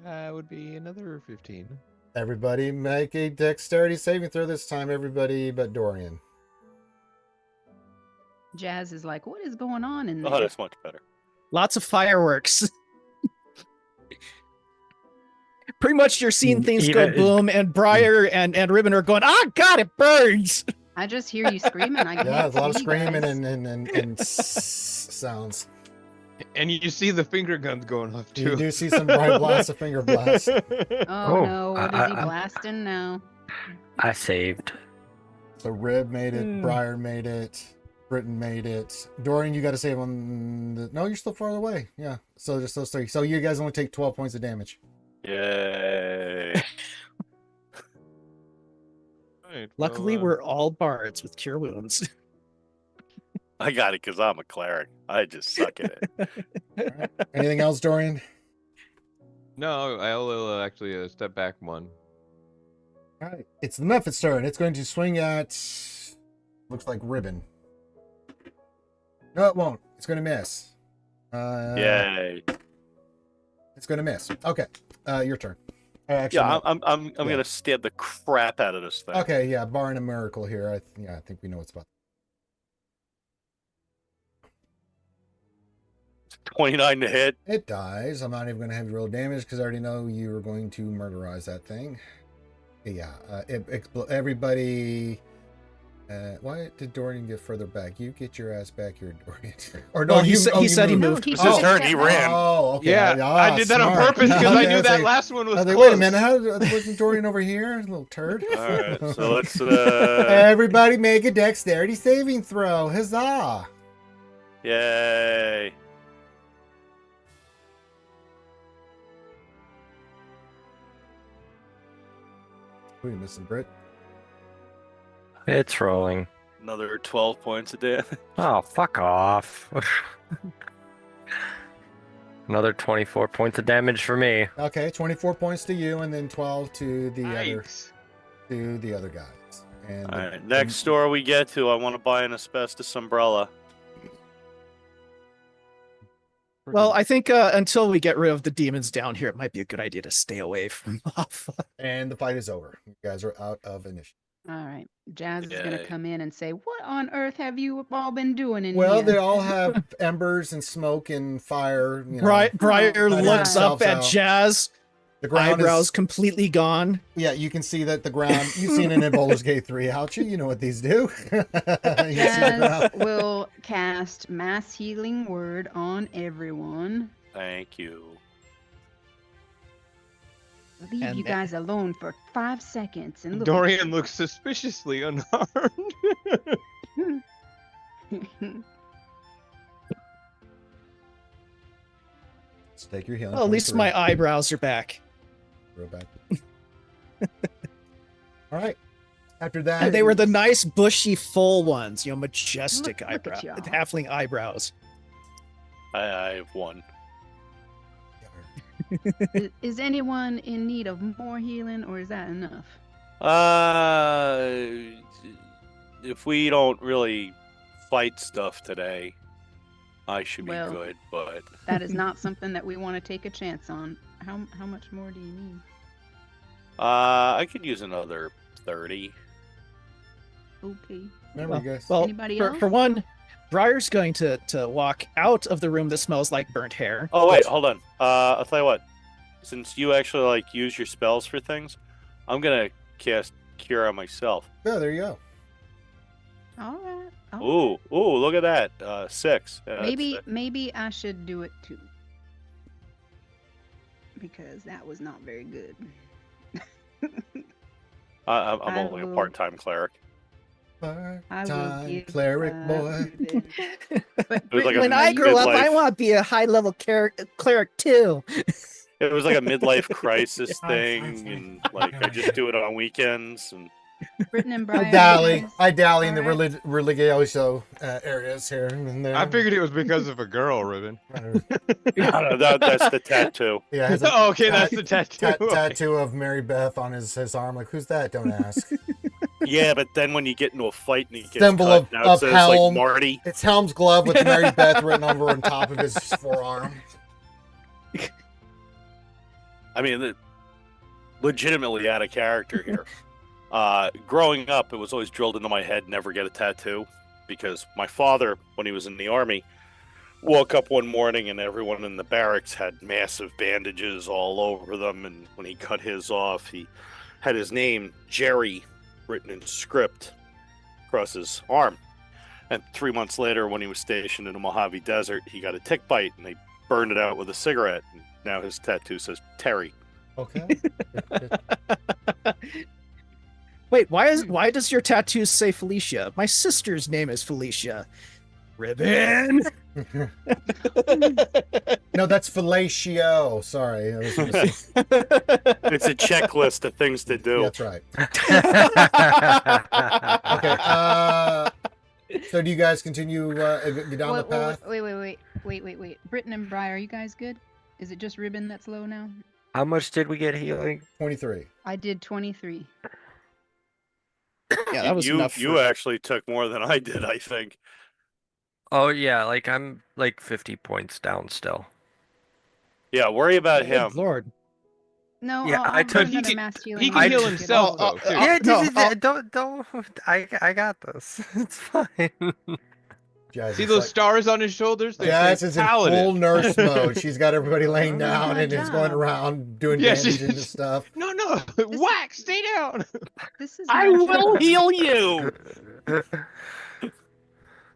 [SPEAKER 4] Would be another 15.
[SPEAKER 1] Everybody make a dexterity saving throw this time, everybody but Dorian.
[SPEAKER 5] Jazz is like, what is going on in there?
[SPEAKER 3] Oh, that's much better.
[SPEAKER 8] Lots of fireworks. Pretty much you're seeing things go
[SPEAKER 6] Even-
[SPEAKER 8] boom, and Briar and Ribin are going, oh god, it burns!
[SPEAKER 5] I just hear you screaming. I
[SPEAKER 1] Yeah, there's a lot of
[SPEAKER 5] see you
[SPEAKER 1] screaming
[SPEAKER 5] guys.
[SPEAKER 1] and sounds.
[SPEAKER 4] And you see the finger guns going off too.
[SPEAKER 1] You do see some bright blasts of finger blast.
[SPEAKER 5] Oh no, what is he
[SPEAKER 6] I-
[SPEAKER 5] blasting now?
[SPEAKER 6] I saved.
[SPEAKER 1] So Rib made it, Briar made it, Briton made it. Dorian, you got to save on the... No, you're still farther away. Yeah, so just those three. So you guys only take 12 points of damage.
[SPEAKER 3] Yay.
[SPEAKER 4] Right,
[SPEAKER 8] Luckily,
[SPEAKER 4] well,
[SPEAKER 8] we're all bards with cure wounds.
[SPEAKER 3] I got it because I'm a cleric. I just suck at it.
[SPEAKER 1] All right. Anything else, Dorian?
[SPEAKER 4] No, I'll actually step back one.
[SPEAKER 1] All right. It's the Mephit's turn. It's going to swing at... Looks like Ribin. No, it won't. It's going to miss.
[SPEAKER 3] Yay.
[SPEAKER 1] It's going to miss. Okay. Your turn. Actually,
[SPEAKER 3] Yeah,
[SPEAKER 1] no.
[SPEAKER 3] I'm gonna stab the crap out of this thing.
[SPEAKER 1] Okay, yeah, barring a miracle here, I think we know what's about.
[SPEAKER 3] 29 to hit.
[SPEAKER 1] It dies. I'm not even going to have you roll damage because I already know you were going to murderize that thing. Yeah, everybody. Why did Dorian get further back? You get your ass back here, Dorian. Or no,
[SPEAKER 8] Well, he said he moved.
[SPEAKER 5] No,
[SPEAKER 3] It's his turn. He ran.
[SPEAKER 1] Oh, okay.
[SPEAKER 4] Yeah, I did that on
[SPEAKER 1] smart.
[SPEAKER 4] purpose because I
[SPEAKER 1] Okay,
[SPEAKER 4] knew
[SPEAKER 1] was
[SPEAKER 4] that
[SPEAKER 1] like-
[SPEAKER 4] last one was
[SPEAKER 1] I was like,
[SPEAKER 4] close.
[SPEAKER 1] wait a minute, how wasn't Dorian over here? Little turd.
[SPEAKER 3] All right, so let's.
[SPEAKER 1] Everybody make a dexterity saving throw. Huzzah!
[SPEAKER 3] Yay!
[SPEAKER 1] Who are you missing, Britt?
[SPEAKER 6] It's rolling.
[SPEAKER 3] Another 12 points of damage.
[SPEAKER 6] Oh, fuck off. Another 24 points of damage for me.
[SPEAKER 1] Okay, 24 points to you, and then 12 to the
[SPEAKER 4] Yikes.
[SPEAKER 1] other guys. And
[SPEAKER 3] All right, next store we get to, I want to buy an asbestos umbrella.
[SPEAKER 8] Well, I think until we get rid of the demons down here, it might be a good idea to stay away from Lava.
[SPEAKER 1] And the fight is over. You guys are out of initiative.
[SPEAKER 5] All right, Jazz is gonna
[SPEAKER 3] Yay.
[SPEAKER 5] come in and say, "What on earth have you all been doing in
[SPEAKER 1] Well,
[SPEAKER 5] here?"
[SPEAKER 1] they all have embers and smoke and fire. You know,
[SPEAKER 8] Briar
[SPEAKER 1] hiding
[SPEAKER 8] looks up
[SPEAKER 1] themselves
[SPEAKER 8] at
[SPEAKER 1] out.
[SPEAKER 8] Jazz,
[SPEAKER 1] The ground
[SPEAKER 8] eyebrows
[SPEAKER 1] is,
[SPEAKER 8] completely gone.
[SPEAKER 1] yeah, you can see that the ground. You've seen it in Baldur's Gate 3, Ouchie. You know what these do. You see the
[SPEAKER 5] Jazz
[SPEAKER 1] ground.
[SPEAKER 5] will cast Mass Healing Word on everyone.
[SPEAKER 3] Thank you.
[SPEAKER 5] Leave
[SPEAKER 8] And
[SPEAKER 5] you
[SPEAKER 8] then-
[SPEAKER 5] guys alone for 5 seconds and look.
[SPEAKER 4] Dorian looks suspiciously unharmed.
[SPEAKER 1] Let's take your healing.
[SPEAKER 8] Well, at least
[SPEAKER 1] 23.
[SPEAKER 8] my eyebrows are back.
[SPEAKER 1] Go back. All right. After that,
[SPEAKER 8] And they were the nice, bushy, full ones, majestic
[SPEAKER 5] Look at
[SPEAKER 8] eyebrows,
[SPEAKER 5] y'all.
[SPEAKER 8] halfling eyebrows.
[SPEAKER 3] I have one.
[SPEAKER 5] Is anyone in need of more healing, or is that enough?
[SPEAKER 3] If we don't really fight stuff today, I should be
[SPEAKER 5] Well,
[SPEAKER 3] good, but
[SPEAKER 5] That is not something that we want to take a chance on. How much more do you need?
[SPEAKER 3] I could use another 30.
[SPEAKER 5] Okay.
[SPEAKER 1] Remember, you guys.
[SPEAKER 8] Well,
[SPEAKER 5] Anybody
[SPEAKER 8] for,
[SPEAKER 5] else?
[SPEAKER 8] for one, Briar's going to walk out of the room that smells like burnt hair.
[SPEAKER 3] Oh wait, hold on. I'll tell you what. Since you actually like use your spells for things, I'm gonna cast Cure on myself.
[SPEAKER 1] Yeah, there you go.
[SPEAKER 5] All right.
[SPEAKER 3] Ooh, look at that. 6. Yeah,
[SPEAKER 5] Maybe I should do it too. Because that was not very good.
[SPEAKER 3] I'm
[SPEAKER 5] I
[SPEAKER 3] only a
[SPEAKER 5] will-
[SPEAKER 3] part-time cleric.
[SPEAKER 5] I will
[SPEAKER 1] Part-time
[SPEAKER 5] give,
[SPEAKER 1] cleric boy.
[SPEAKER 3] It was like
[SPEAKER 8] when
[SPEAKER 3] a
[SPEAKER 8] I grow up, I
[SPEAKER 3] midlife-
[SPEAKER 8] want to be a high-level cleric too.
[SPEAKER 3] It was like a midlife crisis
[SPEAKER 1] Fine,
[SPEAKER 3] thing, and like I just do it on weekends. And
[SPEAKER 5] Britain and Briar.
[SPEAKER 1] I dally in the
[SPEAKER 5] Alright.
[SPEAKER 1] religioso areas here and there.
[SPEAKER 4] I figured it was because of a girl, Ribin.
[SPEAKER 3] no, that's the tattoo.
[SPEAKER 1] Yeah, has a
[SPEAKER 4] Oh, okay, that's the tattoo. Okay.
[SPEAKER 1] tattoo of Mary Beth on his arm. Like, who's that? Don't ask.
[SPEAKER 3] Yeah, but then when you get into a fight and he gets
[SPEAKER 1] Symbol
[SPEAKER 3] cut,
[SPEAKER 1] of-
[SPEAKER 3] now
[SPEAKER 1] of
[SPEAKER 3] it says
[SPEAKER 1] Helm.
[SPEAKER 3] like Marty.
[SPEAKER 1] It's Helm's glove with Mary Beth written over on top of his forearm.
[SPEAKER 3] I mean, legitimately out of character here. Growing up, it was always drilled into my head never get a tattoo, because my father, when he was in the army, woke up one morning and everyone in the barracks had massive bandages all over them, and when he cut his off, he had his name, Jerry, written in script across his arm. And 3 months later, when he was stationed in the Mojave Desert, he got a tick bite and they burned it out with a cigarette. And now his tattoo says Terry.
[SPEAKER 1] Okay.
[SPEAKER 8] Wait, why does your tattoo say Felicia? My sister's name is Felicia. Ribin.
[SPEAKER 1] No, that's fellatio. Sorry.
[SPEAKER 3] It's a checklist of things to do.
[SPEAKER 1] That's right. Okay. So do you guys continue get down the path?
[SPEAKER 5] Wait. Britain and Briar, are you guys good? Is it just Ribin that's low now?
[SPEAKER 6] How much did we get healing?
[SPEAKER 1] 23.
[SPEAKER 5] I did 23.
[SPEAKER 8] Yeah, that was enough.
[SPEAKER 3] You actually took more than I did, I think.
[SPEAKER 6] Oh yeah, like I'm like 50 points down still.
[SPEAKER 3] Yeah, worry about
[SPEAKER 8] Good
[SPEAKER 3] him.
[SPEAKER 8] Lord.
[SPEAKER 5] No,
[SPEAKER 6] Yeah,
[SPEAKER 5] I'll
[SPEAKER 6] I
[SPEAKER 5] do
[SPEAKER 6] took-
[SPEAKER 5] another
[SPEAKER 4] he
[SPEAKER 5] mass
[SPEAKER 4] can-
[SPEAKER 5] healing.
[SPEAKER 4] he
[SPEAKER 5] on
[SPEAKER 4] can
[SPEAKER 5] you
[SPEAKER 4] heal
[SPEAKER 5] to get
[SPEAKER 4] himself,
[SPEAKER 5] over it.
[SPEAKER 4] though, too.
[SPEAKER 6] Yeah,
[SPEAKER 8] no,
[SPEAKER 6] don't. I got this. It's fine.
[SPEAKER 1] Jazz
[SPEAKER 4] See
[SPEAKER 1] is
[SPEAKER 4] those
[SPEAKER 1] like-
[SPEAKER 4] stars on his shoulders? They
[SPEAKER 1] Jazz
[SPEAKER 4] say
[SPEAKER 1] is in
[SPEAKER 4] paladin.
[SPEAKER 1] full nurse mode. She's got everybody laying
[SPEAKER 5] Oh,
[SPEAKER 1] down
[SPEAKER 5] my
[SPEAKER 1] and is going
[SPEAKER 5] job.
[SPEAKER 1] around doing
[SPEAKER 4] Yeah,
[SPEAKER 1] bandages and
[SPEAKER 4] she's-
[SPEAKER 1] stuff.
[SPEAKER 4] No, whack, stay down.
[SPEAKER 5] This is
[SPEAKER 3] I
[SPEAKER 5] my
[SPEAKER 3] will
[SPEAKER 5] job.
[SPEAKER 3] heal you.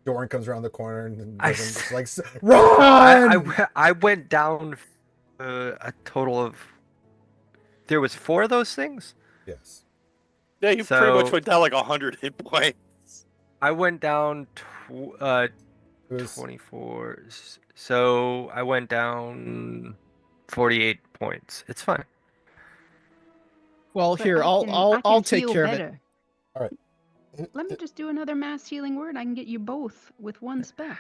[SPEAKER 1] Dorian comes around the corner and
[SPEAKER 6] I
[SPEAKER 1] doesn't,
[SPEAKER 6] s-
[SPEAKER 1] just like, run!
[SPEAKER 6] I went down a total of. There was 4 of those things.
[SPEAKER 1] Yes.
[SPEAKER 3] Yeah, you pretty much
[SPEAKER 6] So-
[SPEAKER 3] went down like 100 hit points.
[SPEAKER 6] I went down
[SPEAKER 1] It was
[SPEAKER 6] 24. So I went down 48 points. It's fine.
[SPEAKER 8] Well,
[SPEAKER 5] But
[SPEAKER 8] here,
[SPEAKER 5] I
[SPEAKER 8] I'll
[SPEAKER 5] can-
[SPEAKER 8] I'll
[SPEAKER 5] I
[SPEAKER 8] I'll
[SPEAKER 5] can
[SPEAKER 8] take
[SPEAKER 5] heal
[SPEAKER 8] care of it.
[SPEAKER 5] better.
[SPEAKER 1] all right.
[SPEAKER 5] Let me just do another mass healing word. I can get you both with one spell.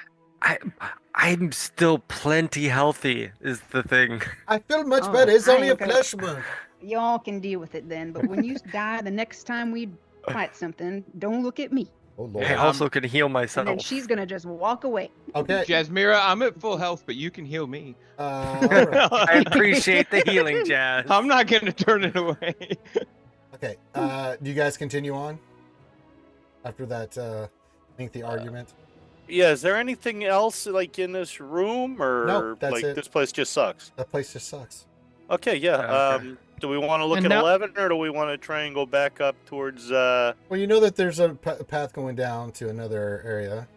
[SPEAKER 6] I'm still plenty healthy. Is the thing.
[SPEAKER 1] I feel much
[SPEAKER 5] Oh,
[SPEAKER 1] better. It's
[SPEAKER 5] I
[SPEAKER 1] only a
[SPEAKER 5] ain't gonna-
[SPEAKER 1] flesh wound.
[SPEAKER 5] Y'all can deal with it then. But when you die the next time we fight something, don't look at me.
[SPEAKER 1] Oh lord.
[SPEAKER 6] I also can heal
[SPEAKER 5] And
[SPEAKER 6] myself.
[SPEAKER 5] then she's gonna just walk away.
[SPEAKER 1] Okay.
[SPEAKER 4] Jazmyra, I'm at full health, but you can heal me.
[SPEAKER 1] All right.
[SPEAKER 6] I appreciate the healing, Jazz.
[SPEAKER 4] I'm not going to turn it away.
[SPEAKER 1] Okay. Do you guys continue on after that lengthy argument?
[SPEAKER 3] Yeah, is there anything else like in this room, or
[SPEAKER 1] No, that's
[SPEAKER 3] like
[SPEAKER 1] it.
[SPEAKER 3] this place just sucks?
[SPEAKER 1] That place just sucks.
[SPEAKER 3] Okay, yeah.
[SPEAKER 6] Okay.
[SPEAKER 3] Do we want to look
[SPEAKER 8] And
[SPEAKER 3] at
[SPEAKER 8] now-
[SPEAKER 3] 11, or do we want to try and go back up towards?
[SPEAKER 1] Well, you know that there's a path going down to another area.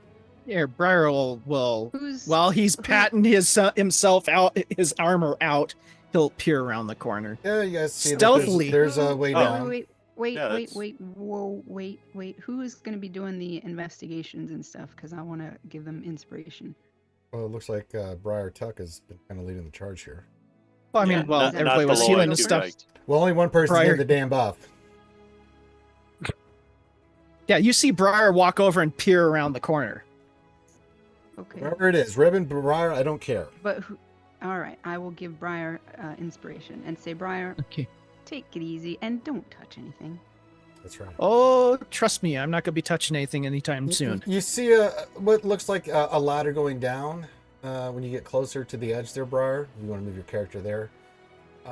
[SPEAKER 8] Here, Briar will
[SPEAKER 5] Who's
[SPEAKER 8] while he's patting his himself out, his armor out, he'll peer around the corner.
[SPEAKER 1] Yeah, you guys see that
[SPEAKER 8] Stealthily.
[SPEAKER 1] there's a way
[SPEAKER 3] Oh.
[SPEAKER 1] down.
[SPEAKER 5] Wait,
[SPEAKER 3] Yeah, that's-
[SPEAKER 5] whoa, wait. Who is going to be doing the investigations and stuff? Because I want to give them inspiration.
[SPEAKER 1] Well, it looks like Briar Tuck has been kind of leading the charge here.
[SPEAKER 8] Well, I mean,
[SPEAKER 3] Yeah,
[SPEAKER 8] well,
[SPEAKER 3] not
[SPEAKER 8] everybody
[SPEAKER 3] the
[SPEAKER 8] was
[SPEAKER 3] low
[SPEAKER 8] healing
[SPEAKER 3] IQ
[SPEAKER 8] and stuff.
[SPEAKER 3] guy.
[SPEAKER 1] Well, only one person's
[SPEAKER 8] Briar.
[SPEAKER 1] getting the damn buff.
[SPEAKER 8] Yeah, you see Briar walk over and peer around the corner.
[SPEAKER 5] Okay.
[SPEAKER 1] Wherever it is, Ribin, Briar, I don't care.
[SPEAKER 5] But all right, I will give Briar inspiration and say, Briar,
[SPEAKER 8] Okay.
[SPEAKER 5] take it easy and don't touch anything.
[SPEAKER 1] That's right.
[SPEAKER 8] Oh, trust me, I'm not going to be touching anything anytime soon.
[SPEAKER 1] You see what looks like a ladder going down when you get closer to the edge there, Briar. You want to move your character there.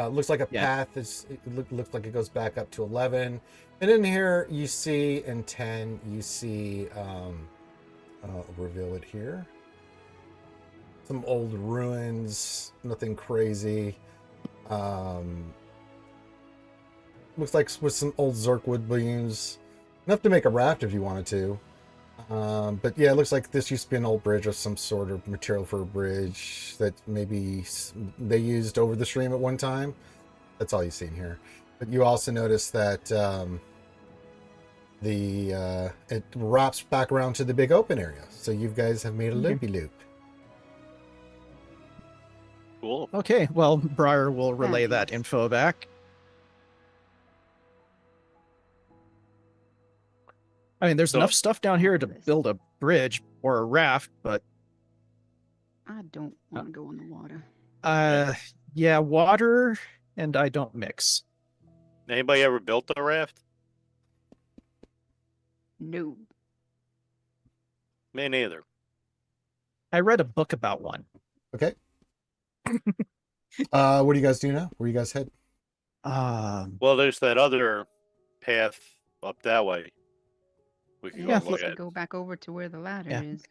[SPEAKER 1] Looks like a path. Looks like it goes back up to 11. And in here, you see in 10, you see, I'll reveal it here. Some old ruins, nothing crazy. Looks like with some old Zorkwood beams. Enough to make a raft if you wanted to. But yeah, it looks like this used to be an old bridge of some sort of material for a bridge that maybe they used over the stream at one time. That's all you see in here. But you also notice that it wraps back around to the big open area. So you guys have made a loopy-loop.
[SPEAKER 3] Cool.
[SPEAKER 8] Okay, well, Briar will relay that info back. I mean, there's enough stuff down here to build a bridge or a raft, but
[SPEAKER 5] I don't want to go in the water.
[SPEAKER 8] Yeah, water and I don't mix.
[SPEAKER 3] Anybody ever built a raft?
[SPEAKER 5] No.
[SPEAKER 3] Me neither.
[SPEAKER 8] I read a book about one.
[SPEAKER 1] Okay. What do you guys do now? Where you guys head?
[SPEAKER 3] Well, there's that other path up that way. We can
[SPEAKER 5] go back over to where the ladder is.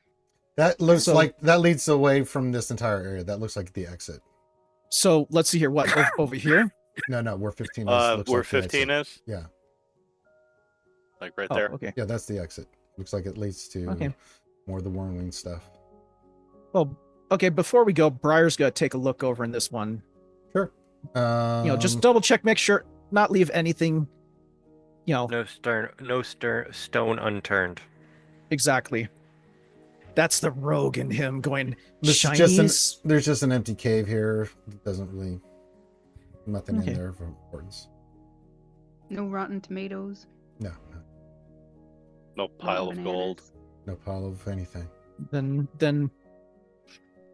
[SPEAKER 1] That looks like that leads away from this entire area. That looks like the exit.
[SPEAKER 8] So let's see here. What over here?
[SPEAKER 1] No, where 15 is.
[SPEAKER 3] Where 15 is?
[SPEAKER 1] Yeah.
[SPEAKER 3] Like right there.
[SPEAKER 8] Okay.
[SPEAKER 1] Yeah, that's the exit. Looks like it leads to more of the Wormwing stuff.
[SPEAKER 8] Well, okay. Before we go, Briar's got to take a look over in this one.
[SPEAKER 1] Sure.
[SPEAKER 8] Just double check, make sure not leave anything.
[SPEAKER 6] No stone unturned.
[SPEAKER 8] Exactly. That's the rogue in him going.
[SPEAKER 1] There's just an empty cave here. It doesn't really nothing in there of importance.
[SPEAKER 5] No rotten tomatoes.
[SPEAKER 1] No.
[SPEAKER 3] No pile of gold.
[SPEAKER 1] No pile of anything.
[SPEAKER 8] Then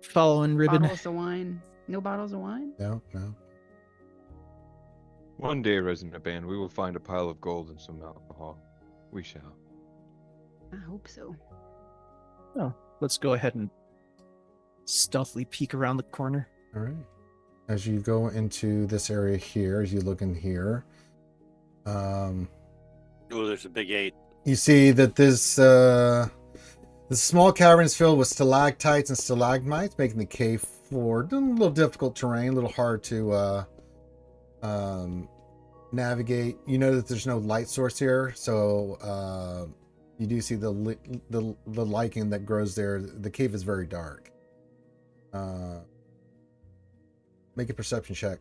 [SPEAKER 8] following Ribin.
[SPEAKER 5] Bottles of wine. No bottles of wine?
[SPEAKER 1] No.
[SPEAKER 4] One day, Resonant Band, we will find a pile of gold and some alcohol. We shall.
[SPEAKER 5] I hope so.
[SPEAKER 8] Oh, let's go ahead and stealthily peek around the corner.
[SPEAKER 1] All right. As you go into this area here, as you look in here,
[SPEAKER 3] there's a big 8.
[SPEAKER 1] You see that the small cavern is filled with stalactites and stalagmites, making the cave floor a little difficult terrain, a little hard to navigate. You know that there's no light source here, so you do see the lichen that grows there. The cave is very dark. Make a perception check.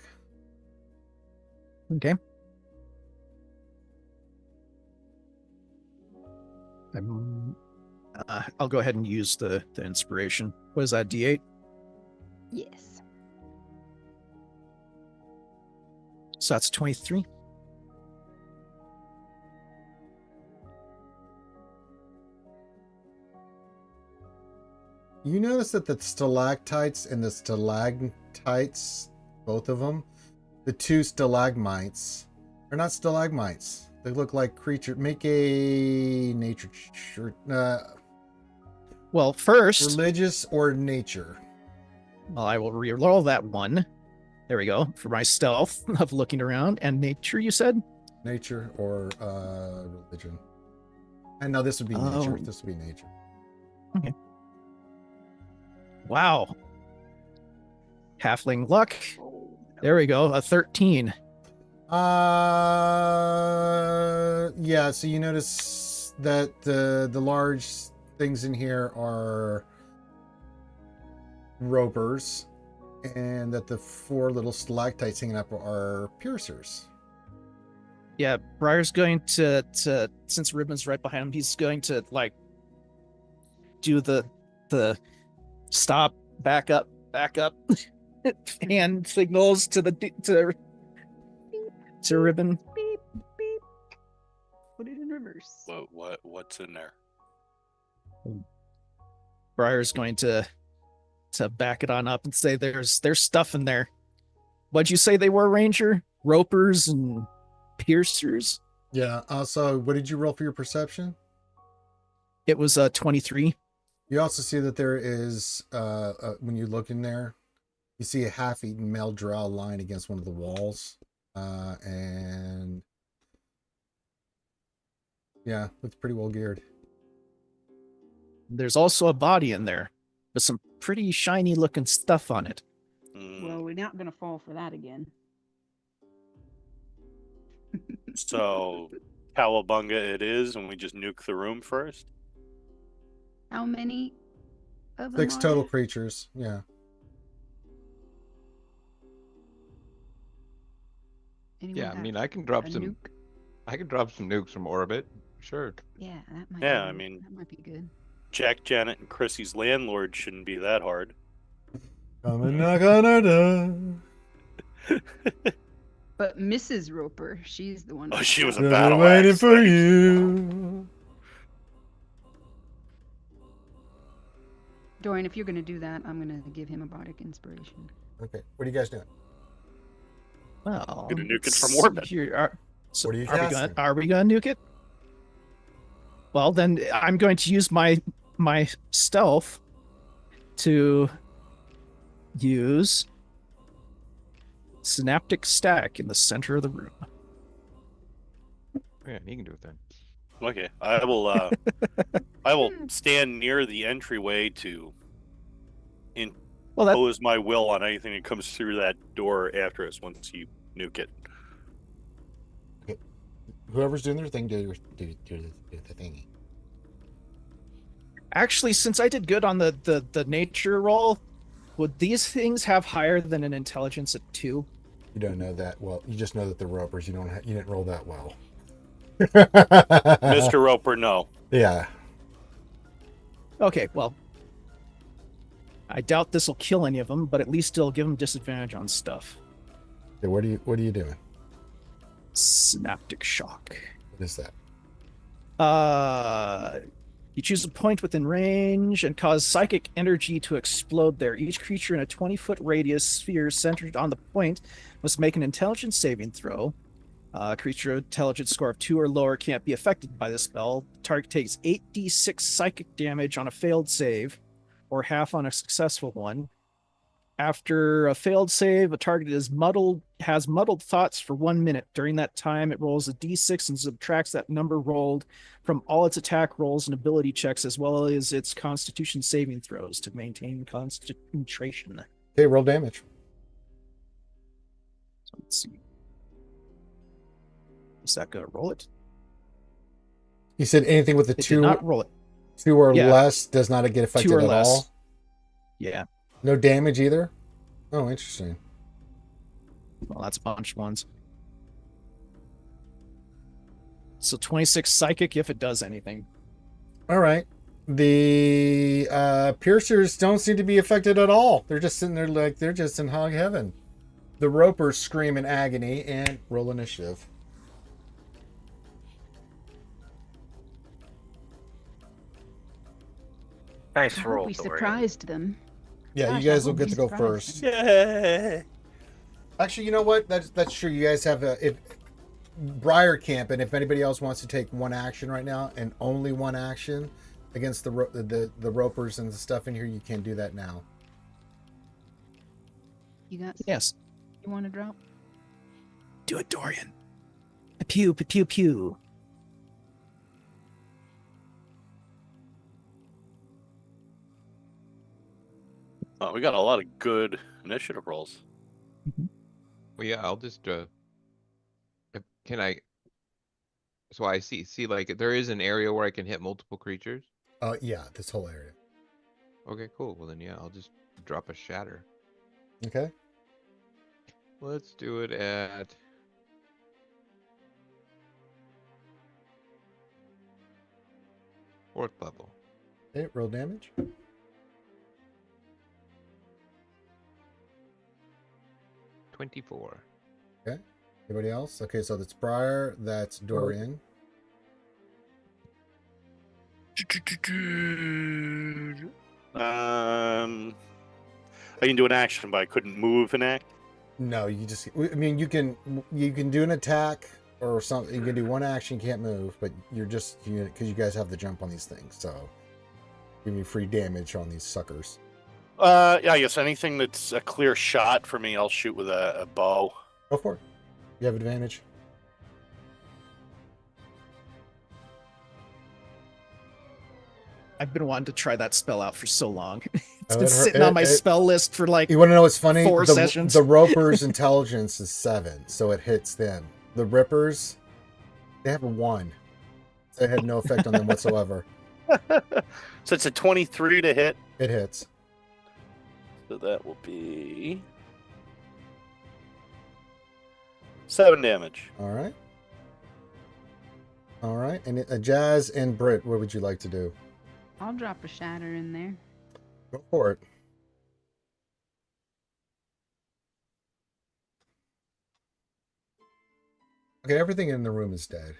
[SPEAKER 8] Okay. I'll go ahead and use the inspiration. What is that, D8?
[SPEAKER 5] Yes.
[SPEAKER 8] So that's 23.
[SPEAKER 1] You notice that the stalactites and the stalagmites, both of them, the two stalagmites, are not stalagmites. They look like creatures. Make a nature shirt.
[SPEAKER 8] Well, first,
[SPEAKER 1] religious or nature.
[SPEAKER 8] Well, I will re-roll that one. There we go. For my stealth of looking around. And nature, you said?
[SPEAKER 1] Nature or religion. And no, this would be nature. This would be nature.
[SPEAKER 8] Okay. Wow. Halfling luck. There we go. A 13.
[SPEAKER 1] Yeah, so you notice that the large things in here are ropers, and that the 4 little stalactites hanging up are piercers.
[SPEAKER 8] Yeah, Briar's going to since Ribin's right behind him, he's going to do the stop, back up, hand signals to Ribin.
[SPEAKER 5] Beep, beep. Put it in reverse.
[SPEAKER 3] What's in there?
[SPEAKER 8] Briar's going to back it on up and say there's stuff in there. What'd you say they were, Ranger? Ropers and piercers?
[SPEAKER 1] Yeah. Also, what did you roll for your perception?
[SPEAKER 8] It was 23.
[SPEAKER 1] You also see that there is, when you look in there, you see a half-eaten male drow lying against one of the walls. And yeah, looks pretty well geared.
[SPEAKER 8] There's also a body in there with some pretty shiny looking stuff on it.
[SPEAKER 5] Well, we're not gonna fall for that again.
[SPEAKER 3] So, cowabunga it is, and we just nuke the room first.
[SPEAKER 5] How many of them
[SPEAKER 1] 6
[SPEAKER 5] are
[SPEAKER 1] total
[SPEAKER 5] there?
[SPEAKER 1] creatures. Yeah.
[SPEAKER 5] Anyone
[SPEAKER 4] Yeah, I
[SPEAKER 5] got
[SPEAKER 4] mean, I can drop
[SPEAKER 5] a
[SPEAKER 4] some.
[SPEAKER 5] nuke?
[SPEAKER 4] I can drop some nukes from orbit. Sure.
[SPEAKER 5] Yeah, that might.
[SPEAKER 3] Yeah,
[SPEAKER 5] be,
[SPEAKER 3] I mean-
[SPEAKER 5] that might be good.
[SPEAKER 3] Jack, Janet, and Chrissy's landlord shouldn't be that hard.
[SPEAKER 1] Come and knock on our door.
[SPEAKER 5] But Mrs. Roper, she's the one.
[SPEAKER 3] Oh,
[SPEAKER 5] with
[SPEAKER 3] she
[SPEAKER 5] the
[SPEAKER 3] was a
[SPEAKER 5] power.
[SPEAKER 1] They're
[SPEAKER 3] battle
[SPEAKER 1] waiting
[SPEAKER 3] axe.
[SPEAKER 1] for you.
[SPEAKER 5] Dorian, if you're gonna do that, I'm gonna give him a bardic inspiration.
[SPEAKER 1] Okay. What are you guys doing?
[SPEAKER 8] Well,
[SPEAKER 3] Gonna nuke it from
[SPEAKER 8] let's
[SPEAKER 3] orbit.
[SPEAKER 8] see here. So
[SPEAKER 1] What are you
[SPEAKER 8] are we gonna
[SPEAKER 1] casting?
[SPEAKER 8] nuke it? Well, then I'm going to use my stealth to use synaptic stack in the center of the room.
[SPEAKER 4] Yeah, you can do it then.
[SPEAKER 3] Okay, I will. I will stand near the entryway to
[SPEAKER 8] Well, that
[SPEAKER 3] impose my will on anything that comes through that door after us once you nuke it.
[SPEAKER 1] Whoever's doing their thing, do the thingy.
[SPEAKER 8] actually, since I did good on the nature roll, would these things have higher than an intelligence at 2?
[SPEAKER 1] You don't know that well. You just know that the ropers. You didn't roll that well.
[SPEAKER 3] Mr. Roper, no.
[SPEAKER 1] Yeah.
[SPEAKER 8] Okay, well, I doubt this will kill any of them, but at least it'll give them disadvantage on stuff.
[SPEAKER 1] Okay, what are you doing?
[SPEAKER 8] Synaptic shock.
[SPEAKER 1] What is that?
[SPEAKER 8] You choose a point within range and cause psychic energy to explode there. Each creature in a 20-foot radius sphere centered on the point must make an intelligence saving throw. Creature intelligence score of 2 or lower can't be affected by the spell. The target takes 8d6 psychic damage on a failed save, or half on a successful one. After a failed save, a target has muddled thoughts for 1 minute. During that time, it rolls a d6 and subtracts that number rolled from all its attack rolls and ability checks, as well as its constitution saving throws to maintain concentration.
[SPEAKER 1] Okay, roll damage.
[SPEAKER 8] So let's see. Is that going to roll it?
[SPEAKER 1] You said anything with a
[SPEAKER 8] It did
[SPEAKER 1] two,
[SPEAKER 8] not roll it.
[SPEAKER 1] 2 or
[SPEAKER 8] Yeah.
[SPEAKER 1] less does not get affected
[SPEAKER 8] 2 or
[SPEAKER 1] at
[SPEAKER 8] less.
[SPEAKER 1] all.
[SPEAKER 8] Yeah.
[SPEAKER 1] No damage either. Oh, interesting.
[SPEAKER 8] Well, that's a bunch of ones. So 26 psychic if it does anything.
[SPEAKER 1] All right. The piercers don't seem to be affected at all. They're just sitting there like they're just in hog heaven. The ropers scream in agony and roll initiative.
[SPEAKER 6] Nice
[SPEAKER 5] I hope
[SPEAKER 6] roll,
[SPEAKER 5] we
[SPEAKER 6] Dorian.
[SPEAKER 5] surprised them.
[SPEAKER 1] Yeah,
[SPEAKER 5] Gosh,
[SPEAKER 1] you
[SPEAKER 5] I
[SPEAKER 1] guys will
[SPEAKER 5] hope
[SPEAKER 1] get
[SPEAKER 5] we
[SPEAKER 1] to go
[SPEAKER 5] surprised
[SPEAKER 1] first.
[SPEAKER 5] them.
[SPEAKER 3] Yay!
[SPEAKER 1] Actually, you know what? That's true. You guys have if Briar Camp, and if anybody else wants to take one action right now and only one action against the ropers and the stuff in here, you can do that now.
[SPEAKER 5] You got?
[SPEAKER 8] Yes.
[SPEAKER 5] You want to drop?
[SPEAKER 8] Do it, Dorian. Pew, pew, pew, pew.
[SPEAKER 3] Oh, we got a lot of good initiative rolls.
[SPEAKER 4] Well, yeah, I'll just can I? So I see like there is an area where I can hit multiple creatures.
[SPEAKER 1] Yeah, this whole area.
[SPEAKER 4] Okay, cool. Well then, yeah, I'll just drop a shatter.
[SPEAKER 1] Okay.
[SPEAKER 4] Let's do it at 4th level.
[SPEAKER 1] Okay, roll damage.
[SPEAKER 4] $24.
[SPEAKER 1] Okay. Anybody else? Okay, so that's Briar. That's Dorian.
[SPEAKER 3] I can do an action, but I couldn't move an act.
[SPEAKER 1] No, you just. I mean, you can do an attack or something. You can do one action, can't move, but you're just because you guys have the jump on these things, so give me free damage on these suckers.
[SPEAKER 3] Yeah, I guess anything that's a clear shot for me, I'll shoot with a bow.
[SPEAKER 1] Go for it. You have advantage.
[SPEAKER 8] I've been wanting to try that spell out for so long. It's
[SPEAKER 1] Oh,
[SPEAKER 8] been sitting on my spell list for like
[SPEAKER 1] You want to know what's funny?
[SPEAKER 8] 4 sessions.
[SPEAKER 1] The Roper's intelligence is 7, so it hits them. The Rippers, they have a 1. So it had no effect on them whatsoever.
[SPEAKER 3] So it's a 23 to hit.
[SPEAKER 1] It hits.
[SPEAKER 3] So that will be 7 damage.
[SPEAKER 1] All right. All right. And Jazz and Brit, what would you like to do?
[SPEAKER 5] I'll drop a shatter in there.
[SPEAKER 1] Go for it. Okay, everything in the room is dead.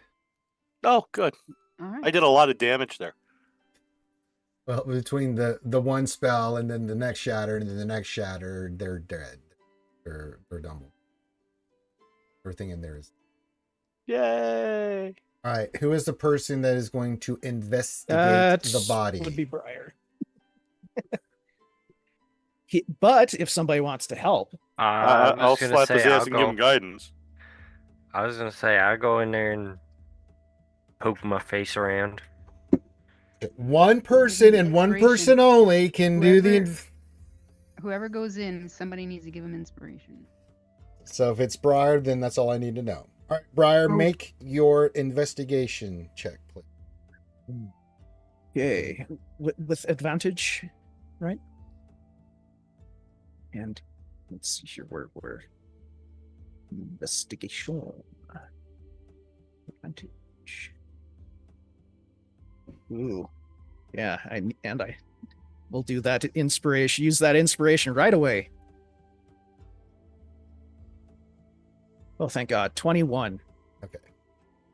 [SPEAKER 3] Oh, good.
[SPEAKER 5] All right.
[SPEAKER 3] I did a lot of damage there.
[SPEAKER 1] Well, between the one spell and then the next shatter and then the next shatter, they're dead. They're done. Everything in there is.
[SPEAKER 3] Yay!
[SPEAKER 1] All right, who is the person that is going to investigate the body?
[SPEAKER 8] Would be Briar. But if somebody wants to help,
[SPEAKER 3] I'll slap his ass and give him guidance.
[SPEAKER 6] I was gonna say I'll go in there and poke my face around.
[SPEAKER 1] One person and one person only can do the.
[SPEAKER 5] Whoever goes in, somebody needs to give him inspiration.
[SPEAKER 1] So if it's Briar, then that's all I need to know. All right, Briar, make your investigation check, please.
[SPEAKER 8] okay, with advantage, right? And let's see here, where investigation advantage. Ooh, yeah, I will do that inspiration. Use that inspiration right away. Oh, thank God. 21.
[SPEAKER 1] Okay.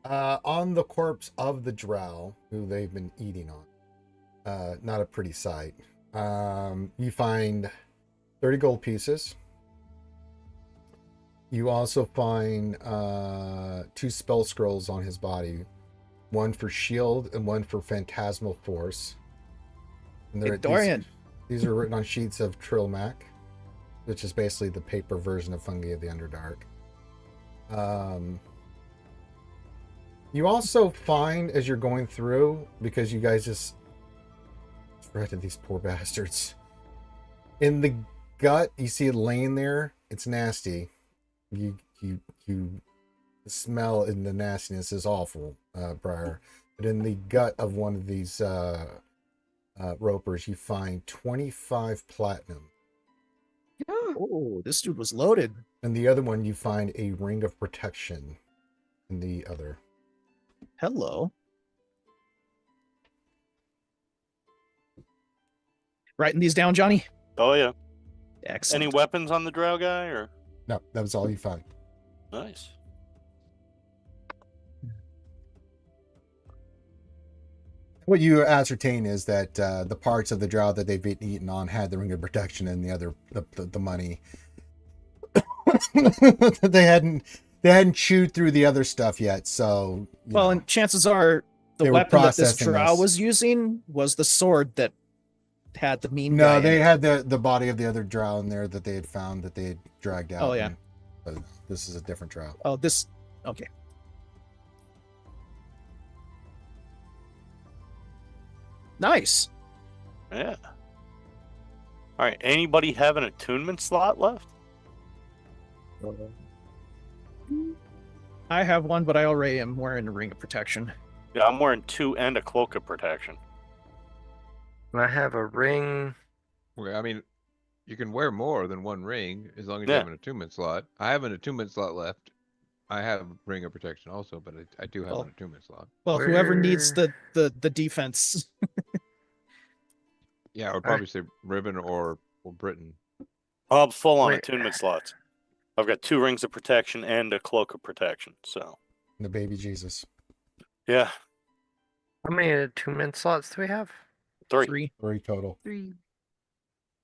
[SPEAKER 1] On the corpse of the drow, who they've been eating on, not a pretty sight. You find 30 gold pieces. You also find 2 spell scrolls on his body. One for shield and one for phantasmal force. And
[SPEAKER 8] Hey, Dorian.
[SPEAKER 1] These are written on sheets of Trilmac, which is basically the paper version of Fungi of the Underdark. You also find, as you're going through, because you guys just threatened these poor bastards, in the gut, you see it laying there. It's nasty. You the smell and the nastiness is awful, Briar. But in the gut of one of these ropers, you find 25 platinum.
[SPEAKER 8] Oh, this dude was loaded.
[SPEAKER 1] And the other one, you find a ring of protection in the other.
[SPEAKER 8] Hello. Writing these down, Johnny?
[SPEAKER 3] Oh, yeah.
[SPEAKER 8] Excellent.
[SPEAKER 3] Any weapons on the drow guy, or?
[SPEAKER 1] No, that was all you find.
[SPEAKER 3] Nice.
[SPEAKER 1] What you ascertain is that the parts of the drow that they've been eaten on had the ring of protection, and the other, the money. they hadn't chewed through the other stuff yet, so.
[SPEAKER 8] Well, and chances are the weapon that this drow was using was the sword that had the mean guy.
[SPEAKER 1] No, they had the body of the other drow in there that they had found that they had dragged out.
[SPEAKER 8] Oh, yeah.
[SPEAKER 1] This is a different drow.
[SPEAKER 8] Oh, this. Okay. Nice.
[SPEAKER 3] Yeah. All right. Anybody have an attunement slot left?
[SPEAKER 8] I have one, but I already am wearing a ring of protection.
[SPEAKER 3] Yeah, I'm wearing 2 and a cloak of protection.
[SPEAKER 6] I have a ring.
[SPEAKER 4] Well, I mean, you can wear more than 1 ring as long as you
[SPEAKER 3] Yeah.
[SPEAKER 4] have an attunement slot. I have an attunement slot left. I have ring of protection also, but I do have an attunement slot.
[SPEAKER 8] Well, whoever needs the defense.
[SPEAKER 4] Yeah, I would probably say Ribin or Briton.
[SPEAKER 3] I'm full on attunement slots. I've got 2 rings of protection and a cloak of protection. So.
[SPEAKER 1] The baby Jesus.
[SPEAKER 3] Yeah.
[SPEAKER 6] How many attunement slots do we have?
[SPEAKER 3] 3.
[SPEAKER 1] 3 total.
[SPEAKER 5] 3.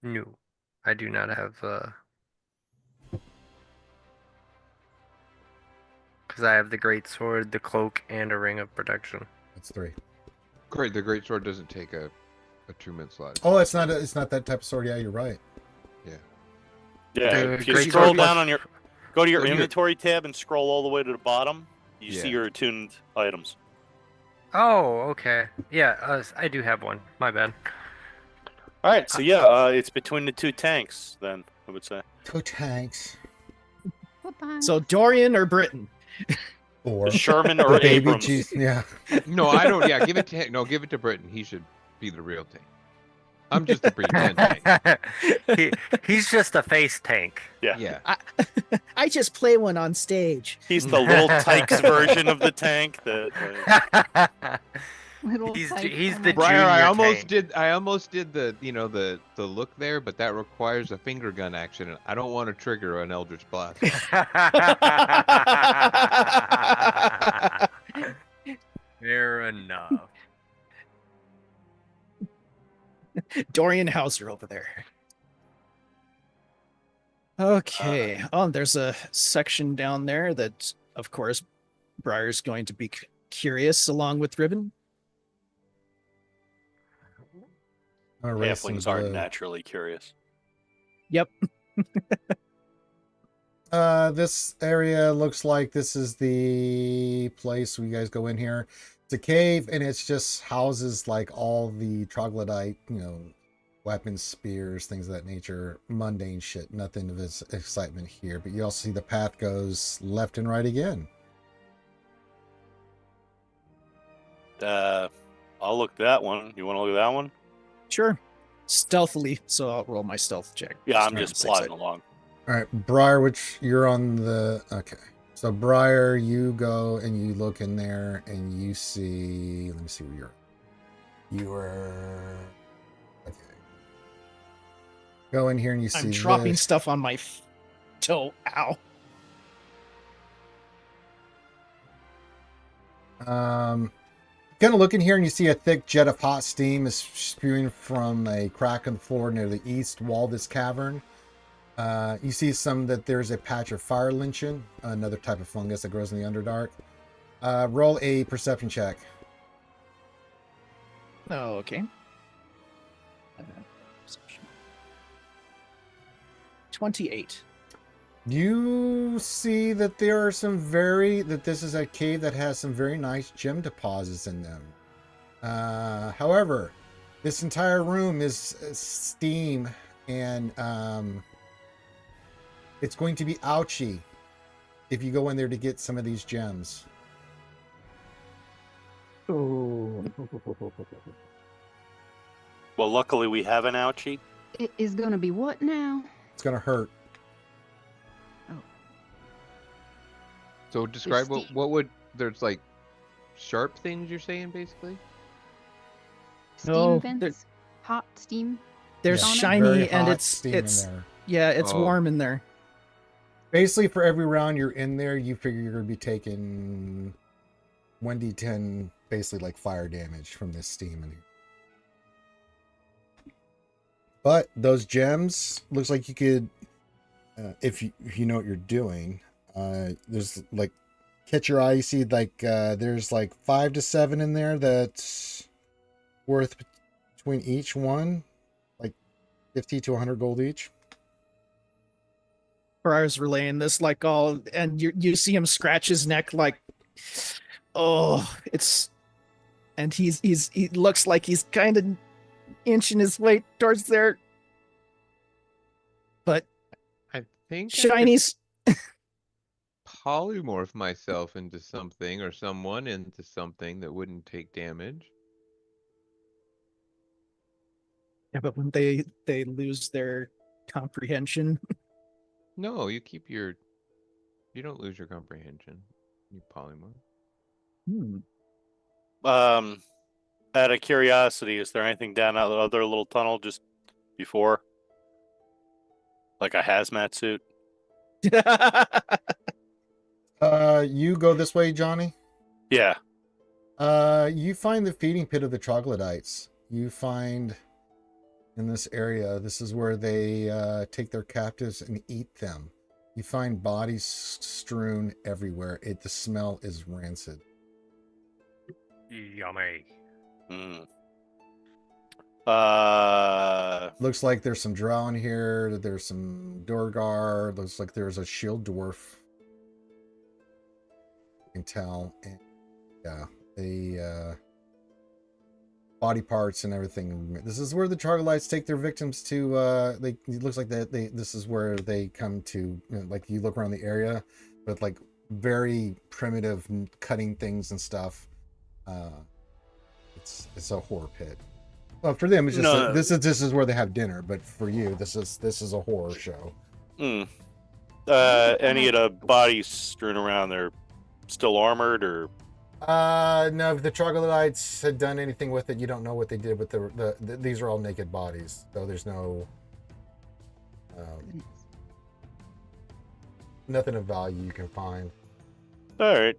[SPEAKER 6] No, I do not have. Because I have the great sword, the cloak, and a ring of protection.
[SPEAKER 1] That's 3.
[SPEAKER 4] Great. The great sword doesn't take a 2-minute slot.
[SPEAKER 1] Oh, it's not that type of sword. Yeah, you're right.
[SPEAKER 3] Yeah,
[SPEAKER 6] The
[SPEAKER 3] if you
[SPEAKER 6] great
[SPEAKER 3] scroll
[SPEAKER 6] sword
[SPEAKER 3] down
[SPEAKER 6] plus-
[SPEAKER 3] on your, go to your
[SPEAKER 4] Go to your-
[SPEAKER 3] inventory tab and scroll all the way to the bottom. You
[SPEAKER 4] Yeah.
[SPEAKER 3] see your attuned items.
[SPEAKER 6] Oh, okay. Yeah, I do have one. My bad.
[SPEAKER 3] All right, so yeah, it's between the 2 tanks. Then I would say
[SPEAKER 1] 2 tanks.
[SPEAKER 5] Goodbye.
[SPEAKER 8] So Dorian or Briton?
[SPEAKER 1] Or
[SPEAKER 3] Sherman
[SPEAKER 1] the
[SPEAKER 3] or
[SPEAKER 1] baby
[SPEAKER 3] Abrams.
[SPEAKER 1] Jesus. Yeah.
[SPEAKER 4] No, I don't. Yeah, give it to Britain. He should be the real tank. I'm just the pretend tank.
[SPEAKER 6] He's just a face tank.
[SPEAKER 4] Yeah.
[SPEAKER 8] I just play one on stage.
[SPEAKER 3] He's the little Tykes version of the tank.
[SPEAKER 5] Little
[SPEAKER 6] he's
[SPEAKER 5] tyke,
[SPEAKER 6] he's
[SPEAKER 5] oh
[SPEAKER 6] the
[SPEAKER 5] my
[SPEAKER 4] Briar,
[SPEAKER 6] junior
[SPEAKER 4] I almost
[SPEAKER 6] tank.
[SPEAKER 4] did. I almost did the the look there, but that requires a finger gun action, and I don't want to trigger an Eldritch Blast.
[SPEAKER 6] Fair enough.
[SPEAKER 8] Dorian Hauser over there. Okay. There's a section down there that, of course, Briar's going to be curious along with Ribin.
[SPEAKER 1] I'm gonna raise some
[SPEAKER 3] Halflings are
[SPEAKER 1] blue.
[SPEAKER 3] naturally curious.
[SPEAKER 8] Yep.
[SPEAKER 1] This area looks like this is the place where you guys go in here. It's a cave, and it's just houses like all the troglodyte, weapons, spears, things of that nature. Mundane shit. Nothing of its excitement here. But you also see the path goes left and right again.
[SPEAKER 3] I'll look at that one. You want to look at that one?
[SPEAKER 8] Sure. Stealthily, so I'll roll my stealth check.
[SPEAKER 3] Yeah, I'm
[SPEAKER 8] to
[SPEAKER 3] just
[SPEAKER 8] see
[SPEAKER 3] plodding
[SPEAKER 8] if
[SPEAKER 3] along.
[SPEAKER 1] All right, Briar, which you're on the... Okay. So, Briar, you go and you look in there and you see... Let me see where you're... You were... Okay. Go in here and you see
[SPEAKER 8] I'm dropping
[SPEAKER 1] this.
[SPEAKER 8] stuff on my toe. Ow.
[SPEAKER 1] Kind of look in here and you see a thick jet of hot steam is spewing from a crack in the floor near the east wall of this cavern. You see there's a patch of fire lichen, another type of fungus that grows in the Underdark. Roll a perception check.
[SPEAKER 8] Oh, okay. 28.
[SPEAKER 1] You see that there are that this is a cave that has some very nice gem deposits in them. However, this entire room is steam, and it's going to be ouchie if you go in there to get some of these gems.
[SPEAKER 8] Oh.
[SPEAKER 3] Well, luckily we have an ouchie.
[SPEAKER 5] It is gonna be what now?
[SPEAKER 1] It's going to hurt.
[SPEAKER 4] So describe
[SPEAKER 5] steam.
[SPEAKER 4] what would there's like sharp things you're saying basically.
[SPEAKER 5] Steam
[SPEAKER 8] No,
[SPEAKER 5] vents? Hot steam?
[SPEAKER 8] There's
[SPEAKER 5] Yeah.
[SPEAKER 8] shiny
[SPEAKER 1] Very
[SPEAKER 8] and
[SPEAKER 1] hot
[SPEAKER 8] it's
[SPEAKER 1] steam in
[SPEAKER 8] it's
[SPEAKER 1] there.
[SPEAKER 8] yeah, it's
[SPEAKER 4] Oh.
[SPEAKER 8] warm in there.
[SPEAKER 1] Basically, for every round you're in there, you figure you're going to be taking 1d10, basically like fire damage from this steam in here. But those gems, looks like you could, if you know what you're doing, there's like, catch your eye, you see like there's like 5 to 7 in there that's worth between each one, like 50 to 100 gold each.
[SPEAKER 8] Briar's relaying this like all, and you see him scratch his neck like, oh, it's, and he looks like he's kind of inching his way towards there, but
[SPEAKER 4] I think I could
[SPEAKER 8] shinies.
[SPEAKER 4] polymorph myself into something or someone into something that wouldn't take damage.
[SPEAKER 8] Yeah, but when they lose their comprehension.
[SPEAKER 4] No, you don't lose your comprehension. You polymorph.
[SPEAKER 3] Out of curiosity, is there anything down that other little tunnel just before? Like a hazmat suit?
[SPEAKER 1] You go this way, Johnny?
[SPEAKER 3] Yeah.
[SPEAKER 1] You find the feeding pit of the troglodytes. You find in this area, this is where they take their captives and eat them. You find bodies strewn everywhere. The smell is rancid.
[SPEAKER 6] Yummy.
[SPEAKER 3] Mm.
[SPEAKER 1] Looks like there's some Drow in here. There's some Dorgar. Looks like there's a shield dwarf. You can tell. And, yeah, body parts and everything. This is where the troglodytes take their victims to. It looks like this is where they come to. Like you look around the area, with like very primitive cutting things and stuff. It's a horror pit. Well, for them, it's just this is where they have dinner. But for you, this is a horror show.
[SPEAKER 3] Any of the bodies strewn around, they're still armored, or?
[SPEAKER 1] No, if the troglodytes had done anything with it, you don't know what they did with these are all naked bodies, so there's no nothing of value you can find.
[SPEAKER 3] All right.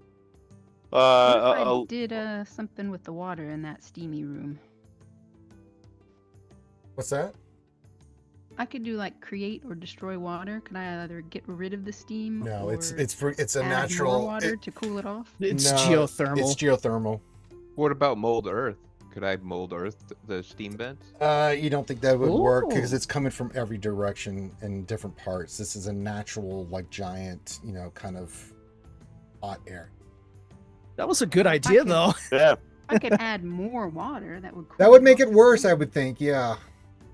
[SPEAKER 5] What if I did something with the water in that steamy room?
[SPEAKER 1] What's that?
[SPEAKER 5] I could do like create or destroy water. Could I either get rid of the steam?
[SPEAKER 1] No,
[SPEAKER 5] or
[SPEAKER 1] it's a
[SPEAKER 5] add
[SPEAKER 1] natural
[SPEAKER 5] more water to cool it off.
[SPEAKER 8] It's geothermal.
[SPEAKER 1] It's geothermal.
[SPEAKER 4] What about mold earth? Could I mold earth the steam vents?
[SPEAKER 1] You don't think that would work because it's coming from every direction in different parts. This is a natural, like giant, kind of hot air.
[SPEAKER 8] That was a good idea, though.
[SPEAKER 3] Yeah.
[SPEAKER 5] I could add more water. That would. Cool
[SPEAKER 1] That would make it worse, I would think. Yeah.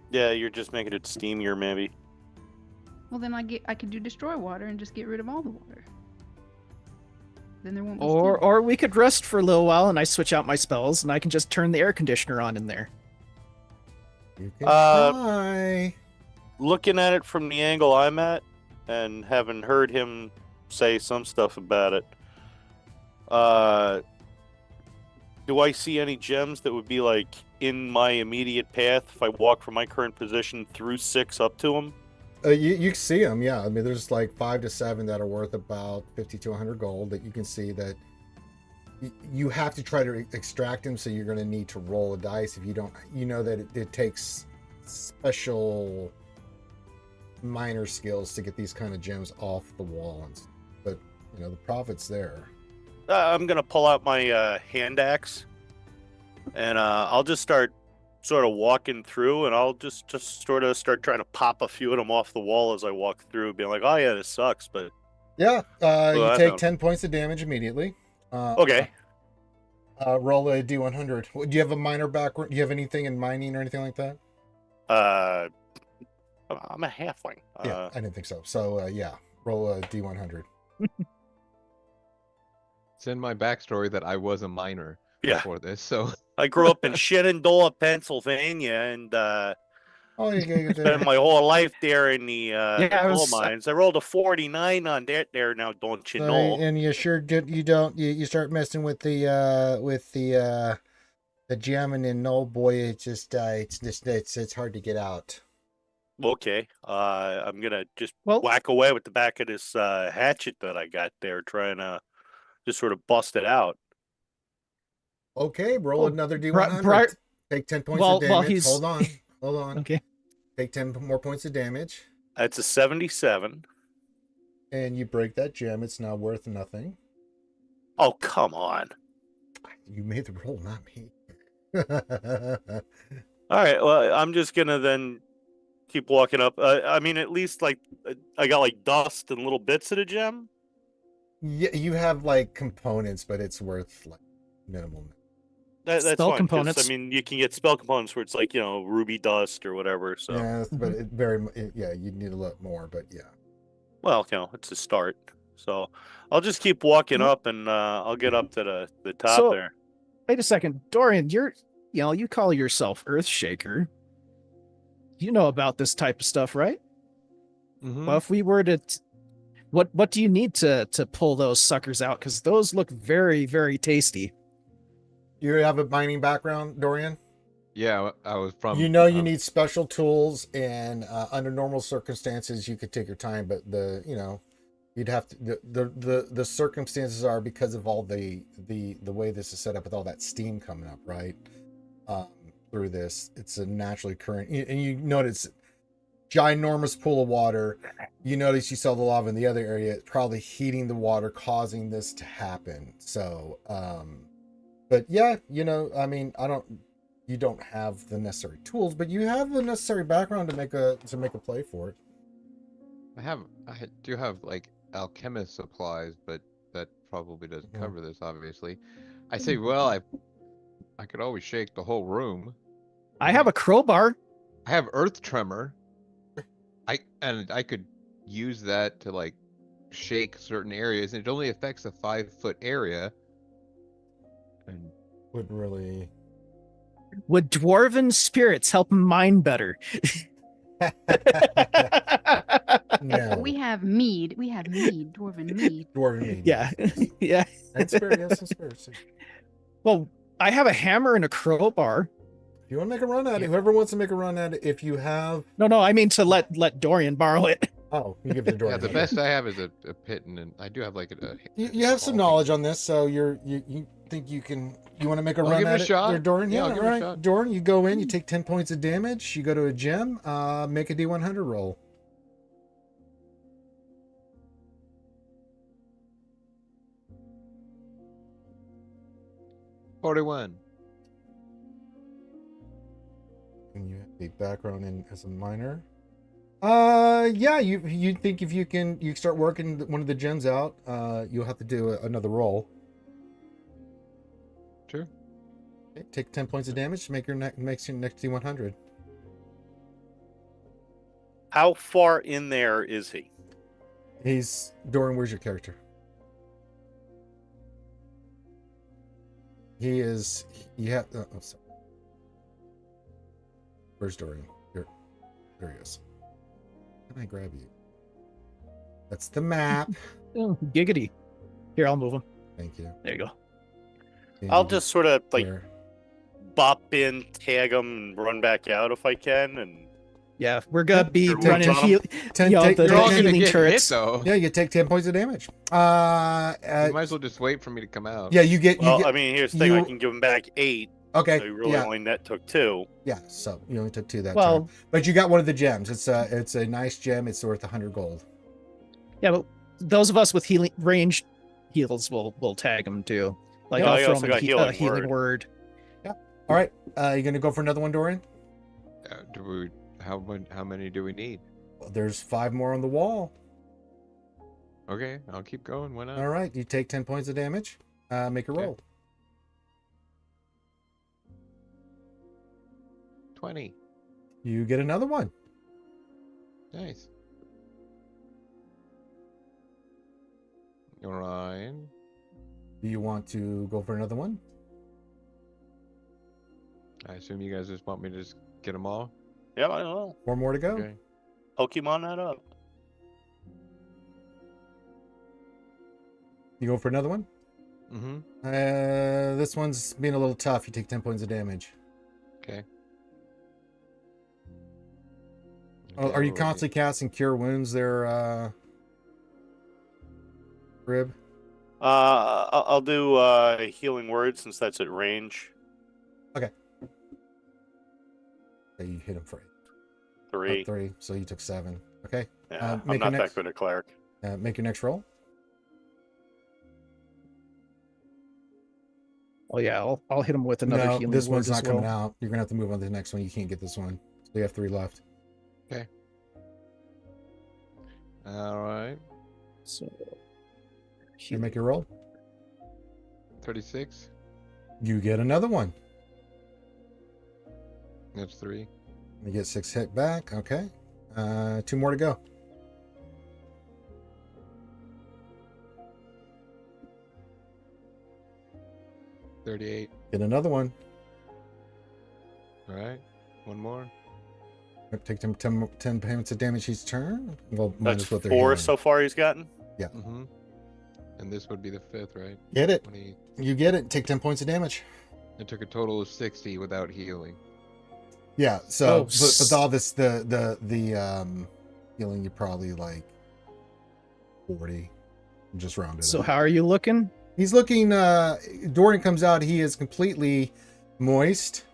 [SPEAKER 3] Yeah, you're just making it steamier, maybe.
[SPEAKER 5] Well, then I could do destroy water and just get rid of all the water. Then there won't be
[SPEAKER 8] Or we could rest for a little while and I switch out my spells and I can just turn the air conditioner on in there.
[SPEAKER 1] You can try.
[SPEAKER 3] Looking at it from the angle I'm at, and having heard him say some stuff about it, do I see any gems that would be like in my immediate path if I walk from my current position through 6 up to them?
[SPEAKER 1] You see them, yeah. I mean, there's like 5 to 7 that are worth about 50 to 100 gold that you can see that you have to try to extract them. So you're going to need to roll a dice. If you don't, that it takes special minor skills to get these kind of gems off the wall. But the profit's there.
[SPEAKER 3] I'm going to pull out my hand axe, and I'll just start sort of walking through, and I'll just sort of start trying to pop a few of them off the wall as I walk through, being like, oh yeah, this sucks, but
[SPEAKER 1] yeah, you take 10 points of damage immediately.
[SPEAKER 3] Okay.
[SPEAKER 1] Roll a D100. Do you have a minor background? Do you have anything in mining or anything like that?
[SPEAKER 3] I'm a halfling.
[SPEAKER 1] Yeah, I didn't think so. So yeah, roll a D100.
[SPEAKER 4] It's in my backstory that I was a miner before this, so
[SPEAKER 3] I grew up in Shenandoah, Pennsylvania, and spent my whole life there in the coal mines. I rolled a 49 on that there. Now, don't you know?
[SPEAKER 1] And you sure did. You start messing with the jamming, and oh boy, it's hard to get out.
[SPEAKER 3] Okay, I'm gonna just whack away with the back of this hatchet that I got there, trying to just sort of bust it out.
[SPEAKER 1] Okay, roll another D100. Take 10 points of damage. Hold on.
[SPEAKER 8] Okay.
[SPEAKER 1] Take 10 more points of damage.
[SPEAKER 3] That's a 77.
[SPEAKER 1] And you break that gem. It's now worth nothing.
[SPEAKER 3] Oh, come on.
[SPEAKER 1] You made the roll, not me.
[SPEAKER 3] All right, well, I'm just going to then keep walking up. I mean, at least, like, I got, like, dust and little bits of the gem.
[SPEAKER 1] Yeah, you have, like, components, but it's worth, like, minimal.
[SPEAKER 3] That's
[SPEAKER 8] spell
[SPEAKER 3] fine,
[SPEAKER 8] components.
[SPEAKER 3] I mean, you can get spell components where it's like, ruby dust or whatever. So
[SPEAKER 1] yeah, but you need a lot more. But yeah.
[SPEAKER 3] Well, it's a start. So I'll just keep walking up, and I'll get up to the top there.
[SPEAKER 8] Wait a second, Dorian. You call yourself Earthshaker. You know about this type of stuff, right?
[SPEAKER 4] Mm-hmm.
[SPEAKER 8] Well, if we were to, what do you need to pull those suckers out? Because those look very, very tasty.
[SPEAKER 1] You have a mining background, Dorian?
[SPEAKER 4] Yeah, I was from.
[SPEAKER 1] You need special tools, and under normal circumstances, you could take your time. But you'd have to. The circumstances are because of all the way this is set up with all that steam coming up, right? Through this, it's a naturally current, and you notice ginormous pool of water. You notice you saw the lava in the other area. It's probably heating the water, causing this to happen. So, but yeah, you know, I mean, you don't have the necessary tools, but you have the necessary background to make a play for it.
[SPEAKER 4] I do have like alchemist supplies, but that probably doesn't cover this, obviously. I say, well, I could always shake the whole room.
[SPEAKER 8] I have a crowbar.
[SPEAKER 4] I have earth tremor. I could use that to like shake certain areas, and it only affects a 5-foot area. And
[SPEAKER 1] Wouldn't really.
[SPEAKER 8] Would dwarven spirits help mine better?
[SPEAKER 1] No.
[SPEAKER 5] We have mead. We have mead. Dwarven mead.
[SPEAKER 1] Dwarven mead.
[SPEAKER 8] Yeah. Yeah.
[SPEAKER 1] And spirit, yes, and spirit.
[SPEAKER 8] Well, I have a hammer and a crowbar.
[SPEAKER 1] If you want to make a run at it, whoever wants to make a run at it, if you have.
[SPEAKER 8] No, I mean to let Dorian borrow it.
[SPEAKER 1] Oh, you give it to Dorian.
[SPEAKER 4] yeah, the best I have is a pit, and I do have like
[SPEAKER 1] You have some knowledge on this, so you think you can. You want to make a run at it, there, Dorian?
[SPEAKER 4] Yeah,
[SPEAKER 1] Yeah,
[SPEAKER 4] I'll
[SPEAKER 1] all
[SPEAKER 4] give it a
[SPEAKER 1] right.
[SPEAKER 4] shot.
[SPEAKER 1] Dorian, you go in, you take 10 points of damage, you go to a gem, make a D100 roll.
[SPEAKER 4] $41.
[SPEAKER 1] And you have a background in as a miner. Yeah, you think if you start working one of the gems out, you'll have to do another roll.
[SPEAKER 4] Sure.
[SPEAKER 1] Okay, take 10 points of damage to make your next D100.
[SPEAKER 3] How far in there is he?
[SPEAKER 1] Dorian, where's your character? You have, oh, sorry. Where's Dorian? There he is. Can I grab you? That's the map.
[SPEAKER 8] Oh, giggity. Here, I'll move him.
[SPEAKER 1] Thank you.
[SPEAKER 8] There you go.
[SPEAKER 3] I'll just sort of like
[SPEAKER 1] There.
[SPEAKER 3] bop in, tag him, and run back out if I can. And
[SPEAKER 8] Yeah, we're gonna be
[SPEAKER 3] Take
[SPEAKER 8] running
[SPEAKER 3] John.
[SPEAKER 8] heal.
[SPEAKER 1] Ten,
[SPEAKER 8] Yo,
[SPEAKER 1] take,
[SPEAKER 8] the
[SPEAKER 4] You're all
[SPEAKER 1] take-
[SPEAKER 4] gonna
[SPEAKER 8] healing
[SPEAKER 4] get
[SPEAKER 8] turrets.
[SPEAKER 4] hit, though.
[SPEAKER 1] yeah, you take 10 points of damage.
[SPEAKER 4] You might as well just wait for me to come out.
[SPEAKER 1] Yeah, you get.
[SPEAKER 3] I mean, here's the thing: I
[SPEAKER 1] you-
[SPEAKER 3] can give him back 8.
[SPEAKER 1] Okay.
[SPEAKER 3] So he really
[SPEAKER 1] Yeah.
[SPEAKER 3] only net took 2.
[SPEAKER 1] Yeah. So you only took 2 that
[SPEAKER 8] Well,
[SPEAKER 1] turn. But you got one of the gems. It's a nice gem. It's worth 100 gold.
[SPEAKER 8] yeah, but those of us with healing ranged heals will tag him too. Like
[SPEAKER 3] Yeah,
[SPEAKER 8] I'll
[SPEAKER 3] I
[SPEAKER 8] throw
[SPEAKER 3] also
[SPEAKER 8] him
[SPEAKER 3] got
[SPEAKER 8] a
[SPEAKER 3] healing
[SPEAKER 8] healing word.
[SPEAKER 1] All right. You gonna go for another one, Dorian?
[SPEAKER 4] How many do we need?
[SPEAKER 1] Well, there's 5 more on the wall.
[SPEAKER 4] Okay, I'll keep going. Why not?
[SPEAKER 1] All right. You take 10 points of damage. Make a
[SPEAKER 4] Okay.
[SPEAKER 1] roll.
[SPEAKER 4] 20.
[SPEAKER 1] You get another one.
[SPEAKER 4] Nice. Orion.
[SPEAKER 1] Do you want to go for another one?
[SPEAKER 4] I assume you guys just want me to just get them all?
[SPEAKER 3] Yeah, I don't know.
[SPEAKER 1] 4 more to go.
[SPEAKER 4] Okay.
[SPEAKER 3] Pokemon that up.
[SPEAKER 1] You go for another one?
[SPEAKER 4] Mm-hmm.
[SPEAKER 1] This one's being a little tough. You take 10 points of damage.
[SPEAKER 4] Okay.
[SPEAKER 1] Oh, are you constantly casting Cure Wounds there, Rib?
[SPEAKER 3] I'll do healing word since that's at range.
[SPEAKER 1] Okay, you hit him for
[SPEAKER 3] 3.
[SPEAKER 1] 3, so you took 7. Okay,
[SPEAKER 3] Yeah,
[SPEAKER 1] make
[SPEAKER 3] I'm
[SPEAKER 1] your
[SPEAKER 3] not
[SPEAKER 1] next-
[SPEAKER 3] that good a cleric.
[SPEAKER 1] make your next roll.
[SPEAKER 8] Oh yeah, I'll hit him with another
[SPEAKER 1] No,
[SPEAKER 8] healing
[SPEAKER 1] this
[SPEAKER 8] word
[SPEAKER 1] one's
[SPEAKER 8] as
[SPEAKER 1] not coming
[SPEAKER 8] well.
[SPEAKER 1] out. You're gonna have to move on to the next one. You can't get this one. So you have 3 left.
[SPEAKER 4] All right.
[SPEAKER 8] So
[SPEAKER 1] You make your roll.
[SPEAKER 4] 36.
[SPEAKER 1] You get another one.
[SPEAKER 4] That's 3.
[SPEAKER 1] You get 6 hit back. Okay, 2 more to go.
[SPEAKER 4] $38.
[SPEAKER 1] Get another one.
[SPEAKER 4] All right. One more.
[SPEAKER 1] Take 10 payments of damage each turn. Well,
[SPEAKER 3] That's
[SPEAKER 1] minus what they're
[SPEAKER 3] 4
[SPEAKER 1] healing.
[SPEAKER 3] so far he's gotten.
[SPEAKER 4] Mm-hmm. And this would be the 5th, right?
[SPEAKER 1] Get it.
[SPEAKER 4] 20.
[SPEAKER 1] You get it. Take 10 points of damage.
[SPEAKER 4] I took a total of 60 without healing.
[SPEAKER 1] Yeah. So,
[SPEAKER 8] Oh,
[SPEAKER 1] but all this, the healing, you probably like 40. Just rounded.
[SPEAKER 8] so
[SPEAKER 1] up.
[SPEAKER 8] how are you looking?
[SPEAKER 1] He's looking. Dorian comes out. He is completely moist.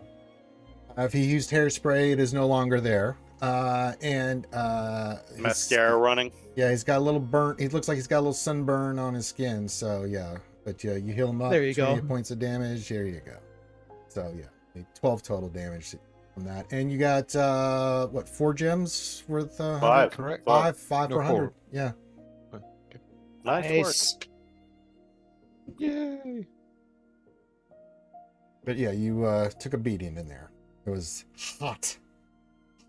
[SPEAKER 1] If he used hairspray, it is no longer there. And
[SPEAKER 3] Mascara running.
[SPEAKER 1] Yeah, he's got a little burn. He looks like he's got a little sunburn on his skin. So yeah, but yeah, you heal him up.
[SPEAKER 8] There you
[SPEAKER 1] 20
[SPEAKER 8] go.
[SPEAKER 1] points of damage. There you go. So yeah, 12 total damage from that. And you got what, 4 gems worth?
[SPEAKER 3] 5.
[SPEAKER 4] Correct.
[SPEAKER 1] 5
[SPEAKER 4] No,
[SPEAKER 1] for 100.
[SPEAKER 4] 4.
[SPEAKER 1] Yeah.
[SPEAKER 3] Nice work.
[SPEAKER 4] Yay!
[SPEAKER 1] But yeah, you took a beating in there. It was hot.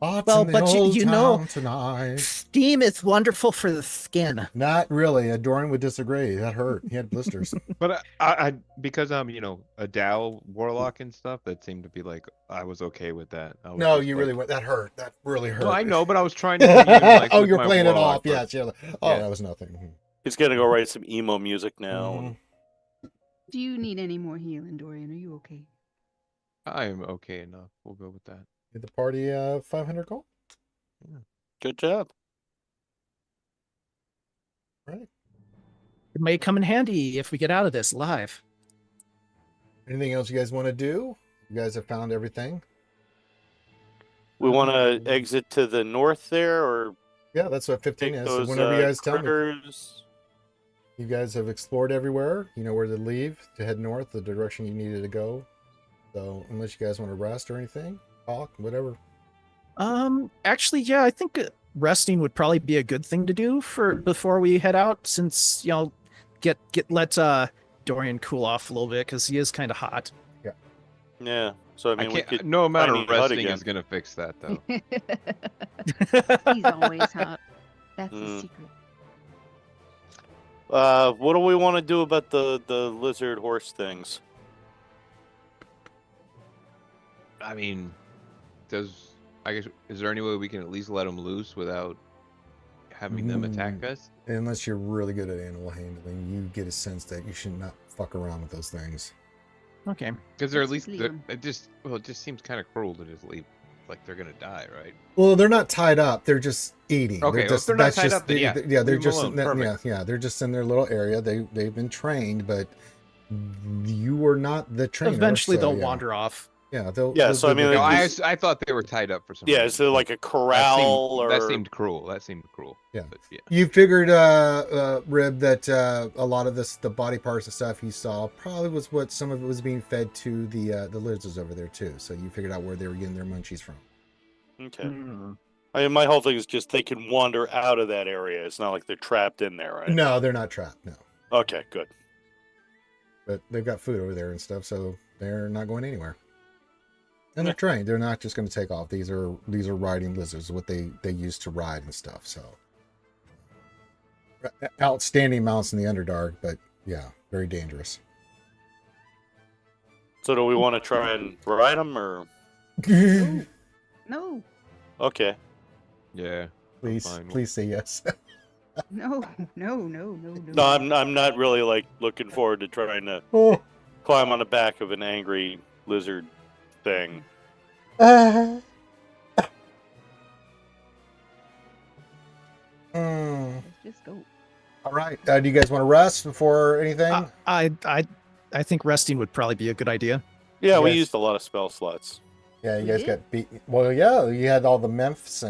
[SPEAKER 1] Hot
[SPEAKER 8] Well,
[SPEAKER 1] in the
[SPEAKER 8] but
[SPEAKER 1] old
[SPEAKER 8] you know,
[SPEAKER 1] town tonight.
[SPEAKER 8] steam is wonderful for the skin.
[SPEAKER 1] Not really. Dorian would disagree. That hurt. He had blisters.
[SPEAKER 4] But I because I'm a Dow warlock and stuff, that seemed to be like I was okay with that. I was
[SPEAKER 1] No,
[SPEAKER 4] just
[SPEAKER 1] you
[SPEAKER 4] like,
[SPEAKER 1] really went. That hurt. That really hurt.
[SPEAKER 4] No, I know, but I was trying to. Like,
[SPEAKER 1] oh,
[SPEAKER 4] with
[SPEAKER 1] you're
[SPEAKER 4] my
[SPEAKER 1] playing it
[SPEAKER 4] warlock
[SPEAKER 1] off.
[SPEAKER 4] first.
[SPEAKER 1] Yes. Yeah. Oh,
[SPEAKER 4] Yeah.
[SPEAKER 1] that was nothing.
[SPEAKER 3] He's gonna go write some emo music now.
[SPEAKER 1] Mhm.
[SPEAKER 5] Do you need any more healing, Dorian? Are you okay?
[SPEAKER 4] I am okay enough. We'll go with that.
[SPEAKER 1] Get the party 500 gold.
[SPEAKER 3] Good job.
[SPEAKER 1] Right.
[SPEAKER 8] It may come in handy if we get out of this alive.
[SPEAKER 1] Anything else you guys want to do? You guys have found everything.
[SPEAKER 3] We want to exit to the north there, or
[SPEAKER 1] Yeah, that's what 15
[SPEAKER 3] take
[SPEAKER 1] is. So
[SPEAKER 3] those
[SPEAKER 1] whenever you guys tell me,
[SPEAKER 3] critters.
[SPEAKER 1] you guys have explored everywhere. You know where to leave to head north, the direction you needed to go. So unless you guys want to rest or anything, talk, whatever.
[SPEAKER 8] Actually, yeah, I think resting would probably be a good thing to do for before we head out, since let Dorian cool off a little bit because he is kind of hot.
[SPEAKER 3] Yeah. So I mean, we
[SPEAKER 4] can't,
[SPEAKER 3] could
[SPEAKER 4] no amount
[SPEAKER 3] tiny
[SPEAKER 4] of
[SPEAKER 3] hut
[SPEAKER 4] resting
[SPEAKER 3] again.
[SPEAKER 4] is gonna fix that, though.
[SPEAKER 5] He's always hot. That's the
[SPEAKER 3] Mm.
[SPEAKER 5] secret.
[SPEAKER 3] What do we want to do about the lizard horse things?
[SPEAKER 4] I mean, I guess is there any way we can at least let them loose without having them attack us?
[SPEAKER 1] Unless you're really good at animal handling, you get a sense that you should not fuck around with those things.
[SPEAKER 8] Okay.
[SPEAKER 4] Because they're at
[SPEAKER 5] Let's
[SPEAKER 4] least
[SPEAKER 5] leave 'em.
[SPEAKER 4] it just seems kind of cruel to just leave like they're gonna die, right?
[SPEAKER 1] Well, they're not tied up. They're just eating.
[SPEAKER 4] Okay,
[SPEAKER 1] They're
[SPEAKER 4] well,
[SPEAKER 1] just,
[SPEAKER 4] if they're not
[SPEAKER 1] that's
[SPEAKER 4] tied
[SPEAKER 1] just,
[SPEAKER 4] up, then yeah,
[SPEAKER 1] they're
[SPEAKER 4] leave 'em
[SPEAKER 1] just
[SPEAKER 4] alone.
[SPEAKER 1] yeah,
[SPEAKER 4] Perfect.
[SPEAKER 1] yeah, they're just in their little area. They've been trained, but you are not the trainer.
[SPEAKER 8] Eventually
[SPEAKER 1] so,
[SPEAKER 8] they'll
[SPEAKER 1] yeah.
[SPEAKER 8] wander off.
[SPEAKER 1] Yeah, they'll.
[SPEAKER 3] Yeah,
[SPEAKER 1] they'll
[SPEAKER 3] so I
[SPEAKER 1] do
[SPEAKER 3] mean,
[SPEAKER 1] their
[SPEAKER 4] No,
[SPEAKER 3] like,
[SPEAKER 1] thing.
[SPEAKER 4] I thought they were tied up for some
[SPEAKER 3] Yeah,
[SPEAKER 4] reason.
[SPEAKER 3] is there like a corral
[SPEAKER 4] that
[SPEAKER 3] or
[SPEAKER 4] seemed cruel. That seemed cruel.
[SPEAKER 1] Yeah.
[SPEAKER 4] But, yeah.
[SPEAKER 1] You figured, Rib, that a lot of the body parts and stuff you saw probably was what some of it was being fed to the lizards over there too. So you figured out where they were getting their munchies from.
[SPEAKER 3] Okay.
[SPEAKER 8] Mm.
[SPEAKER 3] I mean, my whole thing is just they can wander out of that area. It's not like they're trapped in there, right?
[SPEAKER 1] No, they're not trapped. No,
[SPEAKER 3] Okay, good.
[SPEAKER 1] but they've got food over there and stuff, so they're not going anywhere. And they're trained. They're not just going to take off. These are riding lizards, what they use to ride and stuff. So outstanding mounts in the Underdark, but yeah, very dangerous.
[SPEAKER 3] So do we want to try and ride them, or
[SPEAKER 5] No,
[SPEAKER 3] okay?
[SPEAKER 4] Yeah.
[SPEAKER 1] Please,
[SPEAKER 4] fine.
[SPEAKER 1] please say yes.
[SPEAKER 5] no.
[SPEAKER 3] No, I'm not really like looking forward to trying to
[SPEAKER 1] Oh.
[SPEAKER 3] climb on the back of an angry lizard thing.
[SPEAKER 1] Mm.
[SPEAKER 5] Let's just go.
[SPEAKER 1] All right. Do you guys want to rest before anything?
[SPEAKER 8] I think resting would probably be a good idea.
[SPEAKER 3] Yeah, we
[SPEAKER 1] Yes.
[SPEAKER 3] used a lot of spell slots.
[SPEAKER 1] Yeah, you
[SPEAKER 5] We
[SPEAKER 1] guys
[SPEAKER 5] did?
[SPEAKER 1] got beat. Well, yeah, you had all the mephits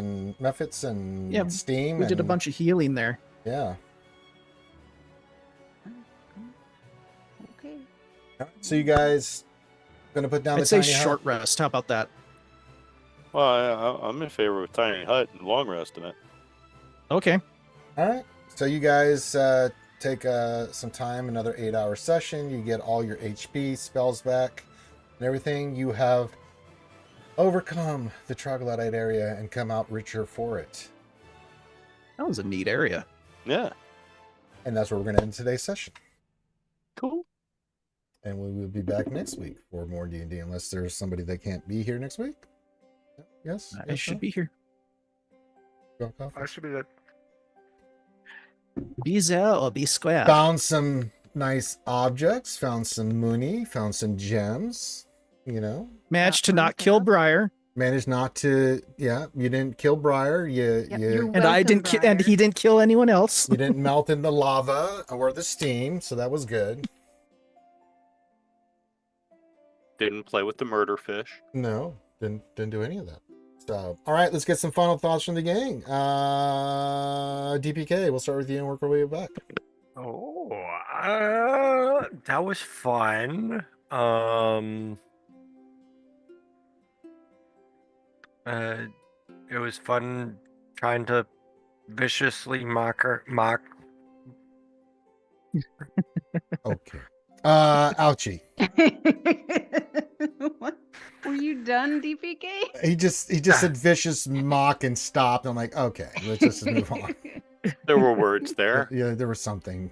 [SPEAKER 1] and
[SPEAKER 8] Yeah,
[SPEAKER 1] steam.
[SPEAKER 8] We did a
[SPEAKER 1] and-
[SPEAKER 8] bunch of healing there.
[SPEAKER 1] Yeah.
[SPEAKER 5] Okay.
[SPEAKER 1] So you guys gonna put down
[SPEAKER 8] I'd
[SPEAKER 1] the
[SPEAKER 8] say
[SPEAKER 1] tiny hut?
[SPEAKER 8] short rest. How about that?
[SPEAKER 3] Well, I'm in favor of tiny hut and long rest in it.
[SPEAKER 8] Okay.
[SPEAKER 1] All right. So you guys take some time, another 8-hour session. You get all your HP, spells back, and everything. You have overcome the troglodyte area and come out richer for it.
[SPEAKER 8] That was a neat area.
[SPEAKER 3] Yeah,
[SPEAKER 1] And that's where we're going to end today's session.
[SPEAKER 3] cool.
[SPEAKER 1] And we will be back next week for more D&D, unless there's somebody that can't be here next week. Yes?
[SPEAKER 8] I should be here.
[SPEAKER 3] I should be good.
[SPEAKER 8] Be there or be square.
[SPEAKER 1] Found some nice objects, found some mooney, found some gems,
[SPEAKER 8] Managed to not kill Briar,
[SPEAKER 1] Managed not to, you didn't kill Briar.
[SPEAKER 5] Yep, you're
[SPEAKER 8] and I
[SPEAKER 5] welcome,
[SPEAKER 8] didn't, and
[SPEAKER 5] Briar.
[SPEAKER 8] he didn't kill anyone else.
[SPEAKER 1] You didn't melt in the lava or the steam, so that was good.
[SPEAKER 3] Didn't play with the murder fish.
[SPEAKER 1] No, didn't do any of that. So, all right, let's get some final thoughts from the gang. DPK, we'll start with you and work our way back.
[SPEAKER 6] Oh, that was fun. It was fun trying to viciously mock.
[SPEAKER 1] Okay. Ouchie.
[SPEAKER 5] What? Were you done, DPK?
[SPEAKER 1] He just said vicious mock and stopped. I'm like, okay, let's just move on.
[SPEAKER 3] There were words there.
[SPEAKER 1] Yeah, there was something.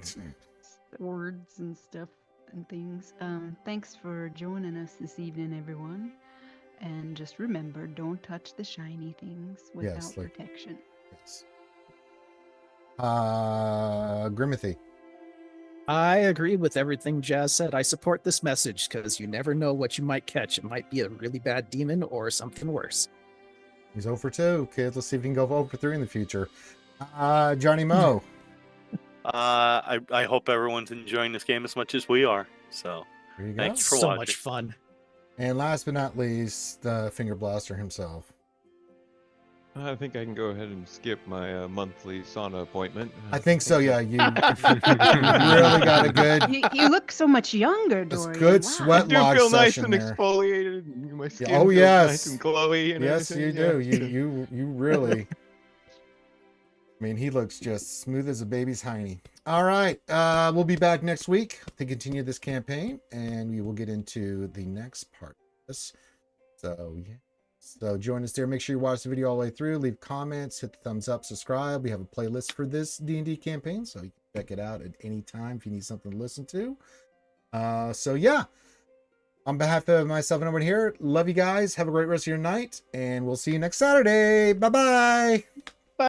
[SPEAKER 5] Words and stuff and things. Thanks for joining us this evening, everyone. And just remember, don't touch the shiny things without protection.
[SPEAKER 1] Yes. Grimothy.
[SPEAKER 8] I agree with everything Jazz said. I support this message because you never know what you might catch. It might be a really bad demon or something worse.
[SPEAKER 1] He's 0 for 2, kids. Let's see if he can go 0 for 3 in the future. JohnnyMo.
[SPEAKER 3] I hope everyone's enjoying this game as much as we are. So
[SPEAKER 1] There you go.
[SPEAKER 3] thanks for
[SPEAKER 8] So
[SPEAKER 3] watching.
[SPEAKER 8] much fun.
[SPEAKER 1] And last but not least, the Finger Blaster himself.
[SPEAKER 4] I think I can go ahead and skip my monthly sauna appointment.
[SPEAKER 1] I think so, yeah. You really got a good,
[SPEAKER 5] You look so much younger,
[SPEAKER 1] this
[SPEAKER 5] Dorian.
[SPEAKER 1] good
[SPEAKER 5] Wow.
[SPEAKER 1] sweat
[SPEAKER 4] I do
[SPEAKER 1] log
[SPEAKER 4] feel nice
[SPEAKER 1] session
[SPEAKER 4] and
[SPEAKER 1] there.
[SPEAKER 4] exfoliated. And my skin
[SPEAKER 1] Oh,
[SPEAKER 4] feels
[SPEAKER 1] yes.
[SPEAKER 4] nice and glowy. And
[SPEAKER 1] Yes, you
[SPEAKER 4] everything,
[SPEAKER 1] do. You really. I mean, he looks just smooth as a baby's hiney. All right. We'll be back next week to continue this campaign, and we will get into the next part of this. So, yeah. So join us there. Make sure you watch the video all the way through. Leave comments, hit the thumbs up, subscribe. We have a playlist for this D&D campaign, so you can check it out at any time if you need something to listen to. So, yeah. On behalf of myself and everyone here, love you guys. Have a great rest of your night, and we'll see you next Saturday. Bye-bye.